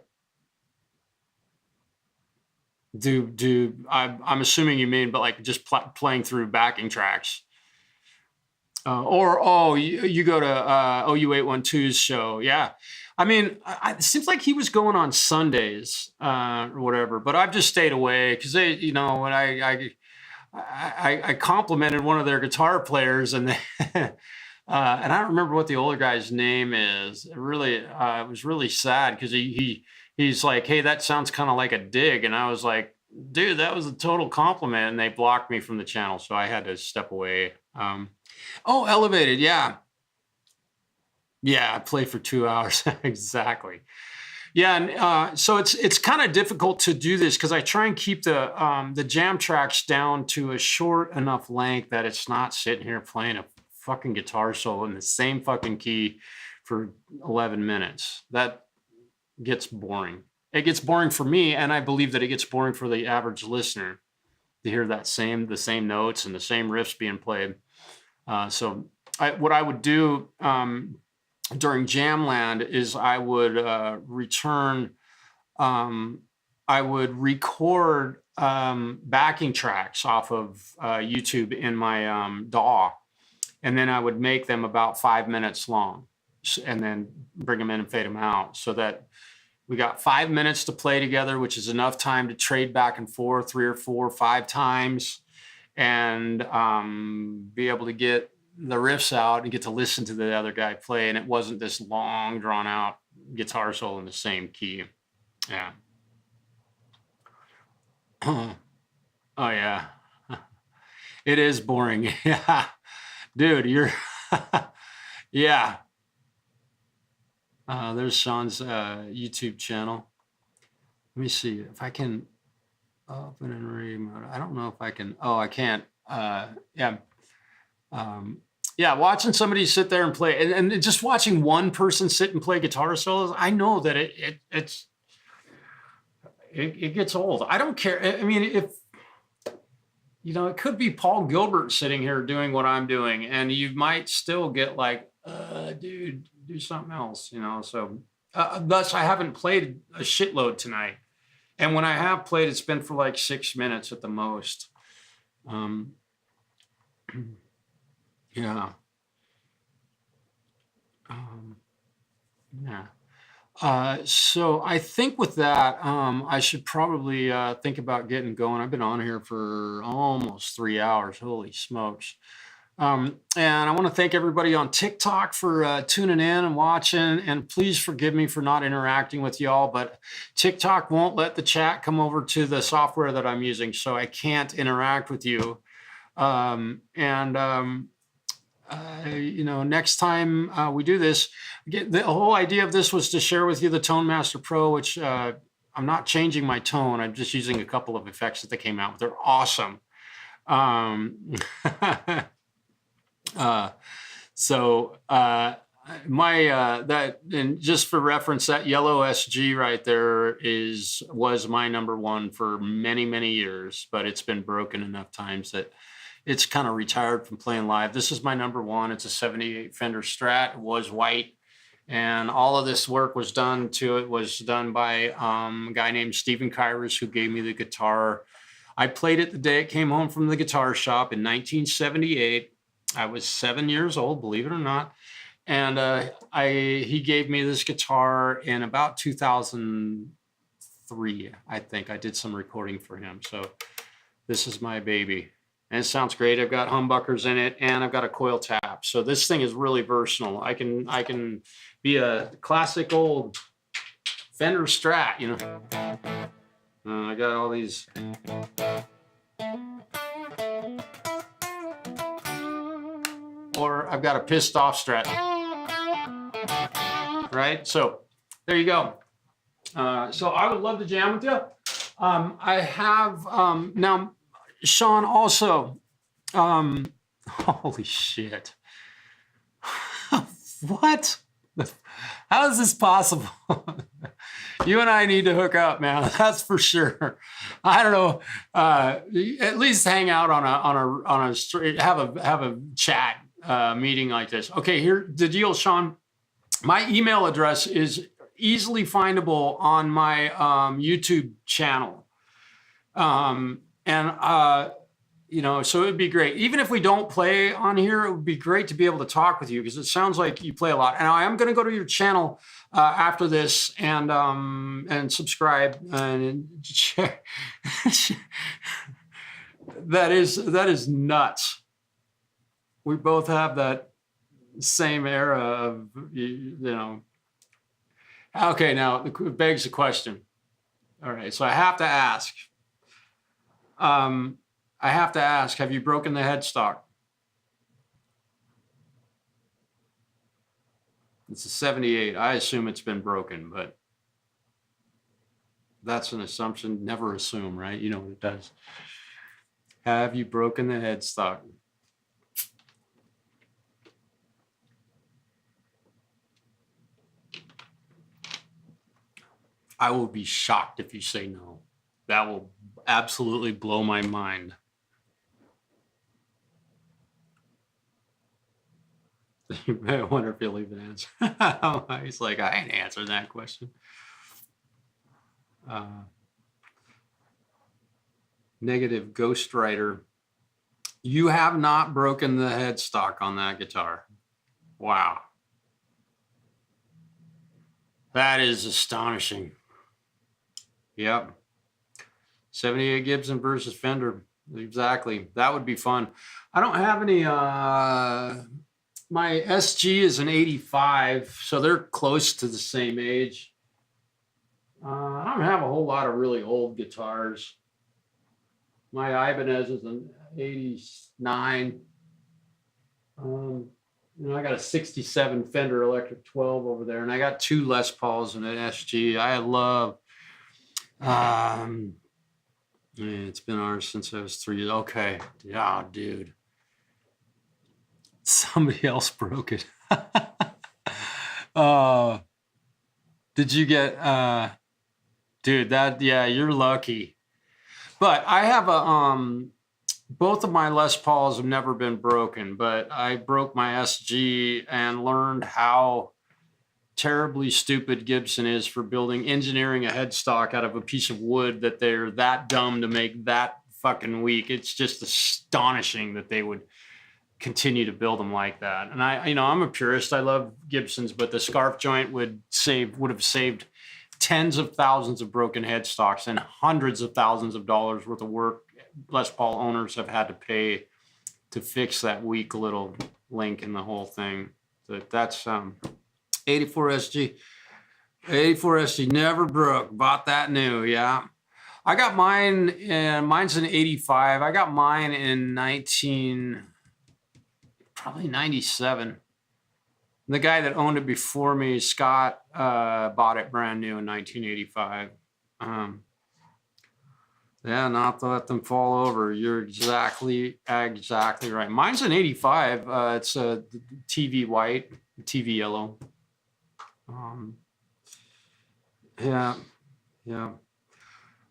I'm assuming you mean, but like just playing through backing tracks. You go to OU812's show. Yeah. I mean, it seems like he was going on Sundays or whatever, but I've just stayed away because they, you know, when I complimented one of their guitar players, and they, and I don't remember what the older guy's name is. It was really sad because he's like, hey, that sounds kind of like a dig. And I was like, dude, that was a total compliment. And they blocked me from the channel, so I had to step away. Elevated. Yeah. Yeah. I play for 2 hours. Exactly. Yeah. And so it's kind of difficult to do this because I try and keep the jam tracks down to a short enough length that it's not sitting here playing a fucking guitar solo in the same fucking key for 11 minutes. That gets boring. It gets boring for me, and I believe that it gets boring for the average listener to hear the same notes and the same riffs being played. So what I would do during Jamland is I would I would record backing tracks off of YouTube in my DAW, and then I would make them about 5 minutes long, and then bring them in and fade them out, so that we got 5 minutes to play together, which is enough time to trade back and forth 3 or 4 or 5 times, and be able to get the riffs out and get to listen to the other guy play. And it wasn't this long, drawn out guitar solo in the same key. Yeah. Oh, yeah. It is boring. Yeah. Dude, you're... Yeah. There's Sean's YouTube channel. Let me see if I can open and remote. I don't know if I can. Oh, I can't. Yeah. Yeah, watching somebody sit there and play, and just watching one person sit and play guitar solos, I know that it gets old. I don't care. I mean, if you know, it could be Paul Gilbert sitting here doing what I'm doing, and you might still get like, dude, do something else, you know. So thus I haven't played a shitload tonight, and when I have played, it's been for like 6 minutes at the most. Yeah. Yeah. So I think with that, I should probably think about getting going. I've been on here for almost 3 hours. Holy smokes. And I want to thank everybody on TikTok for tuning in and watching. And please forgive me for not interacting with y'all, but TikTok won't let the chat come over to the software that I'm using, so I can't interact with you. You know, next time we do this, the whole idea of this was to share with you the Tone Master Pro, which I'm not changing my tone. I'm just using a couple of effects that they came out with. They're awesome. And just for reference, that yellow SG right there was my #1 for many, many years, but it's been broken enough times that it's kind of retired from playing live. This is my #1. It's a 78 Fender Strat. It was white. And all of this work was done by a guy named Stephen Kyrus, who gave me the guitar. I played it the day it came home from the guitar shop in 1978. I was 7 years old, believe it or not. And he gave me this guitar in about 2003, I think. I did some recording for him. So this is my baby. And it sounds great. I've got humbuckers in it, and I've got a coil tap. So this thing is really versatile. I can be a classic old Fender Strat, you know. I got all these. or I've got a pissed off Strat. Right? So there you go. So I would love to jam with you. I have, now, Sean, also, holy shit. What? How is this possible? You and I need to hook up, man. That's for sure. I don't know. At least hang out on a street, have a chat meeting like this. Okay, here the deal, Sean. My email address is easily findable on my YouTube channel, you know, so it'd be great. Even if we don't play on here, it would be great to be able to talk with you because it sounds like you play a lot. And I am going to go to your channel after this and subscribe and share. That is nuts. We both have that same era of, you know. Okay, now it begs the question. All right, so I have to ask. Have you broken the headstock? It's a 78. I assume it's been broken, but that's an assumption. Never assume, right? You know what it does. Have you broken the headstock? I will be shocked if you say no. That will absolutely blow my mind. I wonder if he'll even answer. He's like, I ain't answering that question. Negative Ghostwriter. You have not broken the headstock on that guitar. Wow. That is astonishing. Yep. 78 Gibson versus Fender. Exactly. That would be fun. I don't have any, my SG is an 85, so they're close to the same age. I don't have a whole lot of really old guitars. My Ibanez is an 89. You know, I got a 67 Fender Electric 12 over there, and I got 2 Les Pauls and an SG. I love, it's been ours since I was 3. Okay. Yeah, dude. Somebody else broke it. Did you get, dude, that, yeah, you're lucky. But I have a, both of my Les Pauls have never been broken, but I broke my SG and learned how terribly stupid Gibson is for engineering a headstock out of a piece of wood that they're that dumb to make that fucking weak. It's just astonishing that they would continue to build them like that. And I'm a purist. I love Gibsons, but the scarf joint would have saved tens of thousands of broken headstocks and hundreds of thousands of dollars worth of work Les Paul owners have had to pay to fix that weak little link in the whole thing. So that's 84 SG. 84 SG never broke. Bought that new, yeah. I got mine, and mine's an 85. I got mine in probably 97. The guy that owned it before me, Scott, bought it brand new in 1985. Yeah, not to let them fall over. You're exactly right. Mine's an 85. It's a TV white, TV yellow. Yeah.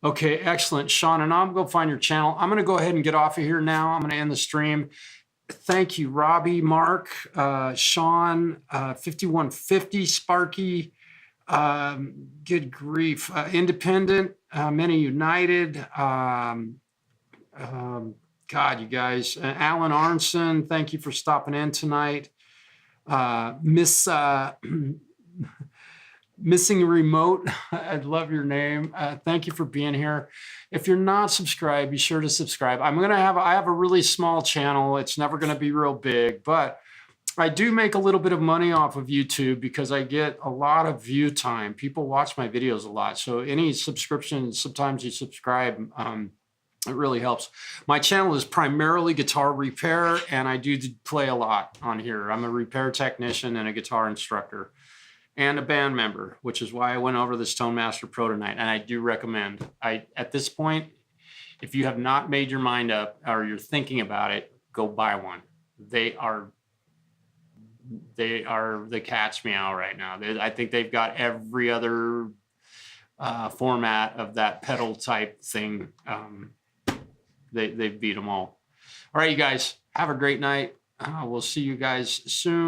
Okay, excellent, Sean. And I'm going to find your channel. I'm going to go ahead and get off of here now. I'm going to end the stream. Thank you, Robbie, Mark, Sean, 5150, Sparky, good grief, Independent, Many United, God, you guys, Alan Arnson, thank you for stopping in tonight. Missing Remote, I love your name. Thank you for being here. If you're not subscribed, be sure to subscribe. I have a really small channel. It's never going to be real big, but I do make a little bit of money off of YouTube because I get a lot of view time. People watch my videos a lot. So any subscription, sometimes you subscribe, It really helps. My channel is primarily guitar repair, and I do play a lot on here. I'm a repair technician and a guitar instructor and a band member, which is why I went over this Tone Master Pro tonight. And I do recommend, at this point, if you have not made your mind up or you're thinking about it, go buy one. They are the cat's meow right now. I think they've got every other format of that pedal type thing. They beat them all. All right, you guys, have a great night. We'll see you guys soon.